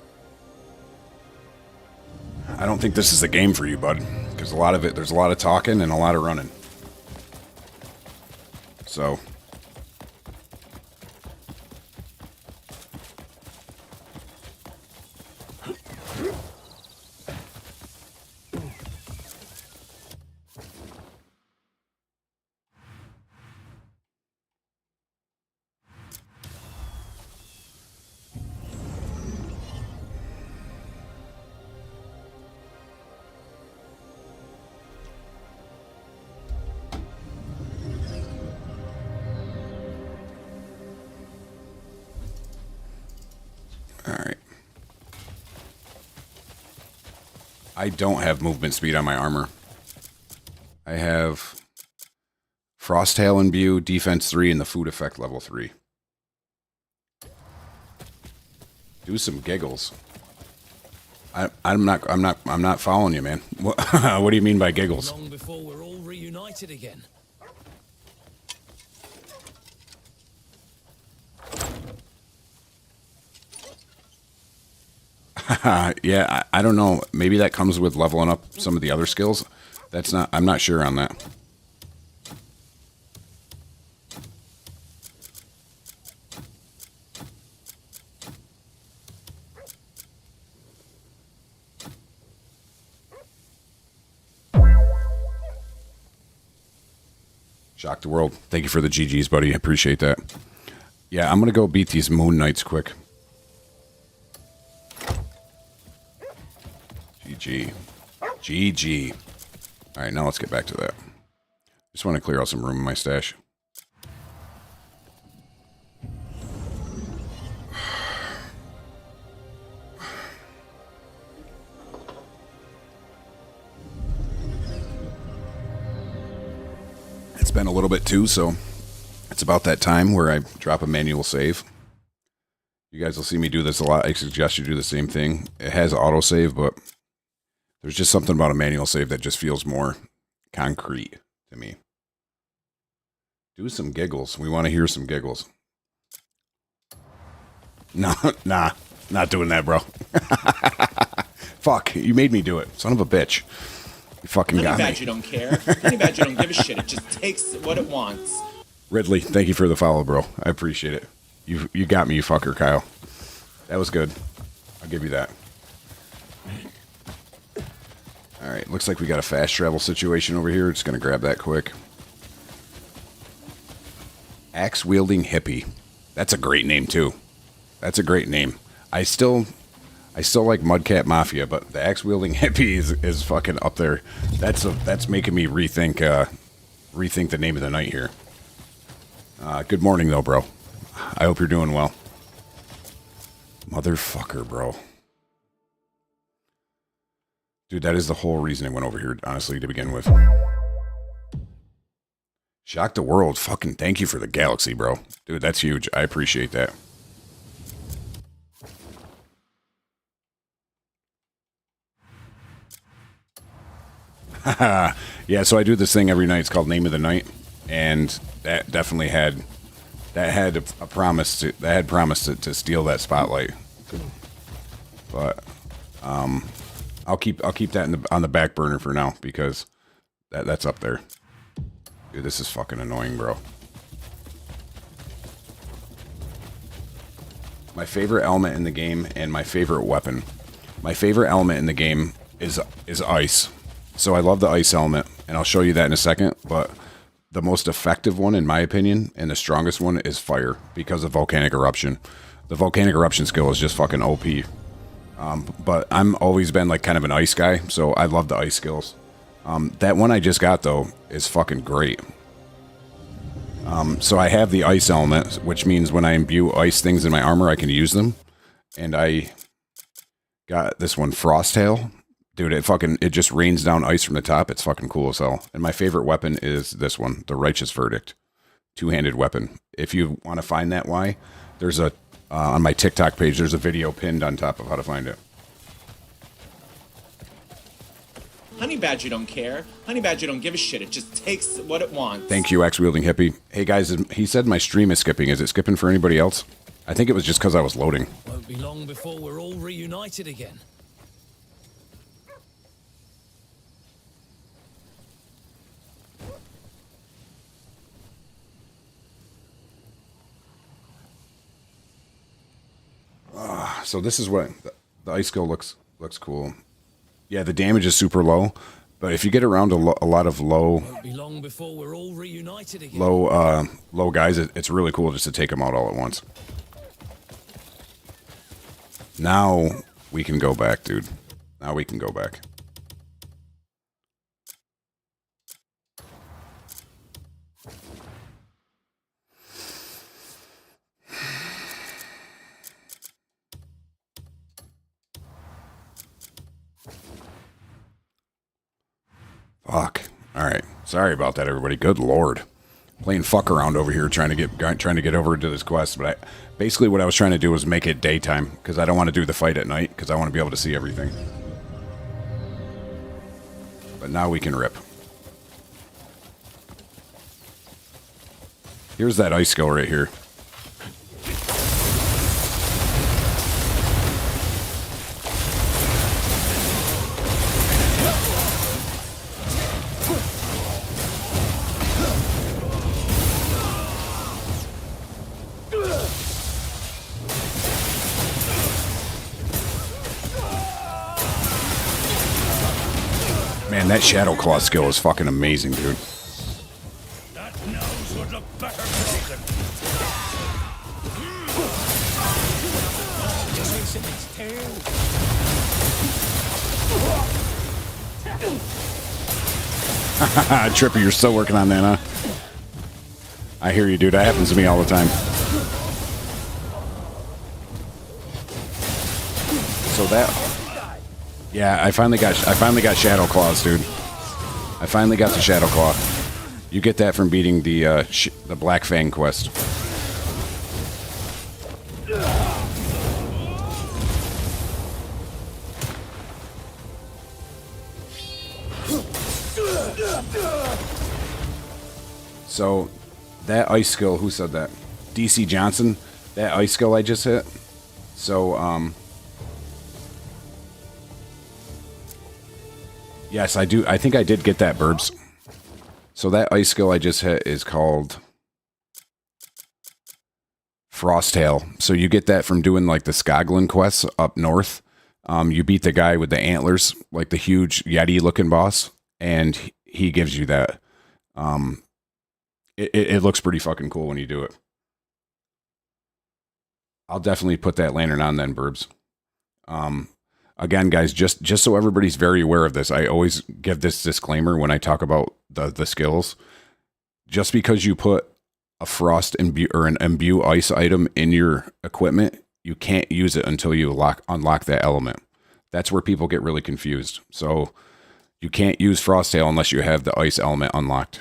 I don't think this is the game for you, bud, because there's a lot of talking and a lot of running. So... Alright. I don't have movement speed on my armor. I have Frosthail Imbue, Defense 3, and the Food Effect level 3. Do some giggles. I'm not following you, man. What do you mean by giggles? Long before we're all reunited again. Yeah, I don't know. Maybe that comes with leveling up some of the other skills. I'm not sure on that. Shock the world. Thank you for the GGs, buddy. I appreciate that. Yeah, I'm going to go beat these Moon Knights quick. GG. GG. All right, now let's get back to that. Just want to clear out some room in my stash. It's been a little bit too, so it's about that time where I drop a manual save. You guys will see me do this a lot. I suggest you do the same thing. It has autosave, but there's just something about a manual save that just feels more concrete to me. Do some giggles. We want to hear some giggles. No, nah, not doing that, bro. Fuck, you made me do it. Son of a bitch. You fucking Honey got me. Badger don't care. Honey Badger don't give a shit. It just takes what it wants. Ridley, thank you for the follow, bro. I appreciate it. You got me, you fucker, Kyle. That was good. I'll give you that. Alright, looks like we got a fast travel situation over here. Just gonna grab that quick. Axe-wielding hippie. That's a great name, too. That's a great name. I still like Mudcat Mafia, but the axe-wielding hippie is fucking up there. That's making me rethink the name of the night here. Good morning, though, bro. I hope you're doing well. Motherfucker, bro. Dude, that is the whole reason I went over here, honestly, to begin with. Shock the world. Fucking thank you for the galaxy, bro. Dude, that's huge. I appreciate that. Yeah, so I do this thing every night. It's called Name of the Night, and that definitely had a promise to steal that spotlight. But I'll keep that on the back burner for now because that's up there. Dude, this is fucking annoying, bro. My favorite element in the game and my favorite weapon. My favorite element in the game is ice. So I love the ice element, and I'll show you that in a second, but the most effective one, in my opinion, and the strongest one is fire, because of volcanic eruption. The volcanic eruption skill is just fucking OP. But I'm always been like kind of an ice guy, so I love the ice skills. That one I just got, though, is fucking great. So I have the ice element, which means when I imbue ice things in my armor, I can use them. And I got this one, Frosthail. Dude, it just rains down ice from the top. It's fucking cool as hell. And my favorite weapon is this one, the Righteous Verdict. Two-handed weapon. If you want to find that why, there's a, on my TikTok page, there's a video pinned on top of how to find it. Honey Badger don't care. Honey Badger don't give a shit. It just takes what it wants. Thank you, Axe-wielding hippie. Hey guys, he said my stream is skipping. Is it skipping for anybody else? I think it was just because I was loading. Won't be long before we're all reunited again. So this is what the ice skill looks cool. Yeah, the damage is super low, but if you get around a lot of low guys, it's really cool just to take them out all at once. Now we can go back, dude. Now we can go back. Fuck. All right. Sorry about that, everybody. Good lord. Playing fuck around over here, trying to get over to this quest. But basically what I was trying to do was make it daytime because I don't want to do the fight at night because I want to be able to see everything. But now we can rip. Here's that ice skill right here. Man, that Shadow Claw skill is fucking amazing, dude. That nose would look better broken. Trippy, you're still working on that, huh? I hear you, dude. That happens to me all the time. So that... Yeah, I finally got Shadow Claws, dude. I finally got the Shadow Claw. You get that from beating the Black Fang quest. So, that ice skill, who said that? DC Johnson. That ice skill I just hit. So, yes, I do. I think I did get that, Burbs. So that ice skill I just hit is called Frosthail. So you get that from doing like the Skoglin quests up north. You beat the guy with the antlers, like the huge Yeti looking boss, and he gives you that. It looks pretty fucking cool when you do it. I'll definitely put that lantern on then, Burbs. Again, guys, just so everybody's very aware of this, I always give this disclaimer when I talk about the skills. Just because you put a frost imbue or an imbue ice item in your equipment, you can't use it until you unlock that element. That's where people get really confused. So you can't use Frosthail unless you have the ice element unlocked.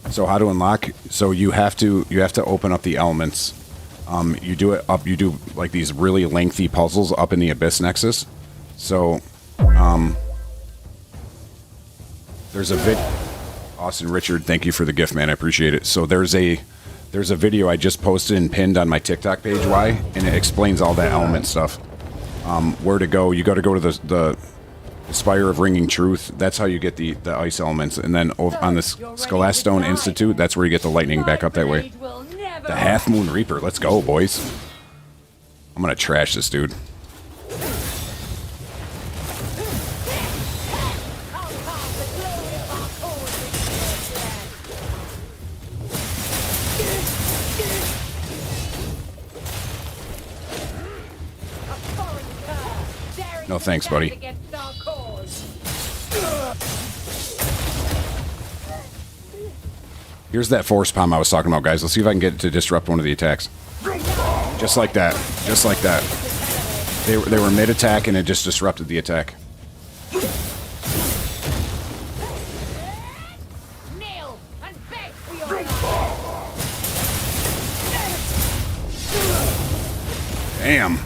So how to unlock? So you have to open up the elements. You do it up. You do like these really lengthy puzzles up in the Abyss Nexus. So there's a Austin Richard, thank you for the gift, man. I appreciate it. So there's a video I just posted and pinned on my TikTok page. Why? And it explains all that element stuff. Where to go? You got to go to the Spire of Ringing Truth. That's how you get the ice elements. And then on the Skelastone Institute, that's where you get the lightning back up that way. The Half Moon Reaper. Let's go, boys. I'm gonna trash this dude. No thanks, buddy. Here's that force palm I was talking about, guys. Let's see if I can get it to disrupt one of the attacks. Just like that. Just like that. They were mid-attack and it just disrupted the attack. Damn.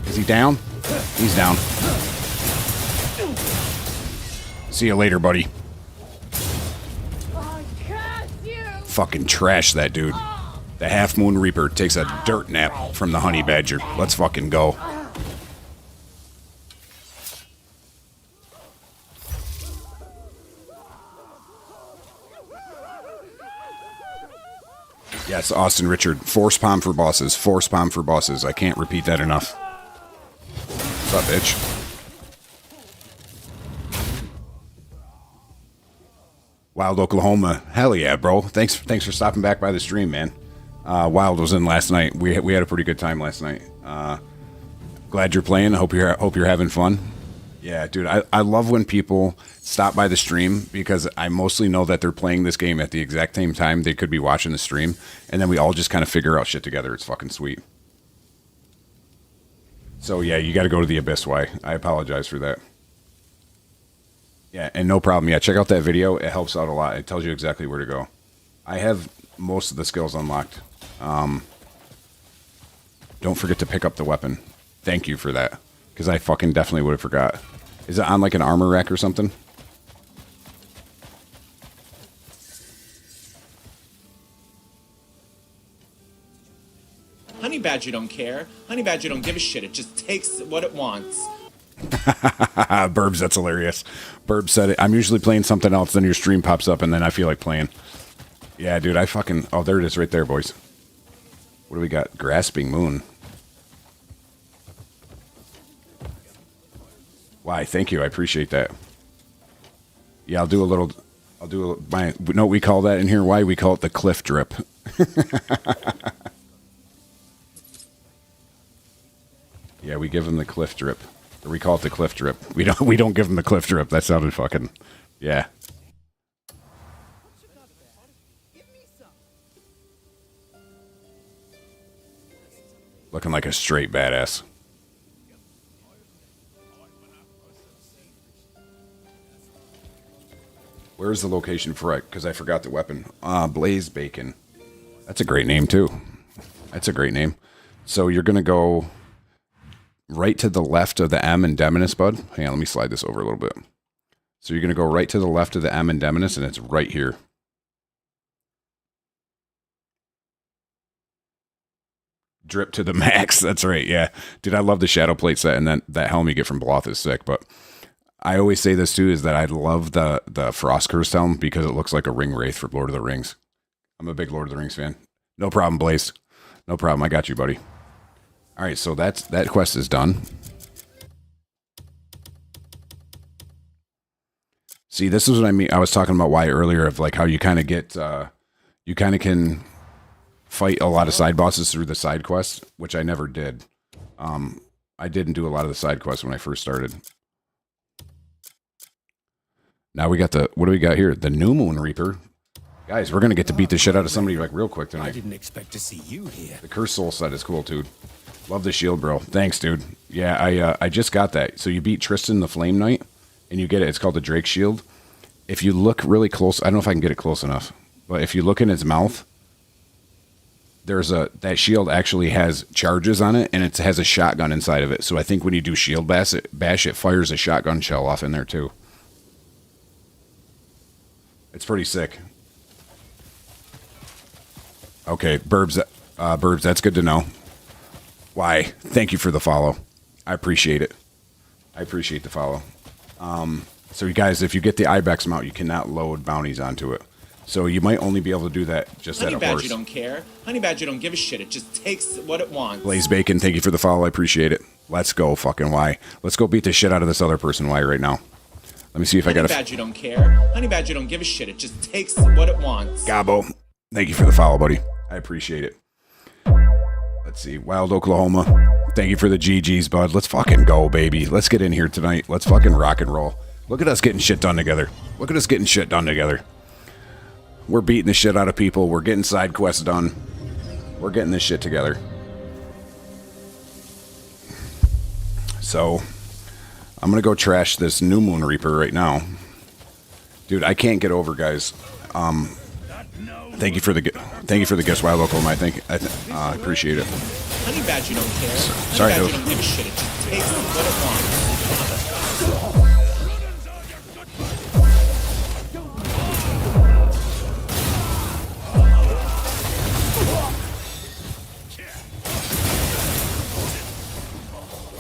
Is he down? He's down. See you later, buddy. Fucking trash that dude. The Half Moon Reaper takes a dirt nap from the Honey Badger. Let's fucking go. Yes, Austin Richard. Force palm for bosses. Force palm for bosses. I can't repeat that enough. What's up, bitch? Wild Oklahoma. Hell yeah, bro. Thanks for stopping back by the stream, man. Wild was in last night. We had a pretty good time last night. Glad you're playing. Hope you're having fun. Yeah, dude. I love when people stop by the stream because I mostly know that they're playing this game at the exact same time they could be watching the stream, and then we all just kind of figure out shit together. It's fucking sweet. So yeah, you got to go to the Abyss. Why? I apologize for that. Yeah, and no problem. Yeah, check out that video. It helps out a lot. It tells you exactly where to go. I have most of the skills unlocked. Don't forget to pick up the weapon. Thank you for that. Because I fucking definitely would have forgot. Is it on like an armor rack or something? Honey Badger don't care. Honey Badger don't give a shit. It just takes what it wants. Burbs, that's hilarious. Burbs said it. I'm usually playing something else, then your stream pops up, and then I feel like playing. Yeah, dude, I fucking... Oh, there it is right there, boys. What do we got? Grasping Moon. Why, thank you. I appreciate that. Yeah, I'll do what we call that in here? Why? We call it the cliff drip. Yeah, we give them the cliff drip. Or we call it the cliff drip. We don't give them the cliff drip. That sounded fucking Yeah. Looking like a straight badass. Where's the location for it? Because I forgot the weapon. Blaze Bacon. That's a great name, too. That's a great name. So you're going to go right to the left of the M in Demonus, bud. Hang on, let me slide this over a little bit. So you're going to go right to the left of the M in Demonus, and it's right here. Drip to the max. That's right, yeah. Dude, I love the Shadow Plate set, and then that helm you get from Bloth is sick, but I always say this, too, is that I love the Frost Cursed helm because it looks like a ring wraith for Lord of the Rings. I'm a big Lord of the Rings fan. No problem, Blaze. No problem. I got you, buddy. All right, so that quest is done. See, this is what I mean. I was talking about why earlier of like how you kind of get, you kind of can fight a lot of side bosses through the side quests, which I never did. I didn't do a lot of the side quests when I first started. Now we got what do we got here? The New Moon Reaper. Guys, we're going to get to beat the shit out of somebody like real quick tonight. I didn't expect to see you here. The Cursed Soul set is cool, dude. Love the shield, bro. Thanks, dude. Yeah, I just got that. So you beat Tristan the Flame Knight, and you get it. It's called the Drake Shield. If you look really close, I don't know if I can get it close enough, but if you look in his mouth, that shield actually has charges on it, and it has a shotgun inside of it. So I think when you do shield bash, it fires a shotgun shell off in there too. It's pretty sick. Okay, Burbs, that's good to know. Why? Thank you for the follow. I appreciate it. I appreciate the follow. So you guys, if you get the Ibex mount, you cannot load bounties onto it. So you might only be able to do that just at a horse. Honey Badger don't care. Honey Badger don't give a shit. It just takes what it wants. Blaze Bacon, thank you for the follow. I appreciate it. Let's go, fucking Y. Let's go beat the shit out of this other person, Y, right now. Let me see if I got Honey Badger don't care. Honey Badger don't give a shit. It just takes what it wants. Gabo, thank you for the follow, buddy. I appreciate it. Let's see. Wild Oklahoma. Thank you for the GGs, bud. Let's fucking go, baby. Let's get in here tonight. Let's fucking rock and roll. Look at us getting shit done together. Look at us getting shit done together. We're beating the shit out of people. We're getting side quests done. We're getting this shit together. So, I'm going to go trash this New Moon Reaper right now. Dude, I can't get over, guys. Thank you for the gifts, Wild Oklahoma. I appreciate it. Honey Badger don't care. Sorry, Honey dude. Badger don't give a shit. It just takes what it wants.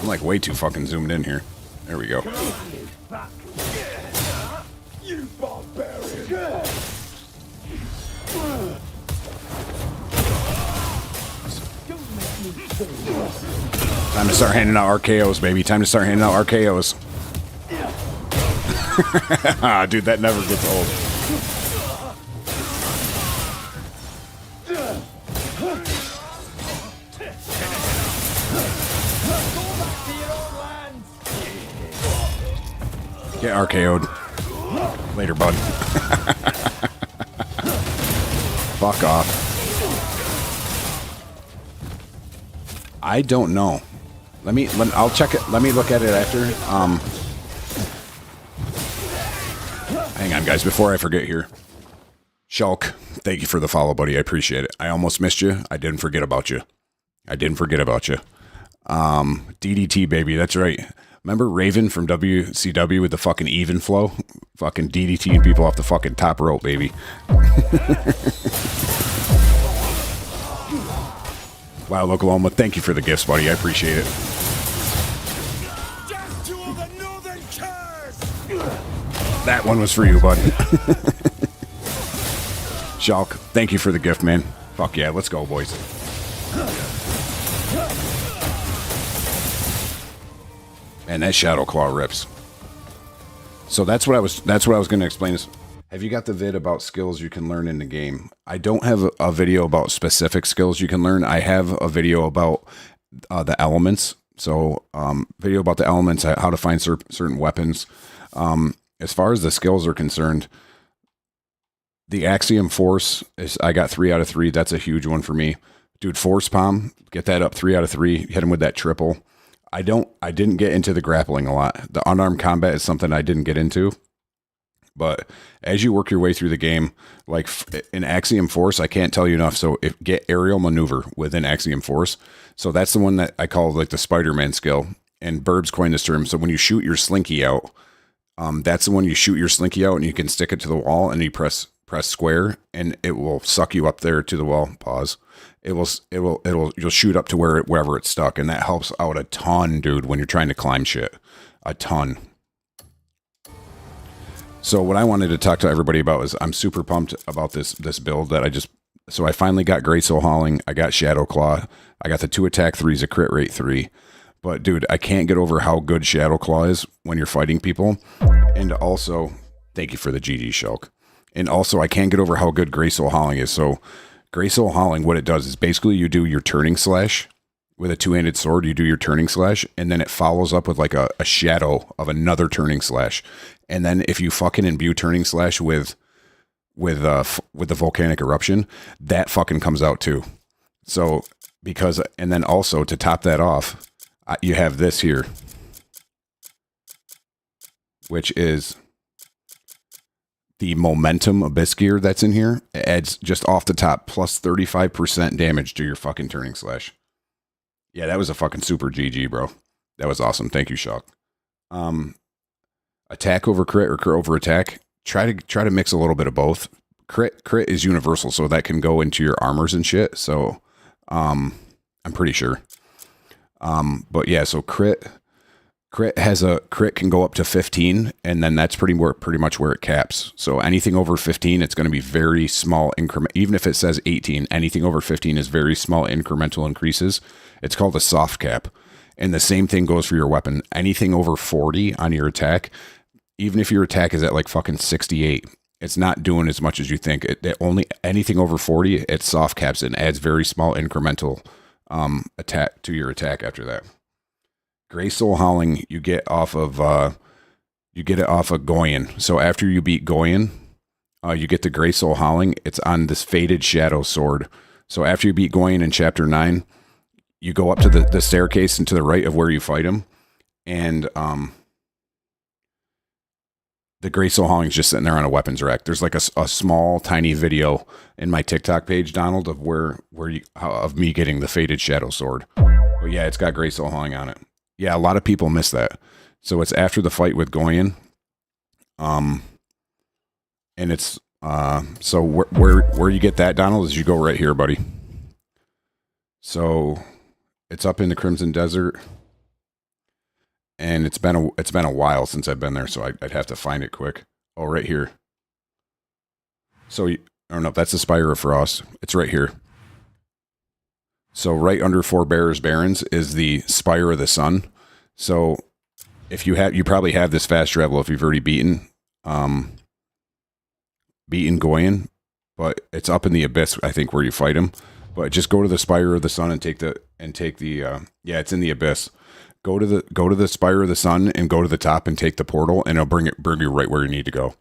I'm like way too fucking zoomed in here. There we go. You barbarian! Time to start handing out RKOs, baby. Time to start handing out RKOs. Dude, that never gets old. Get RKO'd. Later, bud. Fuck off. I don't know. I'll check it. Let me look at it after. Hang on, guys, before I forget here. Shulk, thank you for the follow, buddy. I appreciate it. I almost missed you. I didn't forget about you. DDT, baby. That's right. Remember Raven from WCW with the fucking even flow? Fucking DDTing people off the fucking top rope, baby. Wow, Oklahoma, thank you for the gifts, buddy. I appreciate it. That one was for you, bud. Shulk, thank you for the gift, man. Fuck yeah, let's go, boys. And that Shadow Claw rips. So that's what I was going to explain is, have you got the vid about skills you can learn in the game? I don't have a video about specific skills you can learn. I have a video about the elements. So video about the elements, how to find certain weapons. as far as the skills are concerned, the Axiom Force is, I got 3 out of 3. That's a huge one for me. Dude, Force Palm, get that up 3 out of 3. Hit him with that triple. I didn't get into the grappling a lot. The unarmed combat is something I didn't get into. But as you work your way through the game, like in Axiom Force, I can't tell you enough. So get aerial maneuver within Axiom Force. So that's the one that I call like the Spider-Man skill. And Burbs coined this term. So when you shoot your slinky out, that's the one you shoot your slinky out and you can stick it to the wall and you press square and it will suck you up there to the wall. Pause. You'll shoot up to wherever it's stuck. And that helps out a ton, dude, when you're trying to climb shit. A ton. So what I wanted to talk to everybody about is I'm super pumped about this build that so I finally got Grey Soul Hauling. I got Shadow Claw. I got the 2 attack 3s, a crit rate 3. But dude, I can't get over how good Shadow Claw is when you're fighting people. And also, thank you for the GG Shulk. And also, I can't get over how good Grey Soul Hauling is. So Grey Soul Hauling, what it does is basically you do your turning slash with a 2-handed sword. You do your turning slash, and then it follows up with like a shadow of another turning slash. And then if you fucking imbue turning slash with the volcanic eruption, that fucking comes out too. So and then also to top that off, you have this here, which is the momentum abyss gear that's in here. It adds just off the top plus 35% damage to your fucking turning slash. Yeah, that was a fucking super GG, bro. That was awesome. Thank you, Shock. Attack over crit or crit over attack. Try to mix a little bit of both. Crit is universal, so that can go into your armors and shit. So, I'm pretty sure. But yeah, so crit can go up to 15, and then that's pretty much where it caps. So anything over 15, it's going to be very small increment. Even if it says 18, anything over 15 is very small incremental increases. It's called a soft cap. And the same thing goes for your weapon. Anything over 40 on your attack, even if your attack is at like fucking 68, it's not doing as much as you think. It only anything over 40, it soft caps and adds very small incremental attack to your attack after that. Grey Soul Hauling, you get it off of Goyen. So after you beat Goyen, you get the Grey Soul Hauling. It's on this Faded Shadow sword. So after you beat Goyen in Chapter 9, you go up to the staircase and to the right of where you fight him, and the Grey Soul Hauling is just sitting there on a weapons rack. There's like a small, tiny video in my TikTok page, Donald, of of me getting the Faded Shadow sword. But yeah, it's got Grey Soul Hauling on it. Yeah, a lot of people miss that. So it's after the fight with Goyen. And it's so where you get that, Donald, is you go right here, buddy. So it's up in the Crimson Desert. And it's been a while since I've been there, so I'd have to find it quick. Oh, right here. So I don't know, that's the Spire of Frost. It's right here. So right under Forbearers Barrens is the Spire of the Sun. So if you probably have this fast travel if you've already beaten Goyen, but it's up in the Abyss, I think, where you fight him. But just go to the Spire of the Sun and take the yeah, it's in the Abyss. Go to the Spire of the Sun and go to the top and take the portal, and it'll bring you right where you need to go.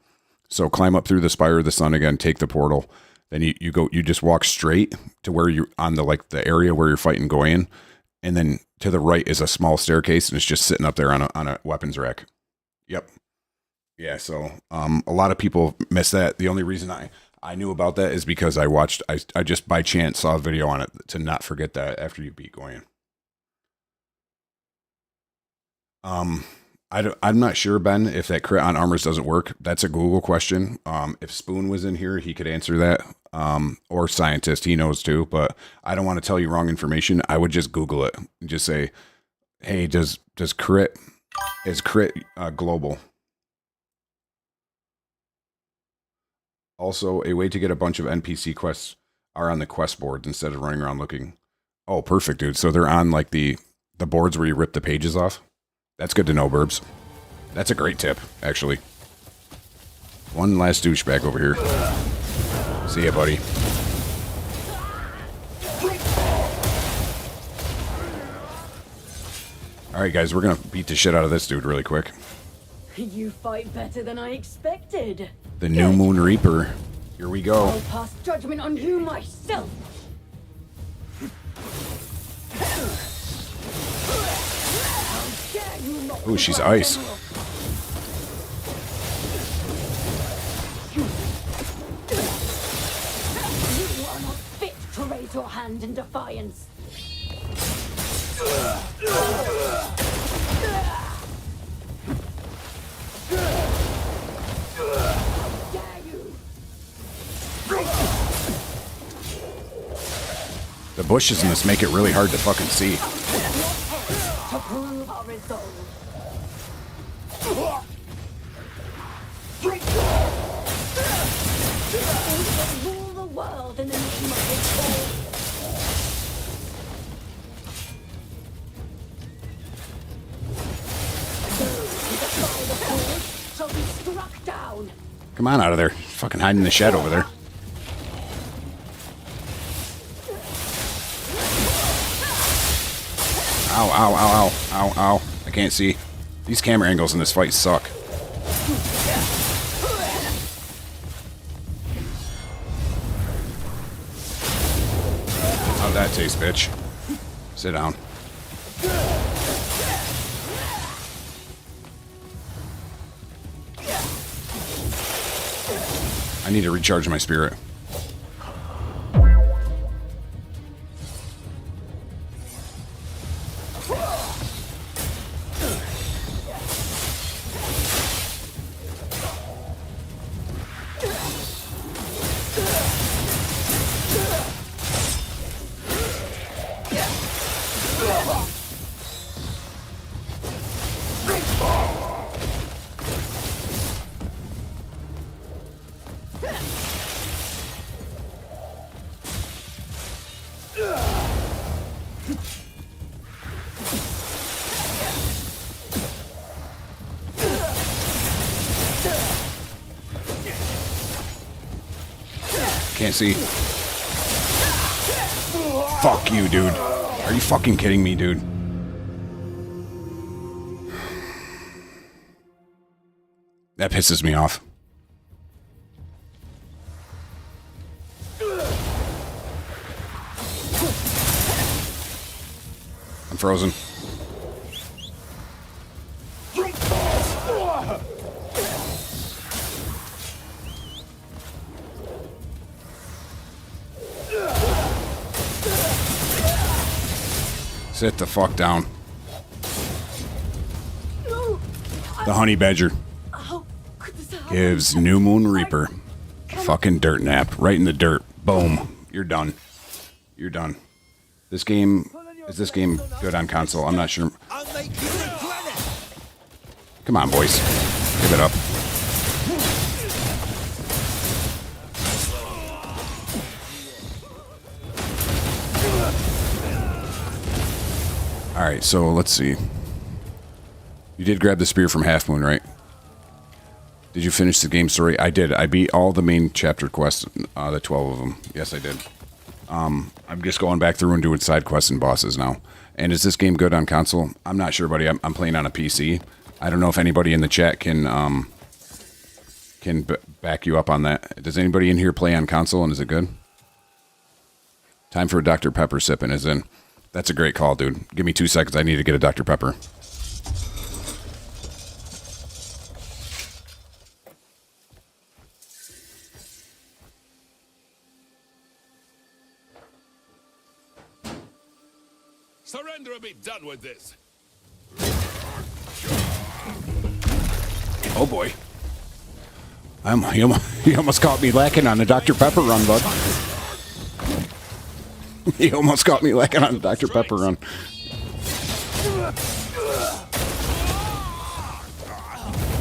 So climb up through the Spire of the Sun again, take the portal. Then you just walk straight to where you're on the area where you're fighting Goyen, and then to the right is a small staircase, and it's just sitting up there on a weapons rack. Yep. Yeah. So a lot of people miss that. The only reason I knew about that is because I just by chance saw a video on it to not forget that after you beat Goyen. I'm not sure, Ben, if that crit on armors doesn't work. That's a Google question. If Spoon was in here, he could answer that. Or Scientist, he knows too, but I don't want to tell you wrong information. I would just Google it and just say, hey, is crit global? Also, a way to get a bunch of NPC quests are on the quest boards instead of running around looking. Oh, perfect, dude. So they're on like the boards where you rip the pages off. That's good to know, Burbs. That's a great tip, actually. One last douchebag over here. See ya, buddy. Alright, guys, we're gonna beat the shit out of this dude really quick. You fight better than I expected. The New Moon Reaper. Here we go. I'll pass judgment on you myself. How dare you not Ooh, she's regard ice. General. You are not fit to raise your hand in defiance. How dare you? The bushes in this make it really hard to fucking see. To prove our resolve. We will rule the world in the name of his soul. Those who defy the cause shall be struck down. Come on out of there. Fucking hiding in the shed over there. Ow, ow, ow, ow, ow, ow. I can't see. These camera angles in this fight suck. How'd that taste, bitch? Sit down. I need to recharge my spirit. Can't see. Fuck you, dude. Are you fucking kidding me, dude? That pisses me off. I'm frozen. Sit the fuck down. The honey badger gives New Moon Reaper fucking dirt nap right in the dirt. Boom. You're done. You're done. This game is this game good on console? I'm not sure. Come on, boys. Give it up. Alright, so let's see. You did grab the spear from Half Moon, right? Did you finish the game story? I did. I beat all the main chapter quests, the 12 of them. Yes, I did. I'm just going back through and doing side quests and bosses now. And is this game good on console? I'm not sure, buddy. I'm playing on a PC. I don't know if anybody in the chat can back you up on that. Does anybody in here play on console, and is it good? Time for a Dr. Pepper sipping is in. That's a great call, dude. Give me 2 seconds. I need to get a Dr. Pepper. Surrender and be done with this. Oh boy. He almost caught me lacking on the Dr. Pepper run, bud. He almost caught me lacking on the Dr. Pepper run.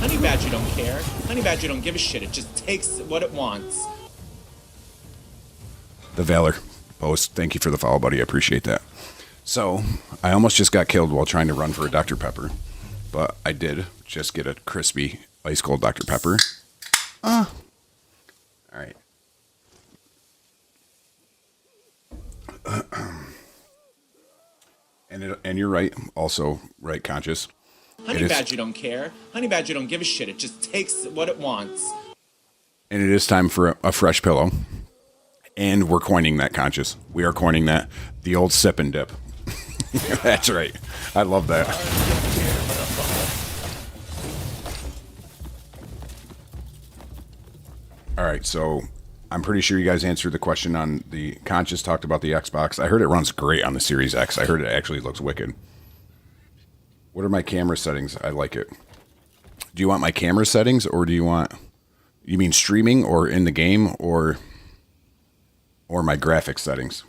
Honey Badger don't care. Honey Badger don't give a shit. It just takes what it wants. The Valor post. Thank you for the follow, buddy. I appreciate that. So, I almost just got killed while trying to run for a Dr. Pepper. But I did just get a crispy, ice cold Dr. Pepper. Alright. And you're right, also right, Conscious. Honey is- Badger don't care. Honey Badger don't give a shit. It just takes what it wants. And it is time for a fresh pillow. And we're coining that, Conscious. We are coining that. The old sip and dip. That's right. I love that. All right, so I'm pretty sure you guys answered the question on the Conscious talked about the Xbox. I heard it runs great on the Series X. I heard it actually looks wicked. What are my camera settings? I like it. Do you want my camera settings or do you want... You mean streaming or in the game or my graphics settings?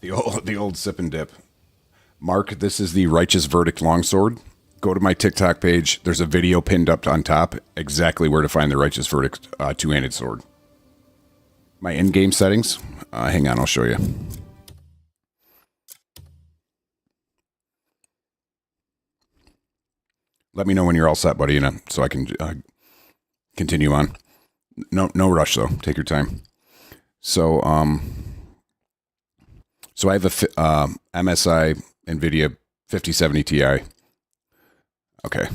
The old sip and dip. Mark, this is the Righteous Verdict longsword. Go to my TikTok page. There's a video pinned up on top exactly where to find the Righteous Verdict two-handed sword. My in-game settings. Hang on, I'll show you. Let me know when you're all set, buddy, so I can continue on. No rush though. Take your time. So so I have a MSI NVIDIA 5070 Ti. Okay.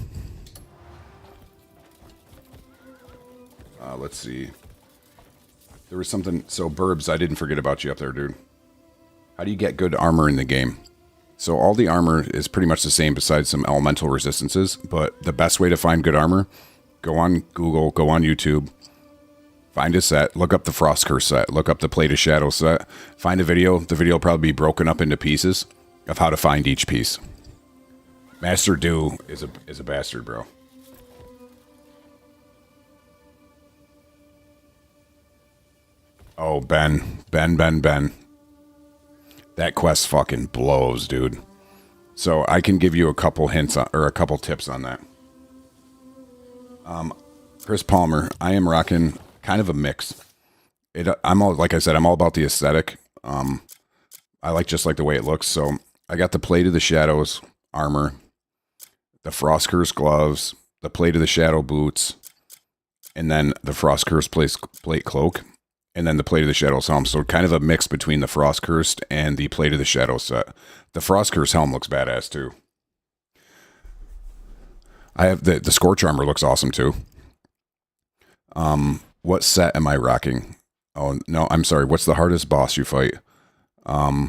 Let's see. There was something. So Burbs, I didn't forget about you up there, dude. How do you get good armor in the game? So all the armor is pretty much the same besides some elemental resistances, but the best way to find good armor, go on Google, go on YouTube, find a set, look up the Frost Curse set, look up the Plate of Shadow set, find a video. The video will probably be broken up into pieces of how to find each piece. Master Do is a bastard, bro. Oh, Ben. That quest fucking blows, dude. So I can give you a couple hints or a couple tips on that. Chris Palmer, I am rocking kind of a mix. I'm all, like I said, I'm all about the aesthetic. I like just like the way it looks. So I got the Plate of the Shadows armor, the Frost Curse gloves, the Plate of the Shadow boots, and then the Frost Curse plate cloak. And then the Plate of the Shadows helm. So kind of a mix between the Frost Cursed and the Plate of the Shadows set. The Frost Curse helm looks badass too. I have the Scorch armor looks awesome too. What set am I rocking? Oh no, I'm sorry. What's the hardest boss you fight? The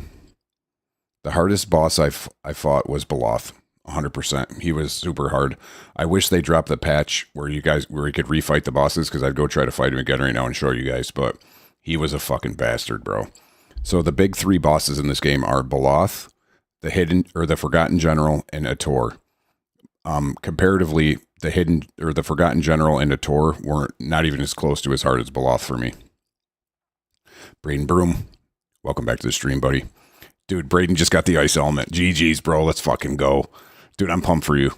hardest boss I fought was Beloth. 100%. He was super hard. I wish they dropped the patch where you could refight the bosses, because I'd go try to fight him again right now and show you guys, but he was a fucking bastard, bro. So the big three bosses in this game are Beloth, the Hidden or the Forgotten General, and Ator. Comparatively, the Hidden or the Forgotten General and Ator weren't not even as close to as hard as Beloth for me. Braden Broom, welcome back to the stream, buddy. Dude, Braden just got the ice element. GG's, bro. Let's fucking go. Dude, I'm pumped for you.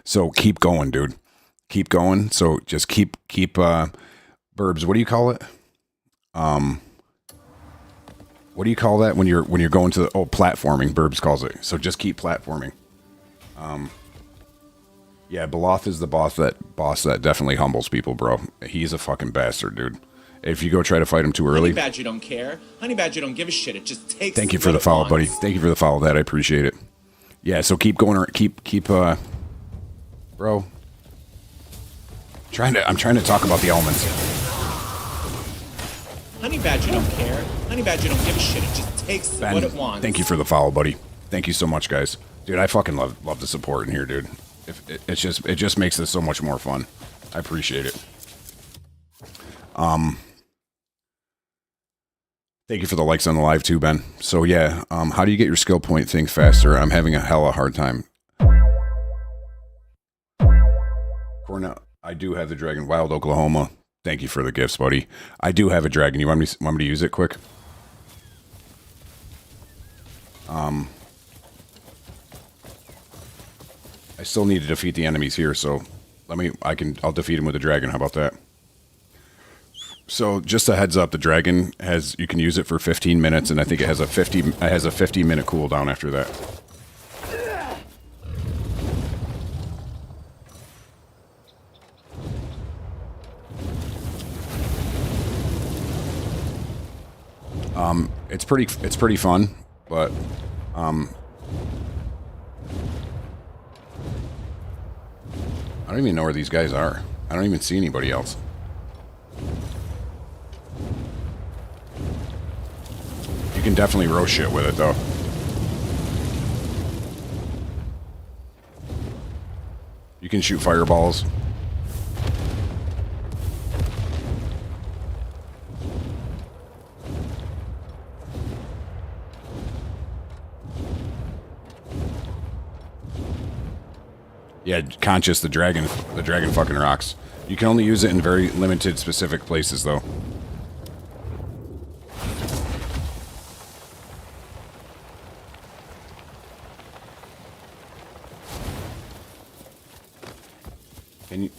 So keep going, dude. Keep going. So just keep Burbs, what do you call it? What do you call that when you're going to the platforming? Burbs calls it. So just keep platforming. Yeah, Beloth is the boss that definitely humbles people, bro. He's a fucking bastard, dude. If you go try to fight him too early. Honey Badger don't care. Honey Badger don't give a shit. It just takes. Thank you for the follow, buddy. Thank you for the follow. That I appreciate it. Yeah, so keep going. Bro. I'm trying to talk about the elements. Honey Badger don't care. Honey Badger don't give a shit. It just takes Ben, what it wants. thank you for the follow, buddy. Thank you so much, guys. Dude, I fucking love the support in here, dude. It just makes this so much more fun. I appreciate it. Thank you for the likes on the live too, Ben. So yeah, how do you get your skill point thing faster? I'm having a hella hard time. Cornell, I do have the dragon. Wild Oklahoma. Thank you for the gifts, buddy. I do have a dragon. You want me to use it quick? I still need to defeat the enemies here, so I'll defeat him with a dragon. How about that? So just a heads up, the dragon you can use it for 15 minutes, and I think it has a 50-minute cooldown after that. It's pretty fun. But I don't even know where these guys are. I don't even see anybody else. You can definitely roast shit with it, though. You can shoot fireballs. Yeah, Conscious, the dragon fucking rocks. You can only use it in very limited, specific places, though.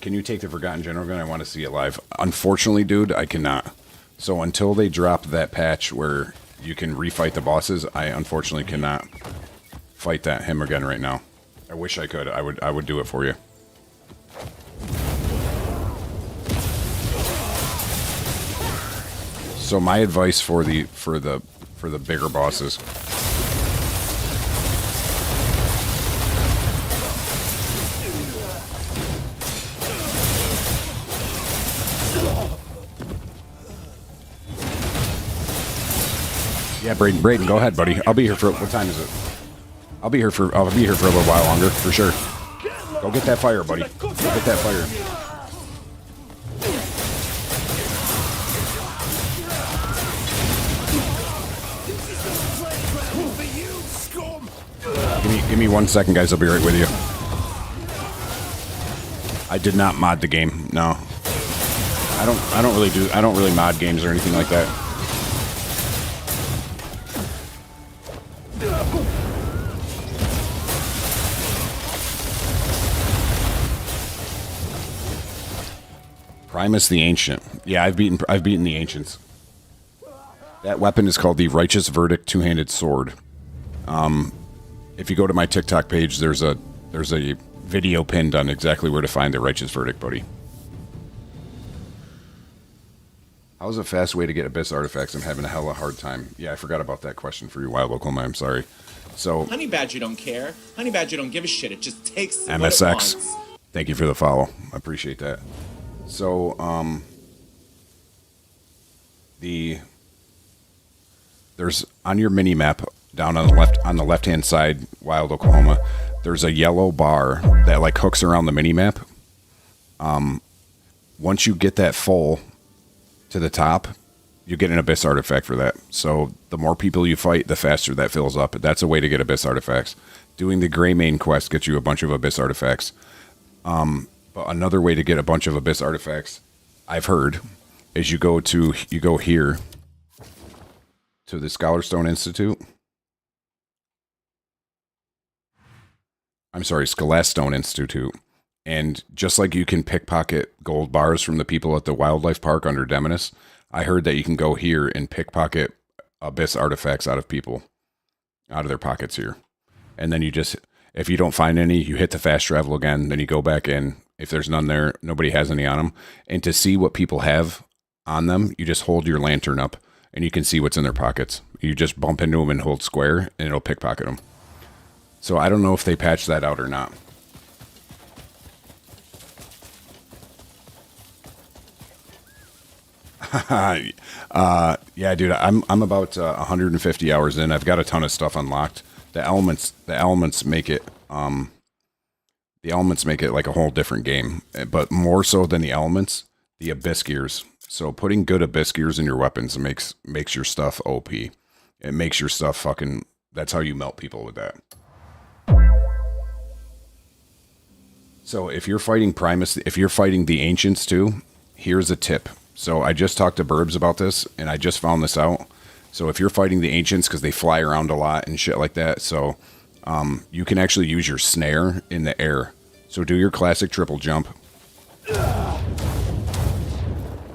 Can you take the Forgotten General gun? I want to see it live. Unfortunately, dude, I cannot. So until they drop that patch where you can refight the bosses, I unfortunately cannot fight him again right now. I wish I could. I would do it for you. So my advice for the bigger bosses. Yeah, Brayden, go ahead, buddy. I'll be here for, what time is it? I'll be here for a little while longer, for sure. Go get that fire, buddy. Go get that fire. Give me 1 second, guys. I'll be right with you. I did not mod the game. No. I don't really mod games or anything like that. Primus the Ancient. Yeah, I've beaten the Ancients. That weapon is called the Righteous Verdict Two-Handed Sword. If you go to my TikTok page, there's a video pinned on exactly where to find the Righteous Verdict, buddy. How's a fast way to get Abyss artifacts? I'm having a hella hard time. Yeah, I forgot about that question for you, Wild Oklahoma. I'm sorry. So Honey Badger don't care. Honey Badger don't give a shit. It just takes what it MSX. wants. Thank you for the follow. I appreciate that. So, there's on your mini map down on the left hand side, Wild Oklahoma. There's a yellow bar that like hooks around the mini map. Once you get that full to the top, you get an Abyss artifact for that. So the more people you fight, the faster that fills up. That's a way to get Abyss artifacts. Doing the Greymane quest gets you a bunch of Abyss artifacts. But another way to get a bunch of Abyss artifacts, I've heard, is you go here to the Scholarstone Institute. I'm sorry, Scholastone Institute. And just like you can pickpocket gold bars from the people at the wildlife park under Demonis, I heard that you can go here and pickpocket Abyss artifacts out of people, out of their pockets here. And then you just, if you don't find any, you hit the fast travel again, then you go back in. If there's none there, nobody has any on them. And to see what people have on them, you just hold your lantern up and you can see what's in their pockets. You just bump into them and hold square and it'll pickpocket them. So I don't know if they patched that out or not. Yeah, dude, I'm about 150 hours in. I've got a ton of stuff unlocked. The elements make it like a whole different game, but more so than the elements, the Abyss gears. So putting good Abyss gears in your weapons makes your stuff OP. It makes your stuff fucking, that's how you melt people with that. So if you're fighting Primus, if you're fighting the Ancients too, here's a tip. So I just talked to Burbs about this, and I just found this out. So if you're fighting the Ancients, because they fly around a lot and shit like that, so you can actually use your snare in the air. So do your classic triple jump.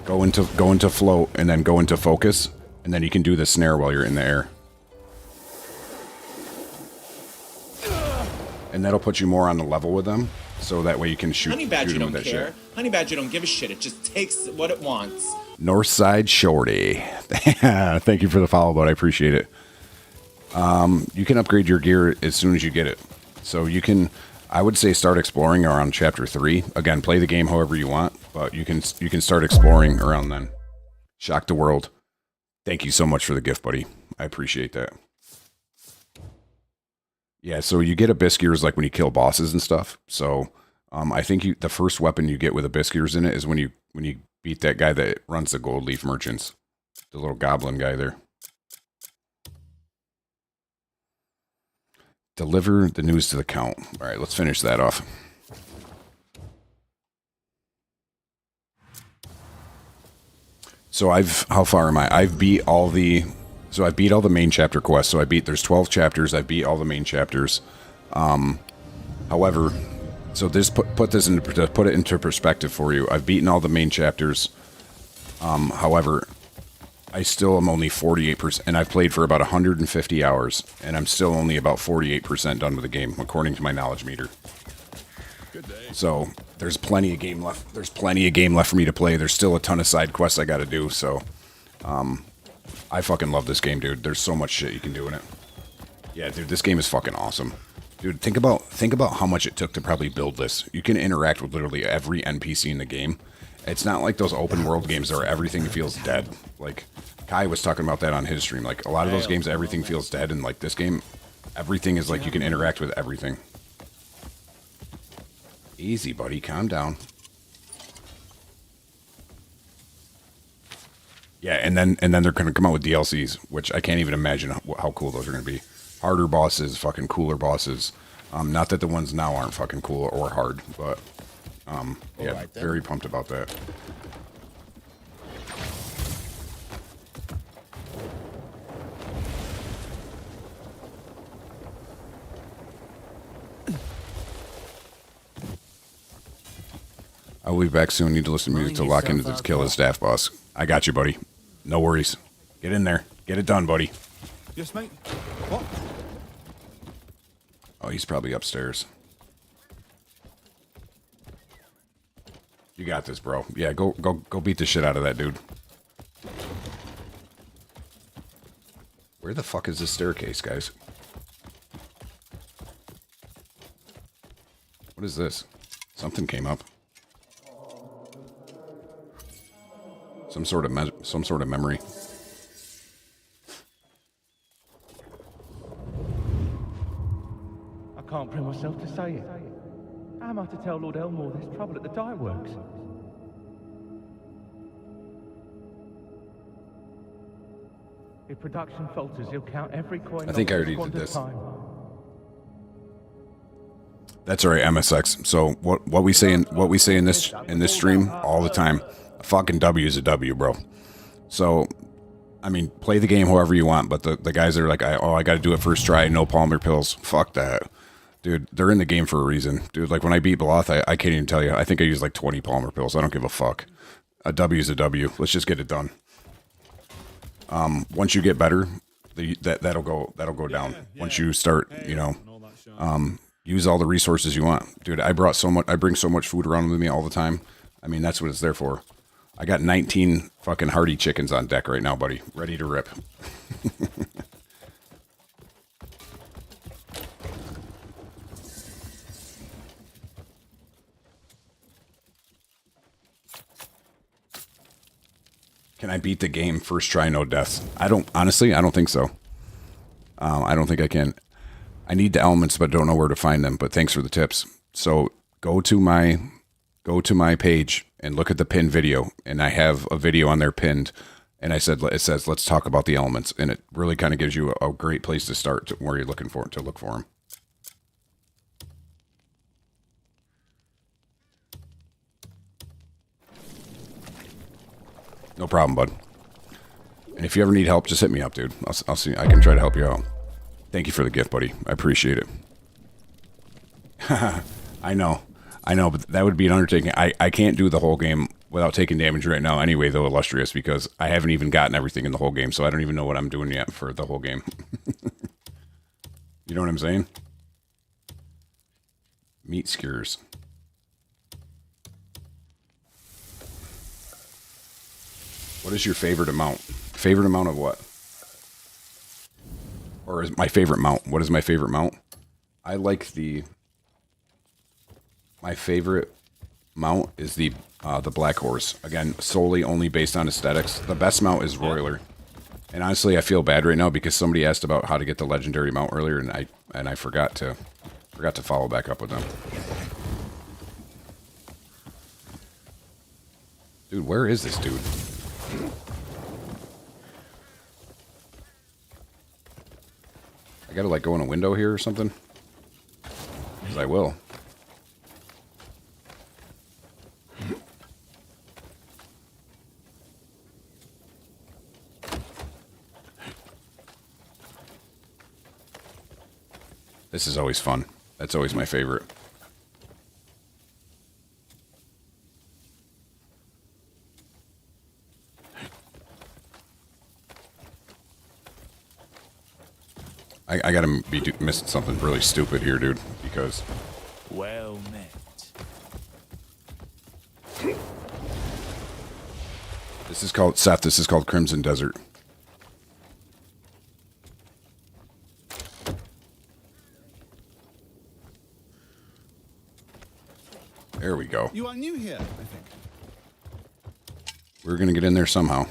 Go into float, and then go into focus, and then you can do the snare while you're in the air. And that'll put you more on the level with them, so that way you can shoot. Honey Badger shoot them don't with that care. shit. Honey Badger don't give a shit. It just takes what it wants. Northside Shorty. Thank you for the follow, bud. I appreciate it. You can upgrade your gear as soon as you get it. So you can, I would say, start exploring around chapter 3. Again, play the game however you want, but you can start exploring around then. Shock the world. Thank you so much for the gift, buddy. I appreciate that. Yeah, so you get abyss gears like when you kill bosses and stuff. So I think the first weapon you get with abyss gears in it is when you beat that guy that runs the gold leaf merchants, the little goblin guy there. Deliver the news to the Count. All right, let's finish that off. So how far am I? I've beat all the main chapter quests. So there's 12 chapters. I beat all the main chapters. However, so this put it into perspective for you. I've beaten all the main chapters. However, I still am only 48%, and I've played for about 150 hours, and I'm still only about 48% done with the game, according to my knowledge meter. Good day. So there's plenty of game left. There's plenty of game left for me to play. There's still a ton of side quests I got to do. So, I fucking love this game, dude. There's so much shit you can do in it. Yeah, dude, this game is fucking awesome. Dude, think about how much it took to probably build this. You can interact with literally every NPC in the game. It's not like those open world games where everything feels dead. Like, Kai was talking about that on his stream. Like, a lot of those games, everything feels dead, and like this game, everything is like you can interact with everything. Easy, buddy. Calm down. Yeah, and then they're going to come out with DLCs, which I can't even imagine how cool those are going to be. Harder bosses, fucking cooler bosses. Not that the ones now aren't fucking cool or hard, but yeah, right, very pumped about that. I will be back soon. Need to listen to music to lock into this kill his staff boss. I got you, buddy. No worries. Get in there. Get it done, buddy. Yes, mate. What? Oh, he's probably upstairs. You got this, bro. Yeah, go beat the shit out of that dude. Where the fuck is this staircase, guys? What is this? Something came up. Some sort of memory. I can't bring myself to say it. How am I to tell Lord Elmore there's trouble at the dye works? If production falters, he'll count every coin. I think I already did this. That's all right, MSX. So what we say in this stream all the time. A fucking W is a W, bro. So, I mean, play the game however you want, but the guys that are like, I got to do it first try, no Palmer pills. Fuck that. Dude, they're in the game for a reason. Dude, like when I beat Beloth, I can't even tell you. I think I used like 20 Palmer pills. I don't give a fuck. A W is a W. Let's just get it done. Once you get better, that'll go down. Once you start, use all the resources you want. Dude, I bring so much food around with me all the time. I mean, that's what it's there for. I got 19 fucking hearty chickens on deck right now, buddy. Ready to rip. Can I beat the game first try, no deaths? Honestly, I don't think so. I don't think I can. I need the elements, but don't know where to find them. But thanks for the tips. So go to my page and look at the pinned video, and I have a video on there pinned, and it says let's talk about the elements, and it really kind of gives you a great place to start where you're looking for to look for them. No problem, bud. And if you ever need help, just hit me up, dude. I'll see. I can try to help you out. Thank you for the gift, buddy. I appreciate it. I know, but that would be an undertaking. I can't do the whole game without taking damage right now anyway, though, Illustrious, because I haven't even gotten everything in the whole game, so I don't even know what I'm doing yet for the whole game. You know what I'm saying? Meat skewers. What is your favorite amount? Favorite amount of what? or is my favorite mount. What is my favorite mount? I like my favorite mount is the Black Horse. Again, solely only based on aesthetics. The best mount is Roiler. And honestly, I feel bad right now because somebody asked about how to get the legendary mount earlier, and I forgot to follow back up with them. Dude, where is this dude? I gotta like go in a window here or something? Because I will. This is always fun. That's always my favorite. I gotta be missing something really stupid here, dude, because... Well met. This is called, Seth, this is called Crimson Desert. There we go. You are new here, I think. We're gonna get in there somehow.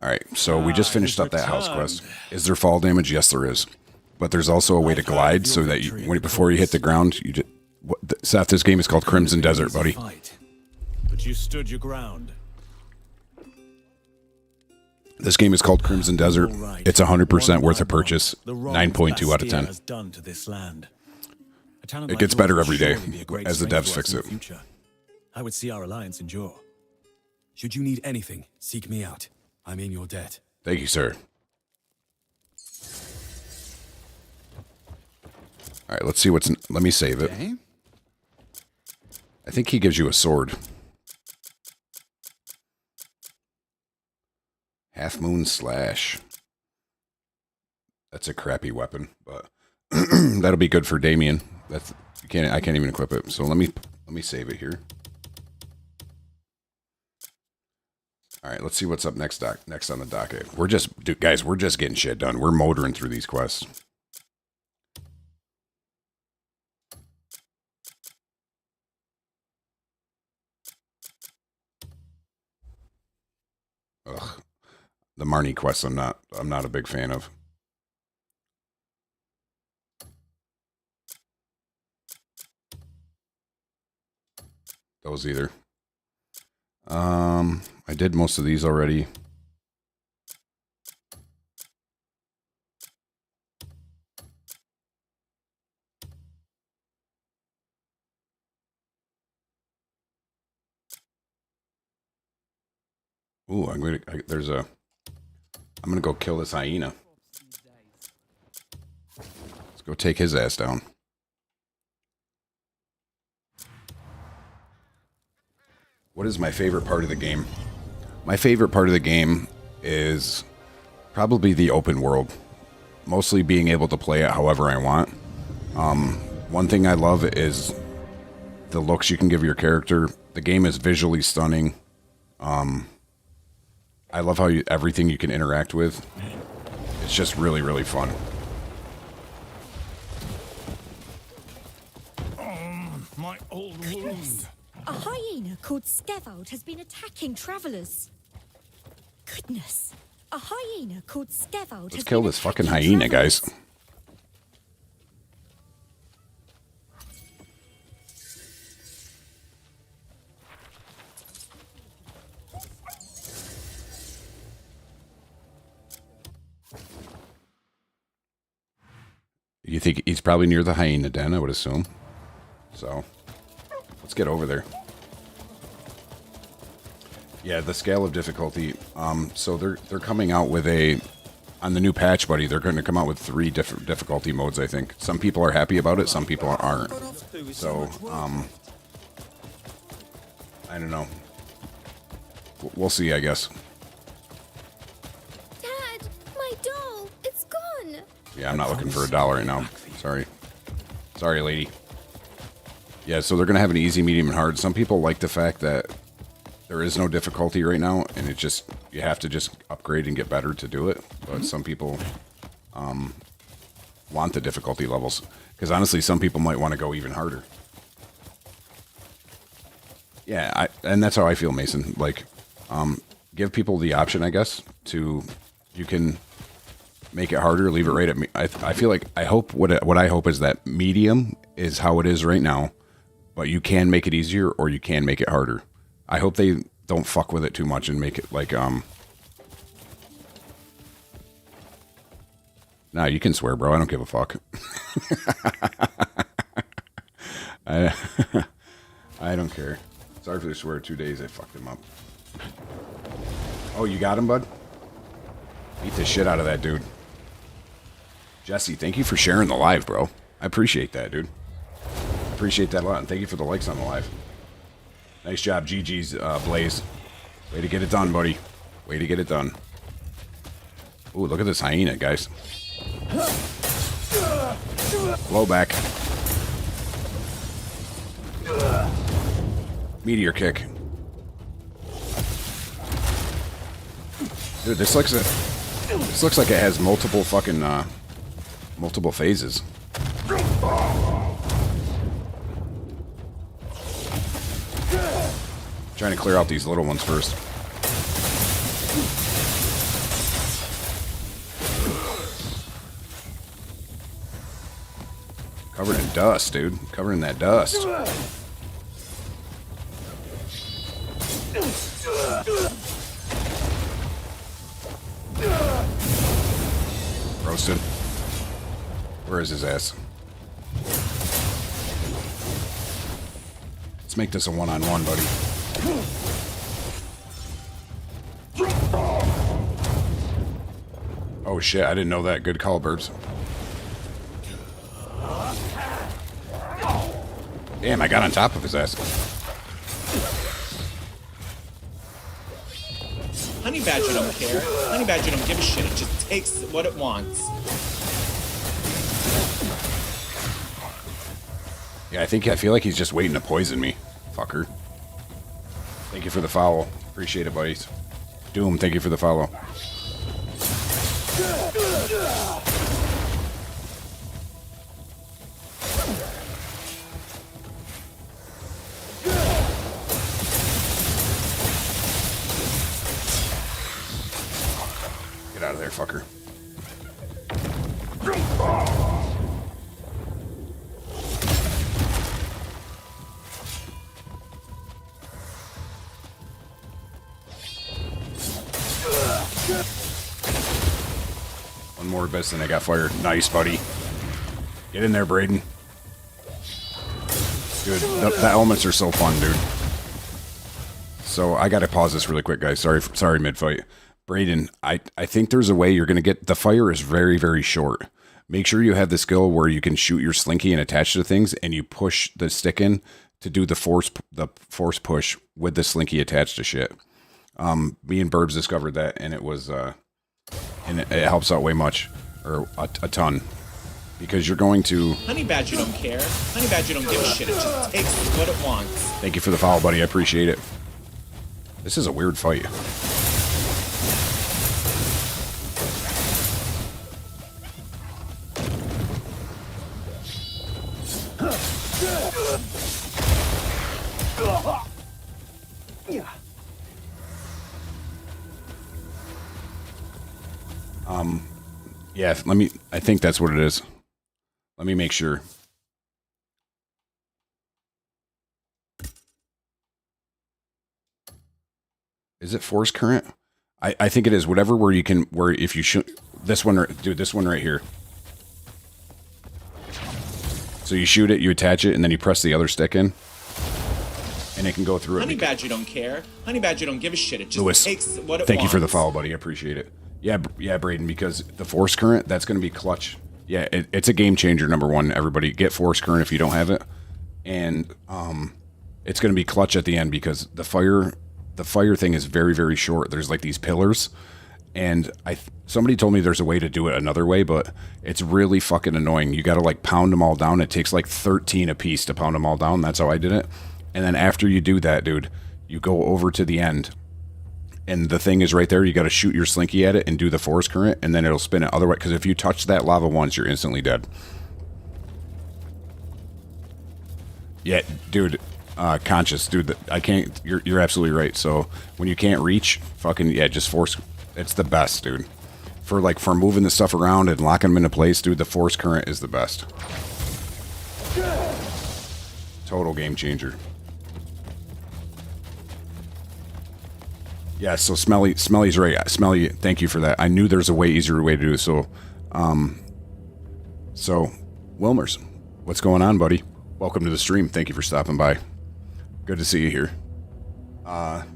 Alright, so we just finished up that house quest. Is there fall damage? Yes, there is. But there's also a way to glide so that before you hit the ground, you just... Seth, this game is called Crimson Desert, buddy. But you stood your ground. This game is called Crimson Desert. It's 100% worth a purchase. 9.2 out of 10. Done to this land. It gets better every day as the devs fix it. I would see our alliance endure. Should you need anything, seek me out. I'm in your debt. Thank you, sir. All right, let's see what's... Let me save it. Okay. I think he gives you a sword. Half Moon Slash. That's a crappy weapon, but that'll be good for Damien. I can't even equip it. So let me save it here. All right, let's see what's up next on the docket. We're just getting shit done. We're motoring through these quests. Ugh. The Marnie quests I'm not a big fan of. Those either. I did most of these already. Ooh, I'm gonna go kill this hyena. Let's go take his ass down. What is my favorite part of the game? My favorite part of the game is probably the open world. Mostly being able to play it however I want. One thing I love is the looks you can give your character. The game is visually stunning. I love how everything you can interact with. It's just really, really fun. My old wound. A hyena called Skevold has been attacking travelers. Goodness. A hyena called Skevold Let's kill this fucking hyena, guys. You think he's probably near the hyena den, I would assume. So, let's get over there. Yeah, the scale of difficulty. So they're coming out with on the new patch, buddy. They're going to come out with 3 different difficulty modes. I think some people are happy about it, some people aren't. So, I don't know. We'll see, I guess. Dad, my doll, it's gone. Yeah, I'm not looking for $1 right now. Sorry, lady. Yeah, so they're going to have an easy, medium, and hard. Some people like the fact that there is no difficulty right now, and it just, you have to just upgrade and get better to do it. But some people want the difficulty levels, because honestly, some people might want to go even harder. Yeah, and that's how I feel, Mason. Like, give people the option, I guess, to, you can make it harder, leave it right at me. I feel like, I hope, what I hope is that medium is how it is right now, but you can make it easier or you can make it harder. I hope they don't fuck with it too much and make it like, nah, you can swear, bro. I don't give a fuck. I don't care. Sorry for the swear. 2 days, I fucked him up. Oh, you got him, bud? Beat the shit out of that dude. Jesse, thank you for sharing the live, bro. I appreciate that, dude. Appreciate that a lot. And thank you for the likes on the live. Nice job, GG's, Blaze. Way to get it done, buddy. Way to get it done. Ooh, look at this hyena, guys. Blow back. Meteor kick. Dude, this looks like it has multiple fucking multiple phases. Trying to clear out these little ones first. Covered in dust, dude. Covered in that dust. Roasted. Where is his ass? Let's make this a one-on-one, buddy. Oh shit, I didn't know that. Good call, Burbs. Damn, I got on top of his ass. Honey Badger don't care. Honey Badger don't give a shit. It just takes what it wants. Yeah, I feel like he's just waiting to poison me. Fucker. Thank you for the follow. Appreciate it, buddies. Doom, thank you for the follow. Get out of there, fucker. One more best than I got fired. Nice, buddy. Get in there, Braden. Dude, the elements are so fun, dude. So I gotta pause this really quick, guys. Sorry, mid-fight. Braden, I think there's a way you're gonna get... The fire is very, very short. Make sure you have the skill where you can shoot your slinky and attach to things, and you push the stick in to do the force push with the slinky attached to shit. Me and Burbs discovered that, and it was... and it helps out way much, or a ton, because you're going to... Honey Badger don't care. Honey Badger don't give a shit. It just takes what it wants. Thank you for the follow, buddy. I appreciate it. This is a weird fight. Yeah, I think that's what it is. Let me make sure. Is it force current? I think it is. Whatever where if you shoot this one, dude, this one right here. So you shoot it, you attach it, and then you press the other stick in. And it can go through it. Honey Badger don't care. Honey Badger don't give a shit. It just takes what it wants. Thank you for the follow, buddy. I appreciate it. Yeah, Braden, because the force current, that's going to be clutch. Yeah, it's a game changer, number one. Everybody, get force current if you don't have it. And it's going to be clutch at the end because the fire thing is very, very short. There's like these pillars. And somebody told me there's a way to do it another way, but it's really fucking annoying. You got to like pound them all down. It takes like 13 a piece to pound them all down. That's how I did it. And then after you do that, dude, you go over to the end, and the thing is right there. You got to shoot your slinky at it and do the force current, and then it'll spin it. Otherwise, because if you touch that lava once, you're instantly dead. Yeah, dude, conscious, dude. I can't. You're absolutely right. So when you can't reach, fucking yeah, just force. It's the best, dude. For moving the stuff around and locking them into place, dude. The force current is the best. Total game changer. Yeah, so Smelly's right. Smelly, thank you for that. I knew there's a way easier way to do it. So, Wilmers, what's going on, buddy? Welcome to the stream. Thank you for stopping by. Good to see you here.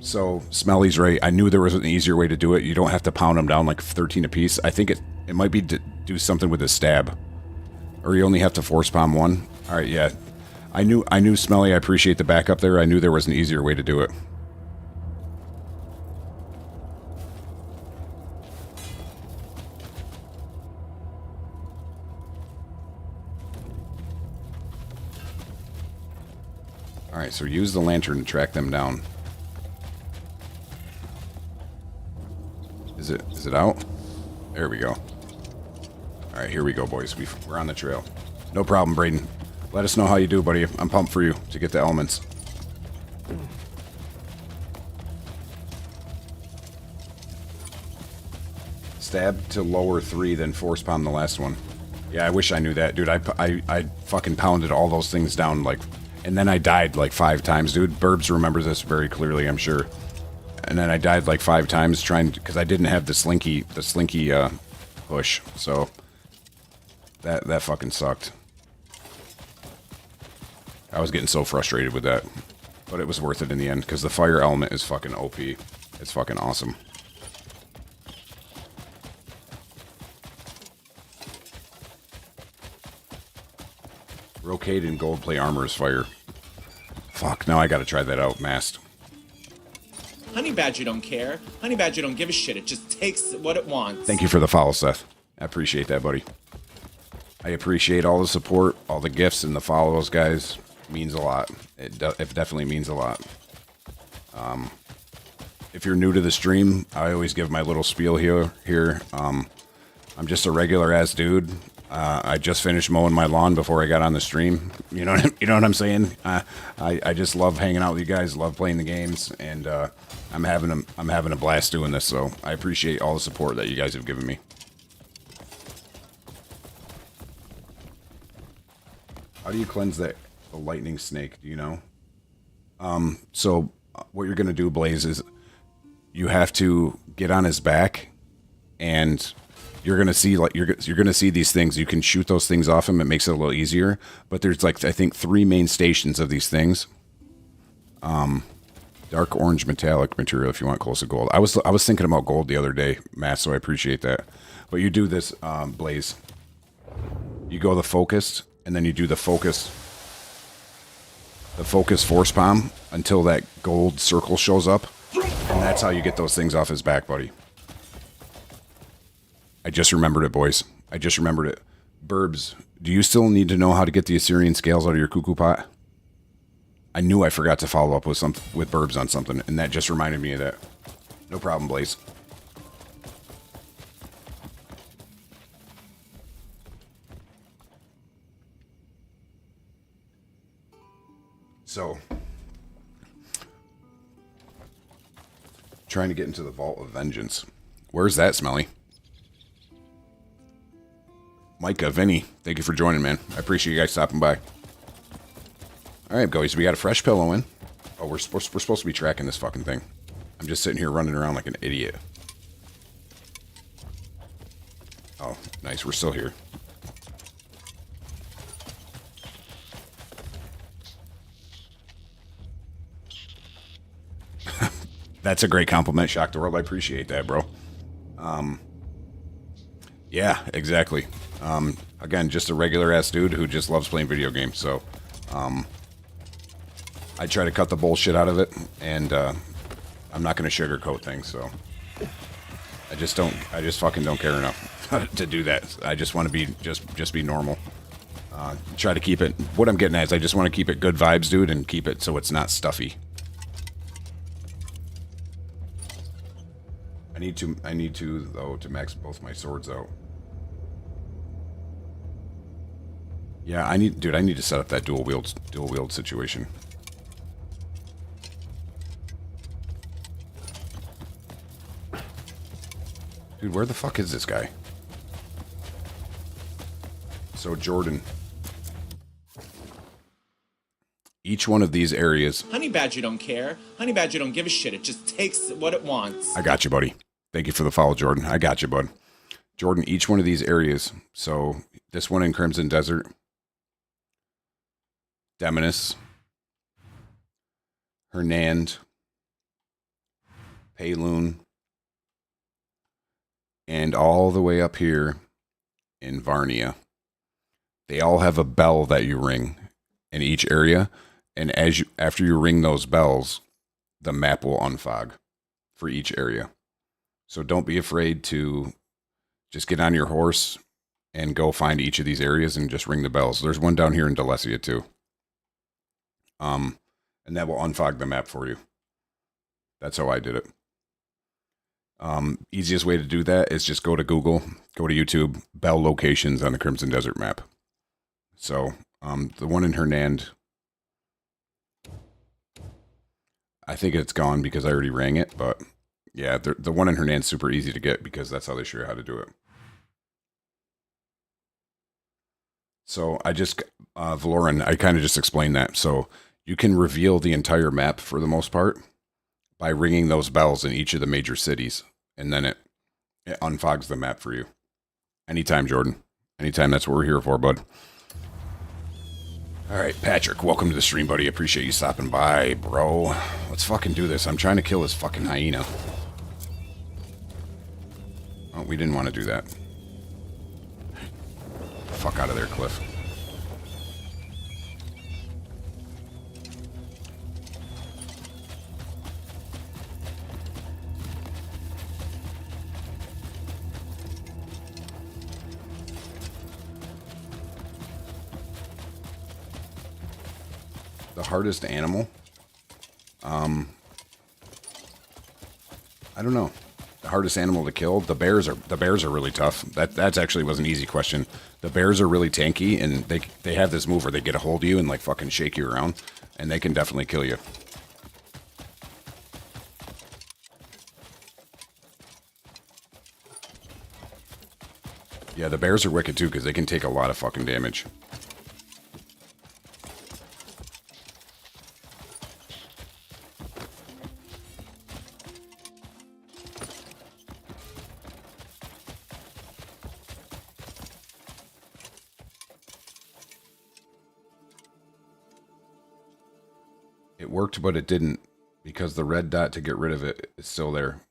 So Smelly's right. I knew there was an easier way to do it. You don't have to pound them down like 13 apiece. I think it might be to do something with a stab, or you only have to force palm one. All right, yeah. I knew Smelly. I appreciate the backup there. I knew there was an easier way to do it. Alright, so use the lantern to track them down. Is it out? There we go. Alright, here we go, boys. We're on the trail. No problem, Braden. Let us know how you do, buddy. I'm pumped for you to get the elements. Stab to lower 3, then force palm the last one. Yeah, I wish I knew that, dude. I fucking pounded all those things down like... And then I died like 5 times, dude. Burbs remembers this very clearly, I'm sure. And then I died like 5 times trying to, because I didn't have the slinky push. So that fucking sucked. I was getting so frustrated with that, but it was worth it in the end because the fire element is fucking OP. It's fucking awesome. Brocade and gold plate armor is fire. Fuck, now I gotta try that out, masked. Honey Badger don't care. Honey Badger don't give a shit. It just takes what it wants. Thank you for the follow, Seth. I appreciate that, buddy. I appreciate all the support, all the gifts, and the follows, guys. It means a lot. It definitely means a lot. If you're new to the stream, I always give my little spiel here. I'm just a regular-ass dude. I just finished mowing my lawn before I got on the stream. You know what I'm saying? I just love hanging out with you guys, love playing the games, and I'm having a blast doing this. So I appreciate all the support that you guys have given me. How do you cleanse the lightning snake? Do you know? So what you're gonna do, Blaze, is you have to get on his back, and you're gonna see you're gonna see these things. You can shoot those things off him. It makes it a little easier. But there's I think 3 main stations of these things. Dark orange metallic material if you want close to gold. I was thinking about gold the other day, Matt. So I appreciate that. But you do this, Blaze. You go the focused, and then you do the focus force palm until that gold circle shows up, and that's how you get those things off his back, buddy. I just remembered it, boys. I just remembered it. Burbs, do you still need to know how to get the Assyrian scales out of your cuckoo pot? I knew I forgot to follow up with Burbs on something, and that just reminded me of that. No problem, Blaze. So, trying to get into the Vault of Vengeance. Where's that, Smelly? Micah, Vinny, thank you for joining, man. I appreciate you guys stopping by. All right, guys, we got a fresh pillow in. Oh, we're supposed to be tracking this fucking thing. I'm just sitting here running around like an idiot. Oh, nice. We're still here. That's a great compliment, Shock the World. I appreciate that, bro. Yeah, exactly. Again, just a regular-ass dude who just loves playing video games. So, I try to cut the bullshit out of it, and I'm not going to sugarcoat things. So, I just fucking don't care enough to do that. I just want to be just be normal. Try to keep it. What I'm getting at is I just want to keep it good vibes, dude, and keep it so it's not stuffy. I need to though to max both my swords out. Yeah, I need to set up that dual wield situation. Dude, where the fuck is this guy? So Jordan, each one of these areas. Honey Badger don't care. Honey Badger don't give a shit. It just takes what it wants. I got you, buddy. Thank you for the follow, Jordan. I got you, bud. Jordan, each one of these areas. So this one in Crimson Desert, Demonis, Hernand, Payloon, and all the way up here in Varnia. They all have a bell that you ring in each area, and after you ring those bells, the map will unfog for each area. So don't be afraid to just get on your horse and go find each of these areas and just ring the bells. There's one down here in Delecia too. And that will unfog the map for you. That's how I did it. Easiest way to do that is just go to Google, go to YouTube, bell locations on the Crimson Desert map. So, the one in Hernand, I think it's gone because I already rang it, but yeah, the one in Hernand's super easy to get because that's how they show you how to do it. So I just, Valoran, I kind of just explained that. So you can reveal the entire map for the most part by ringing those bells in each of the major cities, and then it unfogs the map for you. Anytime, Jordan. Anytime, that's what we're here for, bud. All right, Patrick, welcome to the stream, buddy. Appreciate you stopping by, bro. Let's fucking do this. I'm trying to kill this fucking hyena. Oh, we didn't want to do that. Fuck out of there, Cliff. The hardest animal? I don't know. The hardest animal to kill? The bears are really tough. That's actually was an easy question. The bears are really tanky, and they have this move where they get a hold of you and like fucking shake you around, and they can definitely kill you. Yeah, the bears are wicked too because they can take a lot of fucking damage. It worked, but it didn't, because the red dot to get rid of it is still there.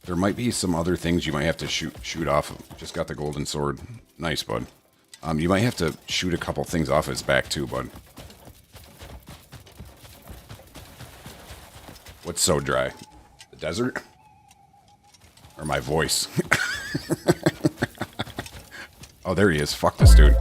There might be some other things you might have to shoot off. Just got the golden sword. Nice, bud. You might have to shoot a couple things off his back too, bud. What's so dry? The desert? Or my voice? Oh, there he is. Fuck this dude.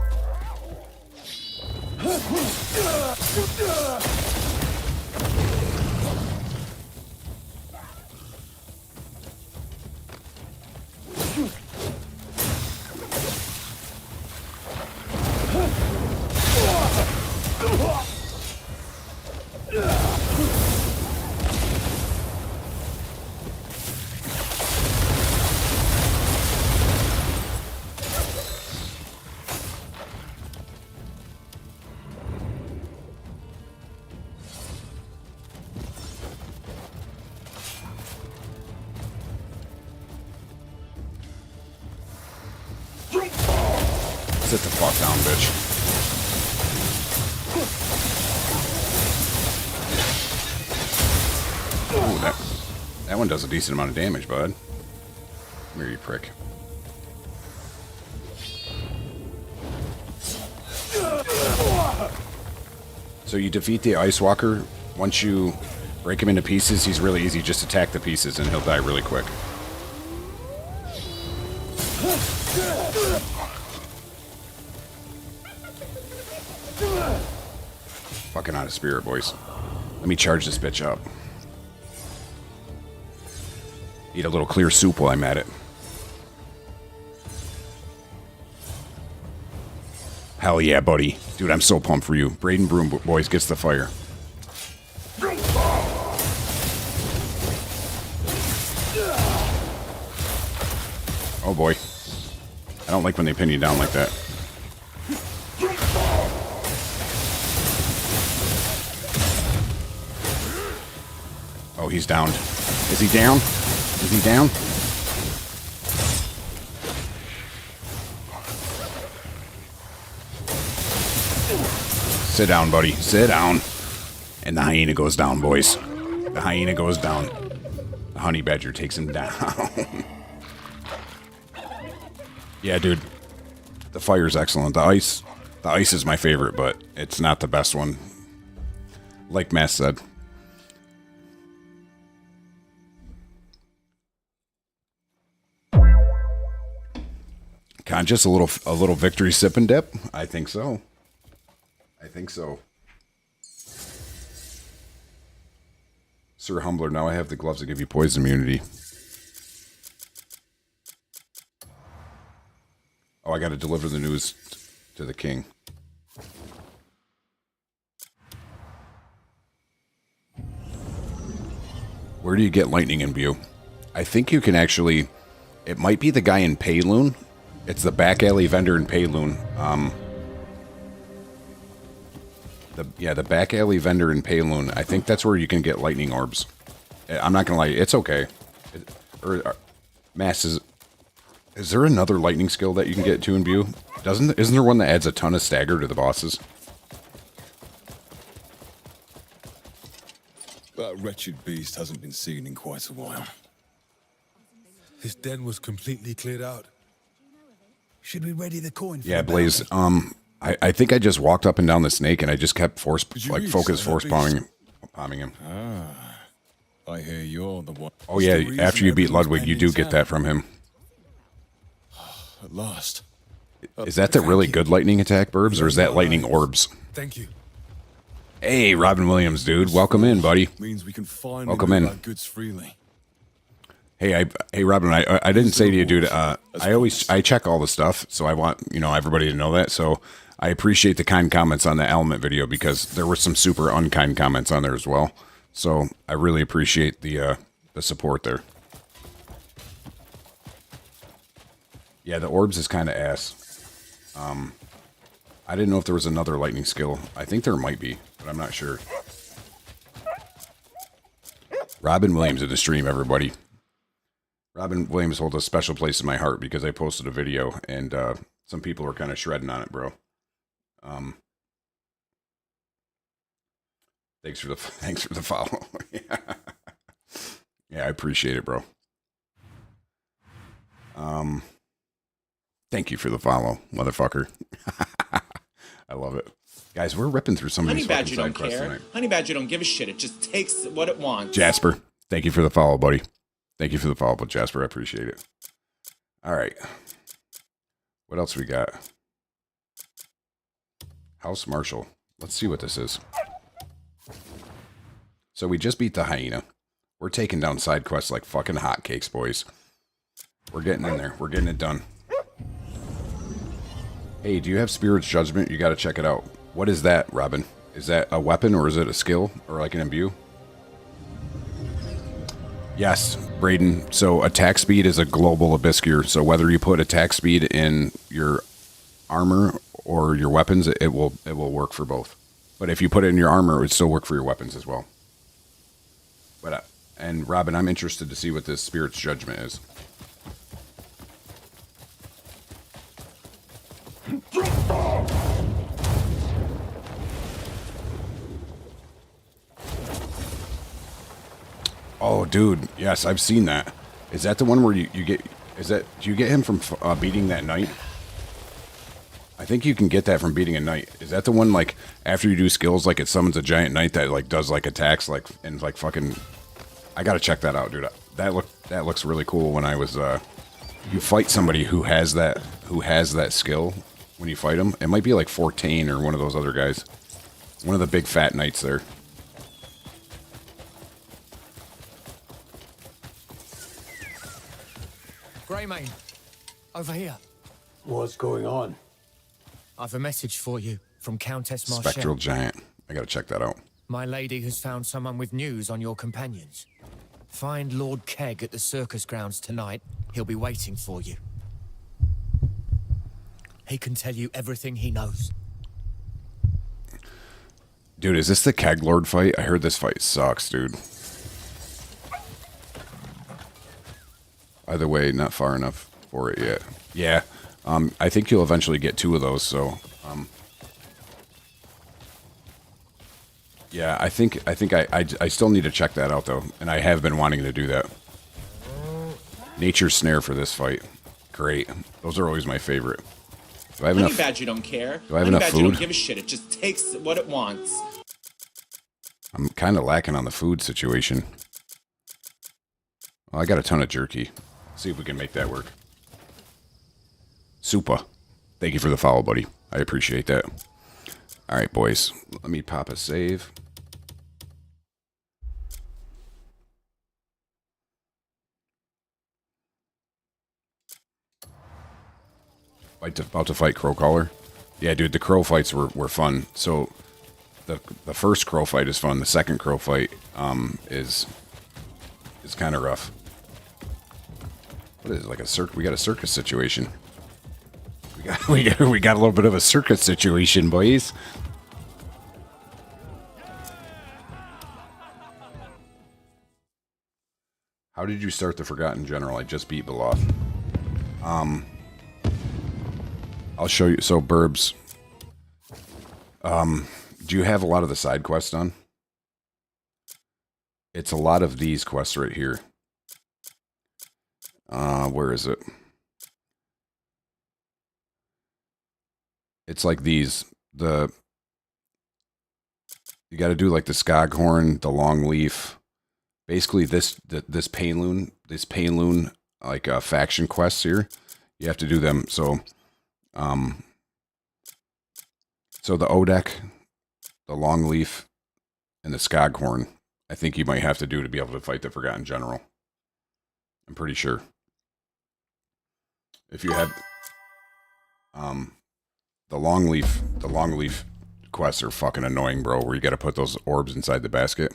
Sit the fuck down, bitch. Ooh, that one does a decent amount of damage, bud. Come here, you prick. So you defeat the Ice Walker. Once you break him into pieces, he's really easy. Just attack the pieces and he'll die really quick. Fucking out of spirit, boys. Let me charge this bitch up. Eat a little clear soup while I'm at it. Hell yeah, buddy. Dude, I'm so pumped for you. Braden Broom Boys gets the fire. Oh boy. I don't like when they pin you down like that. Oh, he's down. Is he down? Is he down? Sit down, buddy. Sit down. And the hyena goes down, boys. The hyena goes down. The honey badger takes him down. Yeah, dude. The fire's excellent. The ice is my favorite, but it's not the best one. Like Mass said. Conscious, a little victory sip and dip? I think so. I think so. Sir Humbler, now I have the gloves that give you poison immunity. Oh, I got to deliver the news to the king. Where do you get lightning imbue? I think you can actually... It might be the guy in Payloon. It's the back alley vendor in Payloon. The back alley vendor in Payloon. I think that's where you can get lightning orbs. I'm not gonna lie, it's okay. Mass, is there another lightning skill that you can get to imbue? Isn't there one that adds a ton of stagger to the bosses? That wretched beast hasn't been seen in quite a while. His den was completely cleared out. Should we ready the coin for Yeah, the Blaze. bounty? I think I just walked up and down the snake and I just kept focus palming him. Ah, I hear you're the one. Oh yeah, after you beat Ludwig, you do get that from him. At last. Is that the really good lightning attack, Burbs, or is that lightning orbs? Thank you. Hey, Robin Williams, dude. Welcome in, buddy. Means we can finally Welcome move in. our goods freely. Hey, Robin, I didn't say to you, dude, I check all the stuff, so I want, everybody to know that. So I appreciate the kind comments on the element video because there were some super unkind comments on there as well. So I really appreciate the support there. Yeah, the orbs is kind of ass. I didn't know if there was another lightning skill. I think there might be, but I'm not sure. Robin Williams in the stream, everybody. Robin Williams holds a special place in my heart because I posted a video and some people were kind of shredding on it, bro. Thanks for the follow. Yeah, I appreciate it, bro. Thank you for the follow, motherfucker. I love it. Guys, we're ripping through some of Honey these fucking Badger side don't quests care. tonight. Honey Badger don't give a shit. It just takes what it wants. Jasper, thank you for the follow, buddy. Thank you for the follow, but Jasper, I appreciate it. All right. What else we got? House Marshal. Let's see what this is. So we just beat the hyena. We're taking down side quests like fucking hotcakes, boys. We're getting in there. We're getting it done. Hey, do you have Spirit's Judgment? You got to check it out. What is that, Robin? Is that a weapon or is it a skill or like an imbue? Yes, Braden. So attack speed is a global abyss-gear. So whether you put attack speed in your armor or your weapons, it will work for both. But if you put it in your armor, it would still work for your weapons as well. But and Robin, I'm interested to see what this Spirit's Judgment is. Oh, dude, yes, I've seen that. Is that the one where you get? Do you get him from beating that knight? I think you can get that from beating a knight. Is that the one like after you do skills, like it summons a giant knight that like does like attacks like and like fucking? I gotta check that out, dude. That looks really cool. When I was you fight somebody who has that skill when you fight them. It might be like Fortain or one of those other guys. One of the big fat knights there. Greymane, over here. What's going on? I've a message for you from Countess Marshall. Spectral Giant. I gotta check that out. My lady has found someone with news on your companions. Find Lord Keg at the circus grounds tonight. He'll be waiting for you. He can tell you everything he knows. Dude, is this the Keg Lord fight? I heard this fight sucks, dude. Either way, not far enough for it yet. Yeah. I think you'll eventually get 2 of those, so yeah, I think I still need to check that out though, and I have been wanting to do that. Nature Snare for this fight. Great. Those are always my favorite. Do I have Honey enough? Badger don't care. Do I have Honey enough Badger food? don't give a shit. It just takes what it wants. I'm kind of lacking on the food situation. Well, I got a ton of jerky. See if we can make that work. Super. Thank you for the follow, buddy. I appreciate that. All right, boys. Let me pop a save. About to fight Crowcaller. Yeah, dude, the crow fights were fun. So the first crow fight is fun. The second crow fight is kind of rough. What is it, like a circus? We got a circus situation. We got a little bit of a circus situation, boys. How did you start the Forgotten General? I just beat Beloth. I'll show you. So, Burbs, do you have a lot of the side quests done? It's a lot of these quests right here. Where is it? It's like these. You got to do like the Skoghorn, the Longleaf. Basically, this Painloon, like faction quests here. You have to do them. So, so the Odek, the Longleaf, and the Skoghorn, I think you might have to do to be able to fight the Forgotten General. I'm pretty sure. If you have, the Longleaf quests are fucking annoying, bro. Where you got to put those orbs inside the basket.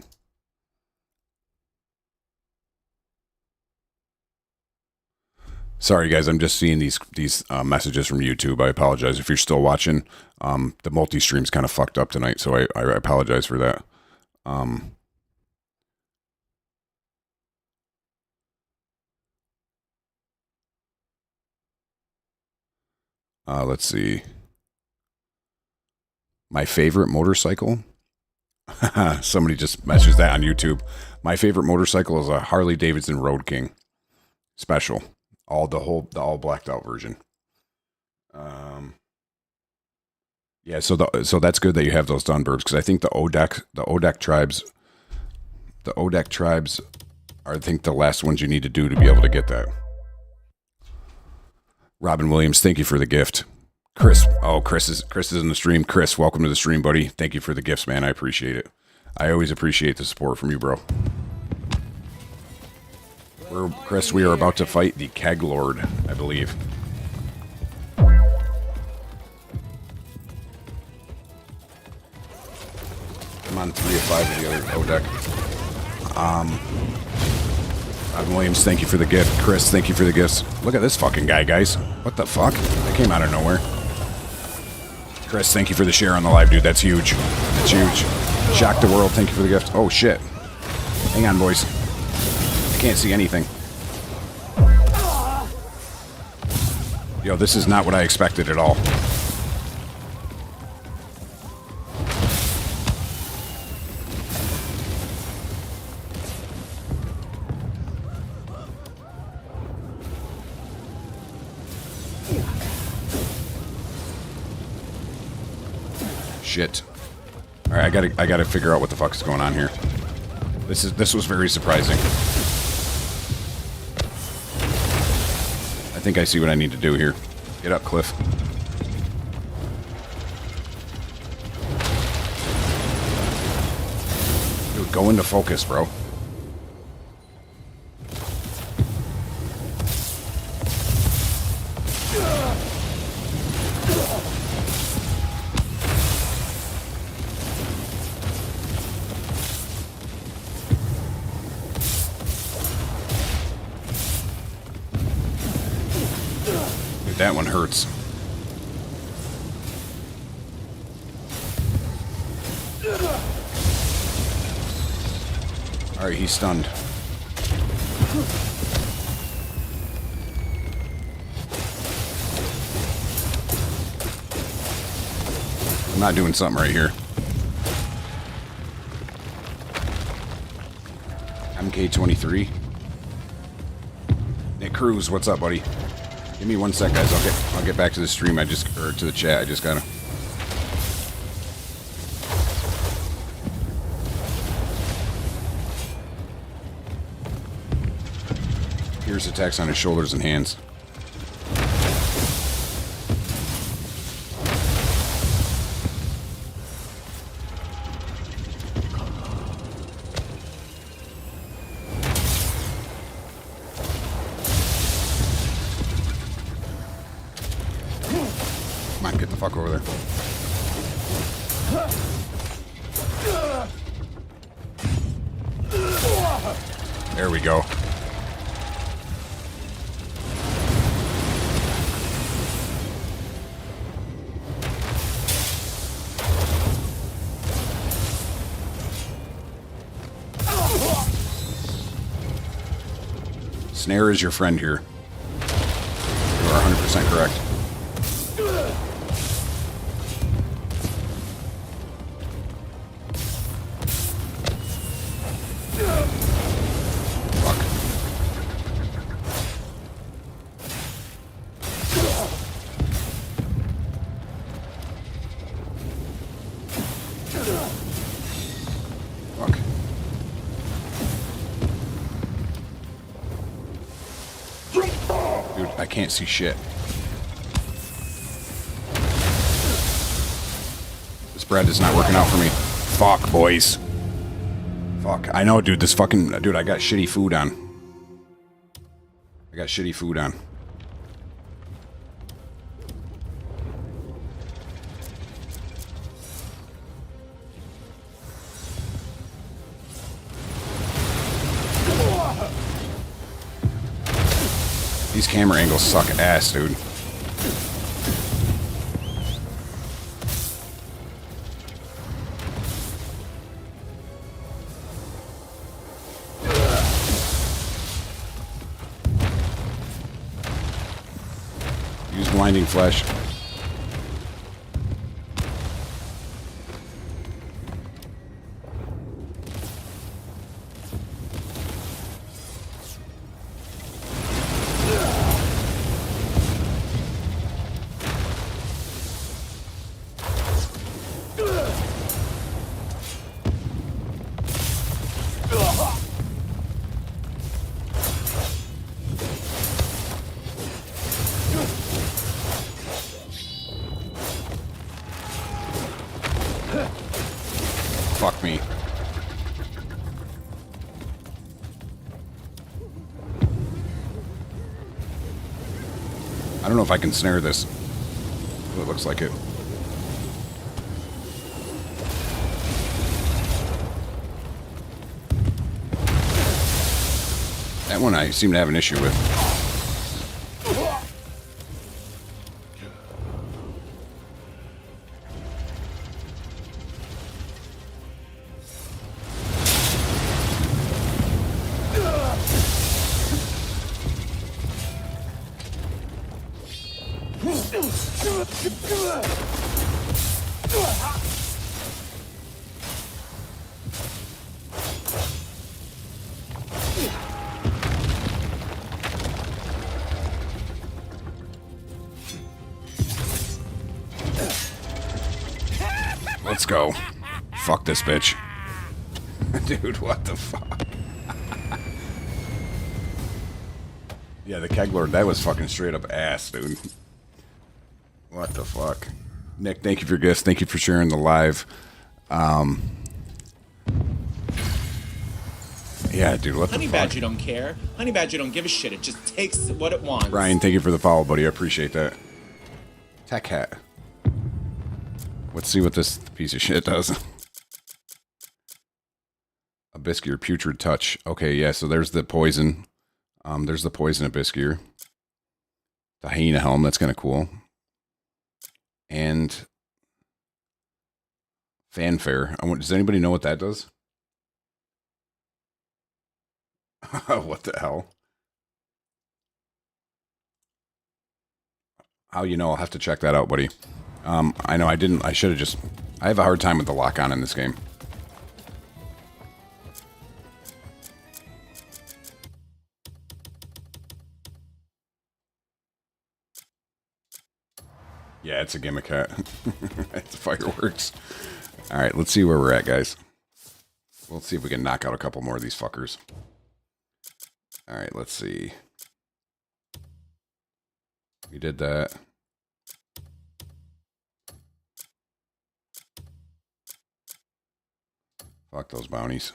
Sorry, guys. I'm just seeing these messages from YouTube. I apologize if you're still watching. The multi-stream's kind of fucked up tonight, so I apologize for that. Let's see. My favorite motorcycle? Somebody just messaged that on YouTube. My favorite motorcycle is a Harley Davidson Road King Special. The all blacked out version. Yeah, so that's good that you have those done, Burbs, because I think the Odek tribes are, I think, the last ones you need to do to be able to get that. Robin Williams, thank you for the gift. Chris is in the stream. Chris, welcome to the stream, buddy. Thank you for the gifts, man. I appreciate it. I always appreciate the support from you, bro. Chris, we are about to fight the Keg Lord, I believe. I'm on 3 of 5 of the other Odek. Robin Williams, thank you for the gift. Chris, thank you for the gifts. Look at this fucking guy, guys. What the fuck? That came out of nowhere. Chris, thank you for the share on the live, dude. That's huge. That's huge. Shock the world, thank you for the gift. Oh, shit. Hang on, boys. I can't see anything. Yo, this is not what I expected at all. Shit. All right, I gotta figure out what the fuck is going on here. This was very surprising. I think I see what I need to do here. Get up, Cliff. Dude, go into focus, bro. hurts. Alright, he's stunned. I'm not doing something right here. MK23. Nick Cruz, what's up, buddy? Give me 1 sec, guys. I'll get back to the stream. Or to the chat. I just gotta. Pierce attacks on his shoulders and hands. Come on, get the fuck over there. There we go. Snare is your friend here. You are 100% correct. Fuck. Fuck. Dude, I can't see shit. This bread is not working out for me. Fuck, boys. Fuck. I know, dude. This fucking... Dude, I got shitty food on. I got shitty food on. These camera angles suck ass, dude. Use blinding flash. Fuck me. I don't know if I can snare this. It looks like it. That one I seem to have an issue with. Let's go. Fuck this bitch. Dude, what the fuck? Yeah, the Keg Lord, that was fucking straight up ass, dude. What the fuck? Nick, thank you for your gifts. Thank you for sharing the live. Yeah, dude, what the fuck? Honey Badger don't care. Honey Badger don't give a shit. It just takes what it wants. Brian, thank you for the follow, buddy. I appreciate that. Tech Hat. Let's see what this piece of shit does. Abyskier, Putrid Touch. Okay, yeah, so there's the poison. There's the poison Abyskier. The hyena helm, that's kind of cool. And fanfare. Does anybody know what that does? What the hell? How you know? I'll have to check that out, buddy. I know I didn't. I should have just. I have a hard time with the lock on in this game. Yeah, it's a gimmick hat. It's fireworks. All right, let's see where we're at, guys. Let's see if we can knock out a couple more of these fuckers. All right, let's see. We did that. Fuck those bounties.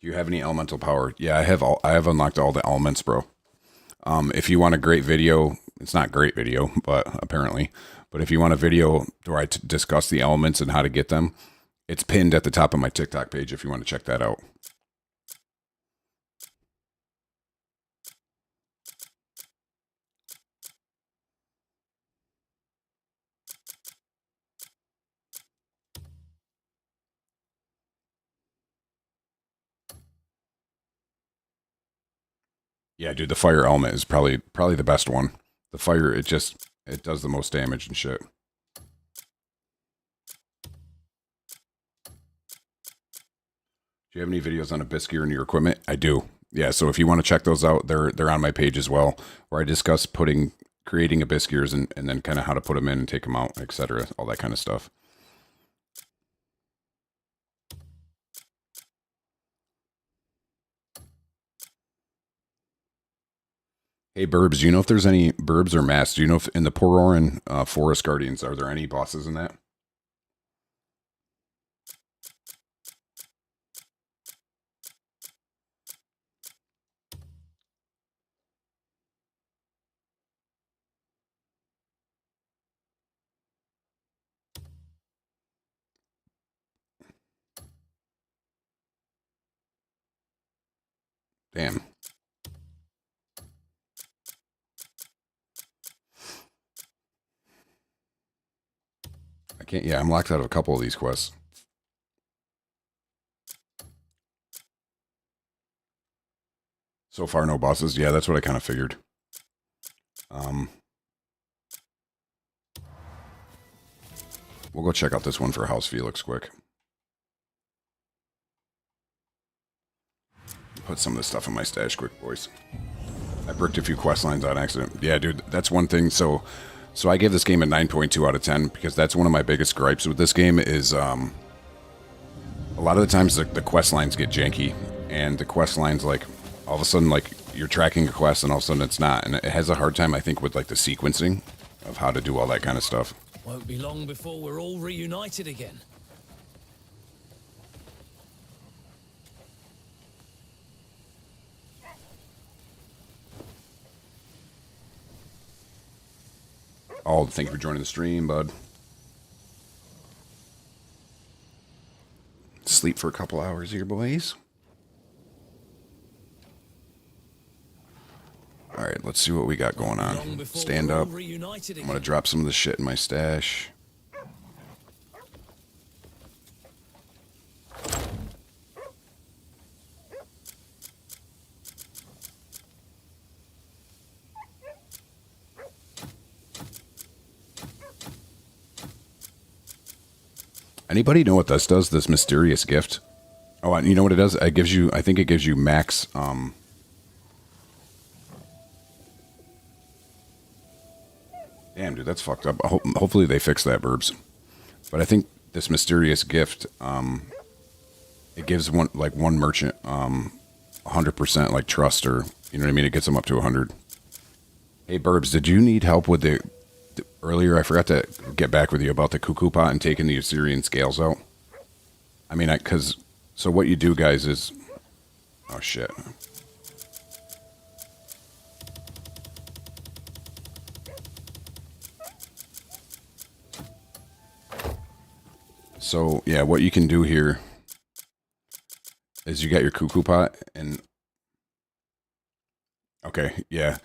Do you have any elemental power? Yeah, I have unlocked all the elements, bro. If you want a great video, it's not great video, but apparently. But if you want a video where I discuss the elements and how to get them, it's pinned at the top of my TikTok page if you want to check that out. Yeah, dude, the fire element is probably the best one. The fire, it does the most damage and shit. Do you have any videos on Abyss gear in your equipment? I do. Yeah, so if you want to check those out, they're on my page as well, where I discuss creating Abyss gears and then kind of how to put them in and take them out, etc. All that kind of stuff. Hey, Burbs, do you know if there's any Burbs or Masks? Do you know if in the Pororan Forest Guardians, are there any bosses in that? Damn. I can't, yeah, I'm locked out of a couple of these quests. So far, no bosses. Yeah, that's what I kind of figured. We'll go check out this one for House Felix quick. Put some of this stuff in my stash quick, boys. I bricked a few quest lines on accident. Yeah, dude, that's one thing. So I gave this game a 9.2 out of 10 because that's one of my biggest gripes with this game is a lot of the times the quest lines get janky, and the quest lines, like, all of a sudden, like, you're tracking a quest and all of a sudden it's not, and it has a hard time, I think, with, like, the sequencing of how to do all that kind of stuff. Won't be long before we're all reunited again. Oh, thank you for joining the stream, bud. Sleep for a couple hours here, boys. All right, let's see what we got going on. Stand up. I'm going to drop some of the shit in my stash. Anybody know what this does? This mysterious gift? Oh, you know what it does? It gives you, I think it gives you max, damn, dude, that's fucked up. Hopefully they fix that, Burbs. But I think this mysterious gift, it gives one merchant, 100% like trust, or, you know what I mean? It gets them up to 100. Hey, Burbs, did you need help with the earlier, I forgot to get back with you about the cuckoo pot and taking the Assyrian scales out. I mean, so what you do, guys, is, oh shit. So, yeah, what you can do here is you got your cuckoo pot and... Okay, yeah.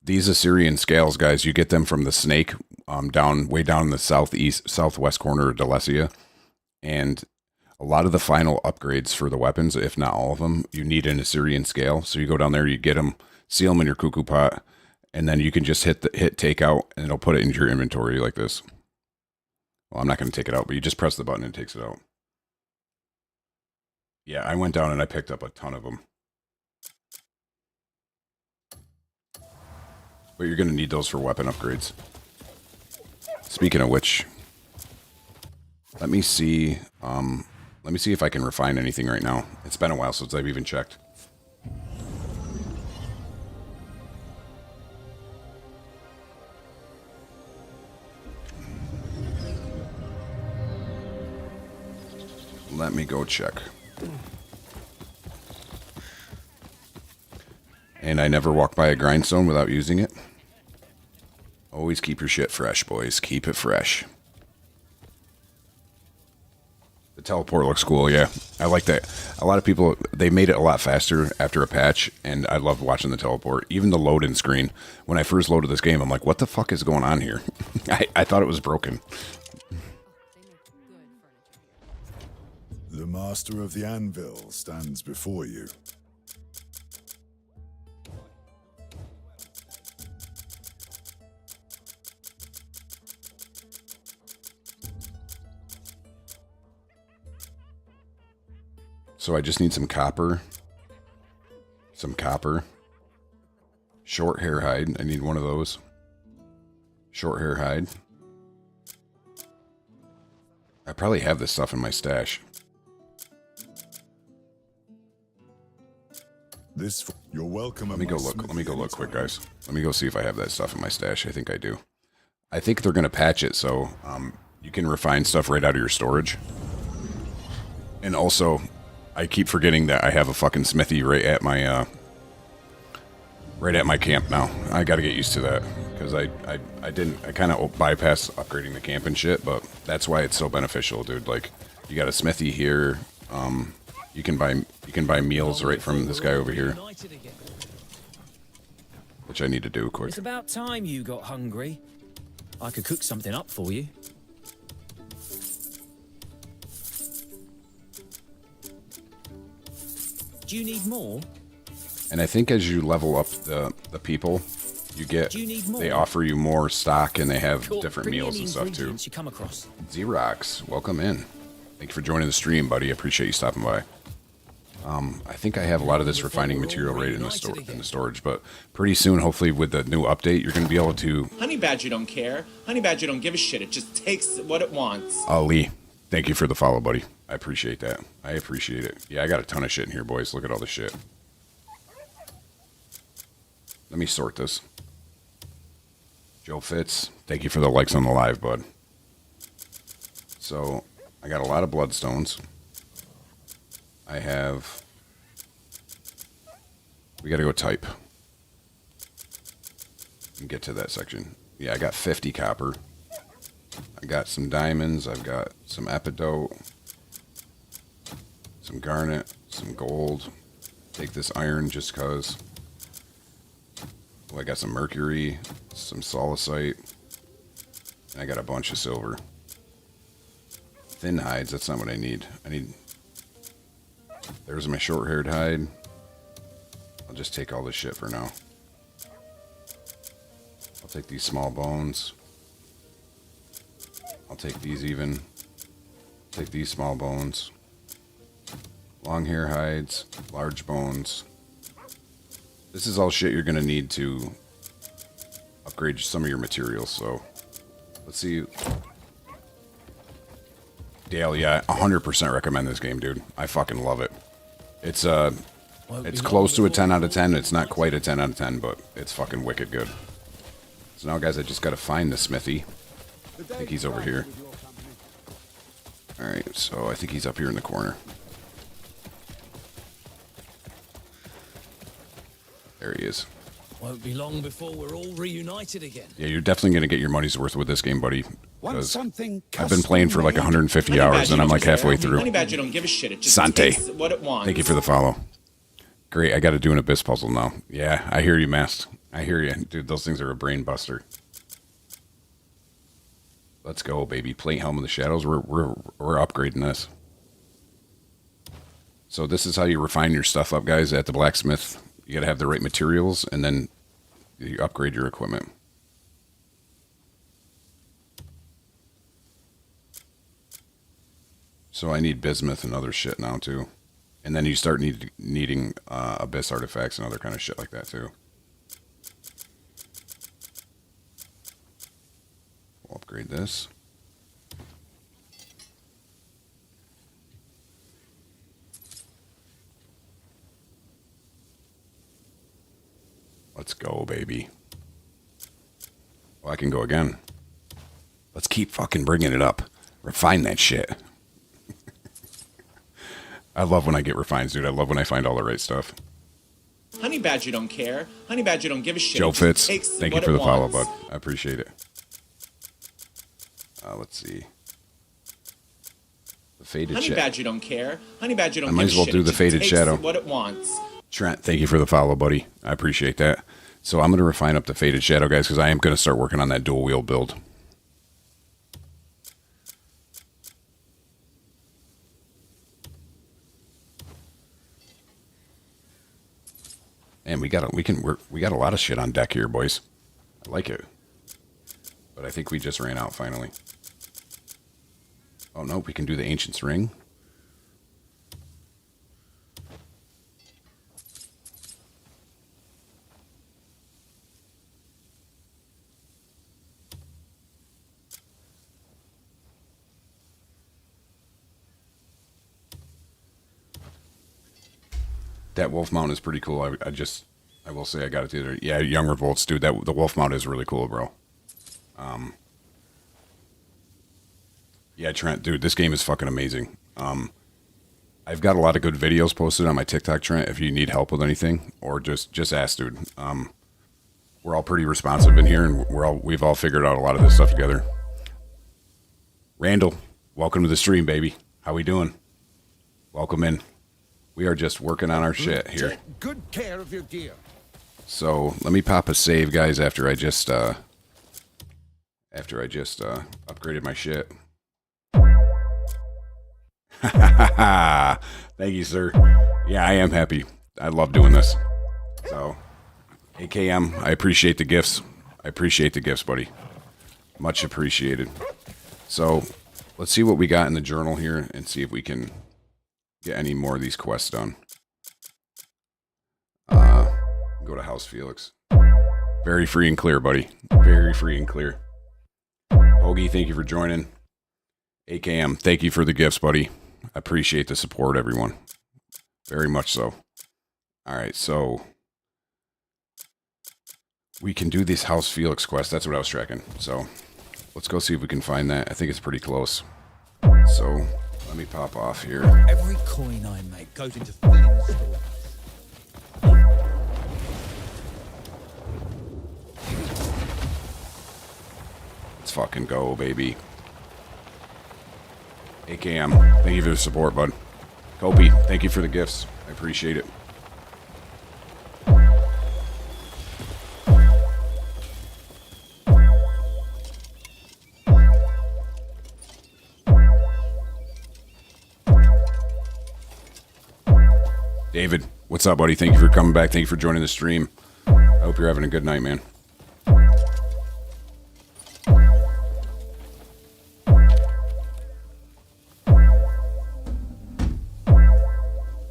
These Assyrian scales, guys, you get them from the snake way down in the southwest corner of Delecia. And a lot of the final upgrades for the weapons, if not all of them, you need an Assyrian scale. So you go down there, you get them, seal them in your cuckoo pot, and then you can just hit take out, and it'll put it into your inventory like this. Well, I'm not going to take it out, but you just press the button and it takes it out. Yeah, I went down and I picked up a ton of them. But you're going to need those for weapon upgrades. Speaking of which, let me see if I can refine anything right now. It's been a while since I've even checked. Let me go check. And I never walk by a grindstone without using it. Always keep your shit fresh, boys. Keep it fresh. The teleport looks cool, yeah. I like that. A lot of people, they made it a lot faster after a patch, and I love watching the teleport. Even the load-in screen. When I first loaded this game, I'm like, what the fuck is going on here? I thought it was broken. The master of the anvil stands before you. So I just need some copper. Some copper. Short hair hide. I need one of those. Short hair hide. I probably have this stuff in my stash. You're welcome. Let me go look. Let me go look quick, guys. Let me go see if I have that stuff in my stash. I think I do. I think they're gonna patch it so you can refine stuff right out of your storage. And also, I keep forgetting that I have a fucking smithy right at my camp now. I got to get used to that because I kind of bypassed upgrading the camp and shit, but that's why it's so beneficial, dude. Like, you got a smithy here. You can buy meals right from this guy over here, which I need to do, of course. It's about time you got hungry. I could cook something up for you. Do you need more? And I think as you level up the people, you get they offer you more stock and they have different meals and stuff too. You come across. Xerox, welcome in. Thank you for joining the stream, buddy. I appreciate you stopping by. I think I have a lot of this refining material right in the storage, but pretty soon, hopefully with the new update, you're going to be able to... Honey Badger don't care. Honey Badger don't give a shit. It just takes what it wants. Ali, thank you for the follow, buddy. I appreciate that. I appreciate it. Yeah, I got a ton of shit in here, boys. Look at all this shit. Let me sort this. Joe Fitz, thank you for the likes on the live, bud. So, I got a lot of bloodstones. I have... We gotta go type. And get to that section. Yeah, I got 50 copper. I got some diamonds. I've got some epidote. Some garnet. Some gold. Take this iron just cause. Oh, I got some mercury. Some solicite. And I got a bunch of silver. Thin hides, that's not what I need. I need... There's my short-haired hide. I'll just take all this shit for now. I'll take these small bones. I'll take these even. Take these small bones. Long hair hides. Large bones. This is all shit you're going to need to upgrade some of your materials, so... Let's see... Dale, yeah, 100% recommend this game, dude. I fucking love it. It's close to a 10 out of 10. It's not quite a 10 out of 10, but it's fucking wicked good. So now, guys, I just got to find the smithy. I think he's over here. Alright, so I think he's up here in the corner. There he is. Won't be long before we're all reunited again. Yeah, you're definitely going to get your money's worth with this game, buddy. Because I've been playing for like 150 hours, and I'm like halfway through. Honey Badger don't give a shit. It just Sante. takes what it wants. Thank you for the follow. Great, I got to do an Abyss puzzle now. Yeah, I hear you, Mast. I hear you. Dude, those things are a brain buster. Let's go, baby. Plate Helm of the Shadows. We're upgrading this. So this is how you refine your stuff up, guys, at the blacksmith. You got to have the right materials, and then you upgrade your equipment. So I need bismuth and other shit now, too. And then you start needing Abyss artifacts and other kind of shit like that, too. We'll upgrade this. Let's go, baby. Well, I can go again. Let's keep fucking bringing it up. Refine that shit. I love when I get refines, dude. I love when I find all the right stuff. Honey Badger don't care. Honey Badger don't give a shit. Joe It just Fitz, takes thank you what for it the follow, wants. bud. I appreciate it. Let's see. The Faded Honey Shadow. Badger don't care. Honey Badger don't I might give as a well shit. do It the just Faded takes Shadow. what it wants. Trent, thank you for the follow, buddy. I appreciate that. So I'm going to refine up the Faded Shadow, guys, because I am going to start working on that dual wheel build. And we got a lot of shit on deck here, boys. I like it. But I think we just ran out finally. Oh no, we can do the Ancient's Ring. That wolf mount is pretty cool. I will say I got it the other. Yeah, Young Revolts, dude. The wolf mount is really cool, bro. Yeah, Trent, dude, this game is fucking amazing. I've got a lot of good videos posted on my TikTok, Trent. If you need help with anything, or just ask, dude. We're all pretty responsive in here, and we've all figured out a lot of this stuff together. Randall, welcome to the stream, baby. How we doing? Welcome in. We are just working on our shit here. Take good care of your gear. So let me pop a save, guys. After I just upgraded my shit. Thank you, sir. Yeah, I am happy. I love doing this. So, AKM, I appreciate the gifts. I appreciate the gifts, buddy. Much appreciated. So, let's see what we got in the journal here and see if we can get any more of these quests done. Go to House Felix. Very free and clear, buddy. Very free and clear. Hoagie, thank you for joining. AKM, thank you for the gifts, buddy. I appreciate the support, everyone. Very much so. All right, so we can do this House Felix quest. That's what I was tracking. So let's go see if we can find that. I think it's pretty close. So let me pop off here. Every coin I make goes into filling the store. Let's fucking go, baby. AKM, thank you for the support, bud. Kopi, thank you for the gifts. I appreciate it. David, what's up, buddy? Thank you for coming back. Thank you for joining the stream. I hope you're having a good night, man.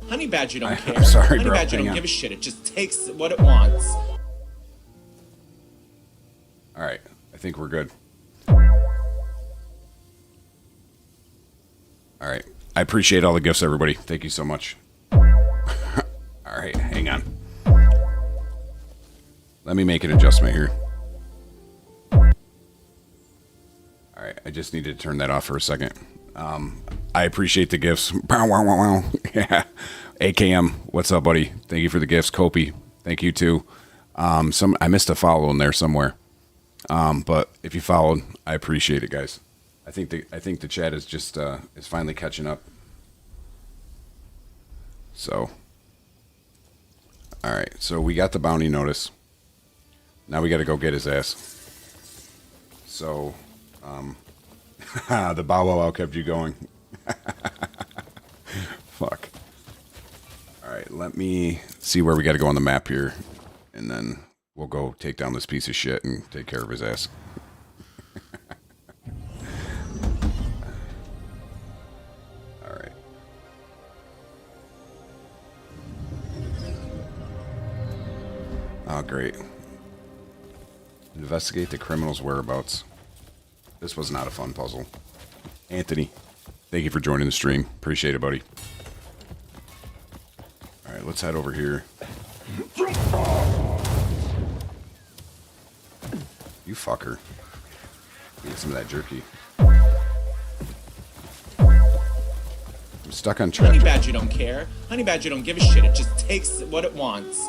Honey Badger don't care. I'm sorry, Honey bro. Badger Hang don't on. give a shit. It just takes what it wants. All right, I think we're good. All right, I appreciate all the gifts, everybody. Thank you so much. All right, hang on. Let me make an adjustment here. All right, I just needed to turn that off for a second. I appreciate the gifts. Yeah. AKM, what's up, buddy? Thank you for the gifts. Kopi, thank you too. I missed a follow in there somewhere. But if you followed, I appreciate it, guys. I think the chat is just is finally catching up. So, all right. So we got the bounty notice. Now we got to go get his ass. So, the bow wow kept you going. Fuck. All right, let me see where we got to go on the map here, and then we'll go take down this piece of shit and take care of his ass. All right. Oh, great. Investigate the criminal's whereabouts. This was not a fun puzzle. Anthony, thank you for joining the stream. Appreciate it, buddy. All right, let's head over here. You fucker. Get some of that jerky. I'm stuck on track. Honey Badger don't care. Honey Badger don't give a shit. It just takes what it wants.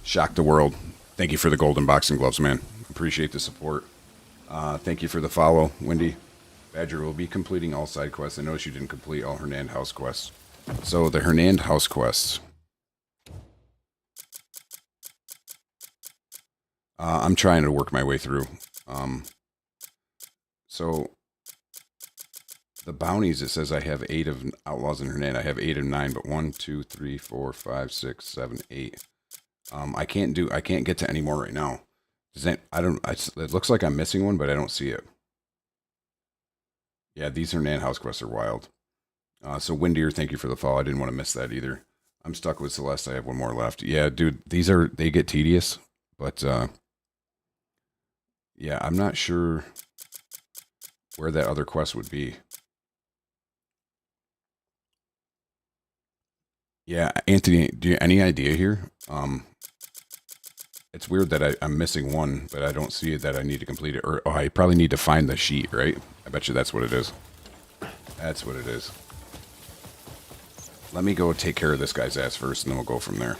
Shock the world. Thank you for the golden boxing gloves, man. Appreciate the support. Thank you for the follow, Wendy. Badger will be completing all side quests. I noticed you didn't complete all Hernand house quests. So the Hernand house quests. I'm trying to work my way through. So the bounties, it says I have 8 of outlaws in Hernand. I have 8 of 9, but 1, 2, 3, 4, 5, 6, 7, 8. I can't get to any more right now. It looks like I'm missing one, but I don't see it. Yeah, these Hernand house quests are wild. So Windier, thank you for the follow. I didn't want to miss that either. I'm stuck with Celeste. I have one more left. Yeah, dude, they get tedious, but yeah, I'm not sure where that other quest would be. Yeah, Anthony, do you any idea here? It's weird that I'm missing one, but I don't see it that I need to complete it. Or I probably need to find the sheet, right? I bet you that's what it is. That's what it is. Let me go take care of this guy's ass first, and then we'll go from there.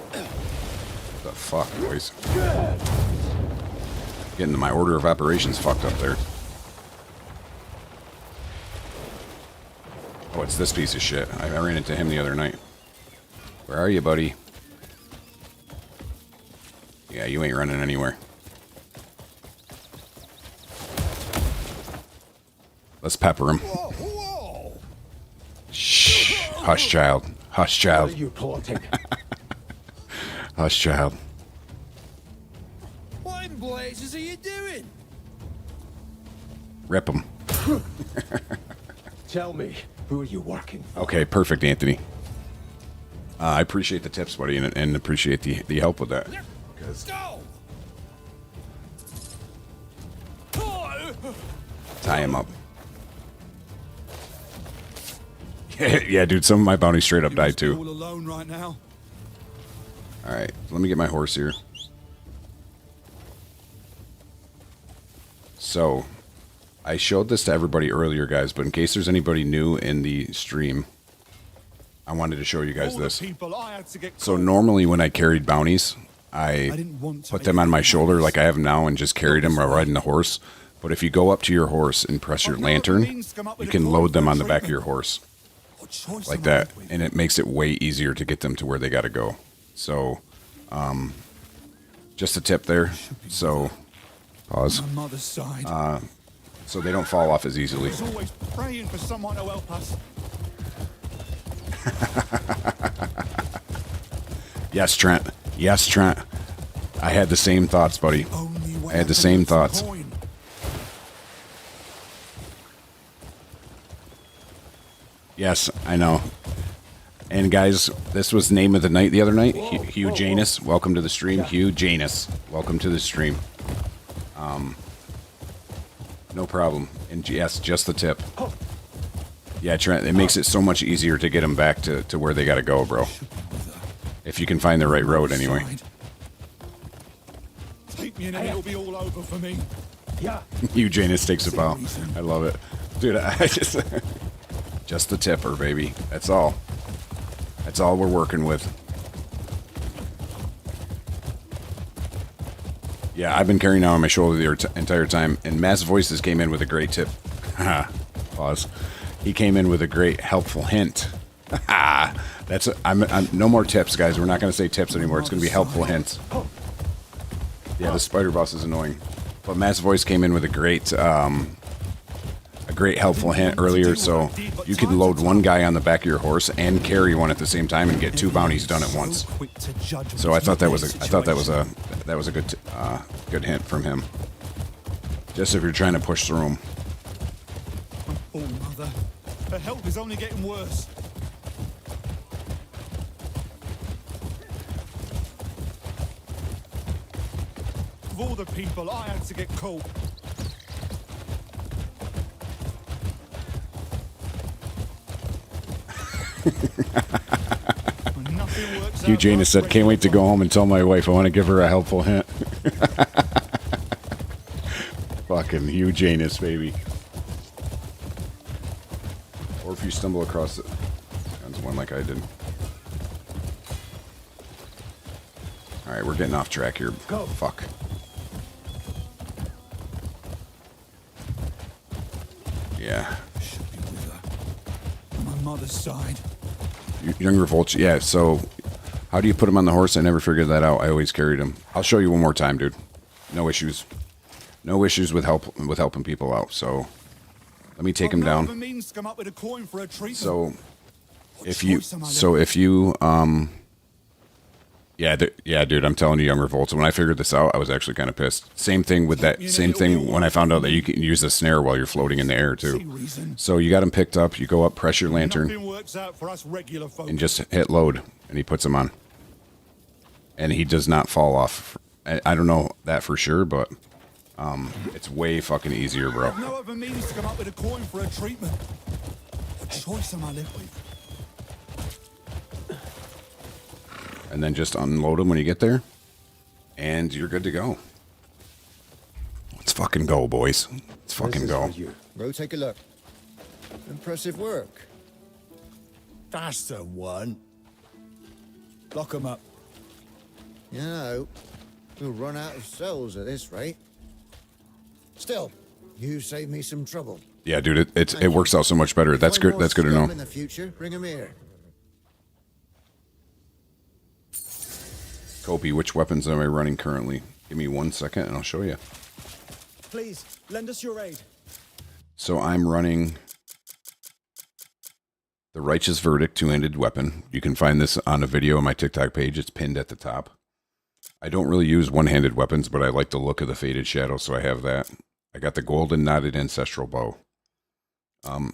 What the fuck, boys? Getting my order of operations fucked up there. Oh, it's this piece of shit. I ran into him the other night. Where are you, buddy? Yeah, you ain't running anywhere. Let's pepper him. Shh. Hush, child. Hush, child. What are you plotting? Hush, child. What in blazes are you doing? Rip him. Tell me, who are you working for? Okay, perfect, Anthony. I appreciate the tips, buddy, and appreciate the help with that. Tie him up. Yeah, dude, some of my bounties straight up died too. All alone right now. All right, let me get my horse here. So, I showed this to everybody earlier, guys, but in case there's anybody new in the stream, I wanted to show you guys this. So normally when I carried bounties, I put them on my shoulder like I have now and just carried them while riding the horse. But if you go up to your horse and press your lantern, you can load them on the back of your horse. Like that. And it makes it way easier to get them to where they got to go. So, just a tip there. So, pause. So they don't fall off as easily. Always praying for someone to help us. Yes, Trent. Yes, Trent. I had the same thoughts, buddy. I had the same thoughts. Yes, I know. And guys, this was name of the night the other night. Hugh Janus, welcome to the stream. Hugh Janus, welcome to the stream. No problem. And yes, just the tip. Yeah, Trent, it makes it so much easier to get them back to where they got to go, bro. If you can find the right road, anyway. Take me and then it'll be all over for me. Yeah. Hugh Janus takes a bow. I love it. Dude, I just... Just the tipper, baby. That's all. That's all we're working with. Yeah, I've been carrying out on my shoulder the entire time, and Mass Voices came in with a great tip. Pause. He came in with a great helpful hint. That's I'm no more tips, guys. We're not going to say tips anymore. It's going to be helpful hints. Yeah, the spider boss is annoying, but Mass Voice came in with a great helpful hint earlier. So you can load one guy on the back of your horse and carry one at the same time and get 2 bounties done at once. So I thought that was a good hint from him. Just if you're trying to push through them. Oh, mother. The help is only getting worse. Of all the people I had to get caught. Hugh Janus said, "Can't wait to go home and tell my wife I want to give her a helpful hint." Fucking Hugh Janus, baby. Or if you stumble across it, that's one like I did. All right, we're getting off track here. Go. Fuck. Yeah. Should be with her. On my mother's side. Young Revolt, yeah, so how do you put him on the horse? I never figured that out. I always carried him. I'll show you one more time, dude. No issues. No issues with helping people out. So let me take him down. So if you yeah, dude, I'm telling you, Young Revolt. When I figured this out, I was actually kind of pissed. Same thing with that. Same thing when I found out that you can use the snare while you're floating in the air too. So you got him picked up. You go up, press your lantern, and just hit load, and he puts him on. And he does not fall off. I don't know that for sure, but it's way fucking easier, bro. No other means to come up with a coin for a treatment. The choice am I left with? And then just unload them when you get there, and you're good to go. Let's fucking go, boys. Let's fucking go. Go take a look. Impressive work. That's the one. Lock 'em up. You know, we'll run out of cells at this rate. Still, you saved me some trouble. Yeah, dude, it works out so much better. That's good. That's good to know. In the future, bring 'em here. Kopi, which weapons am I running currently? Give me 1 second and I'll show you. Please, lend us your aid. So I'm running the Righteous Verdict two-handed weapon. You can find this on a video on my TikTok page. It's pinned at the top. I don't really use one-handed weapons, but I like the look of the Faded Shadow, so I have that. I got the Golden Knotted Ancestral Bow.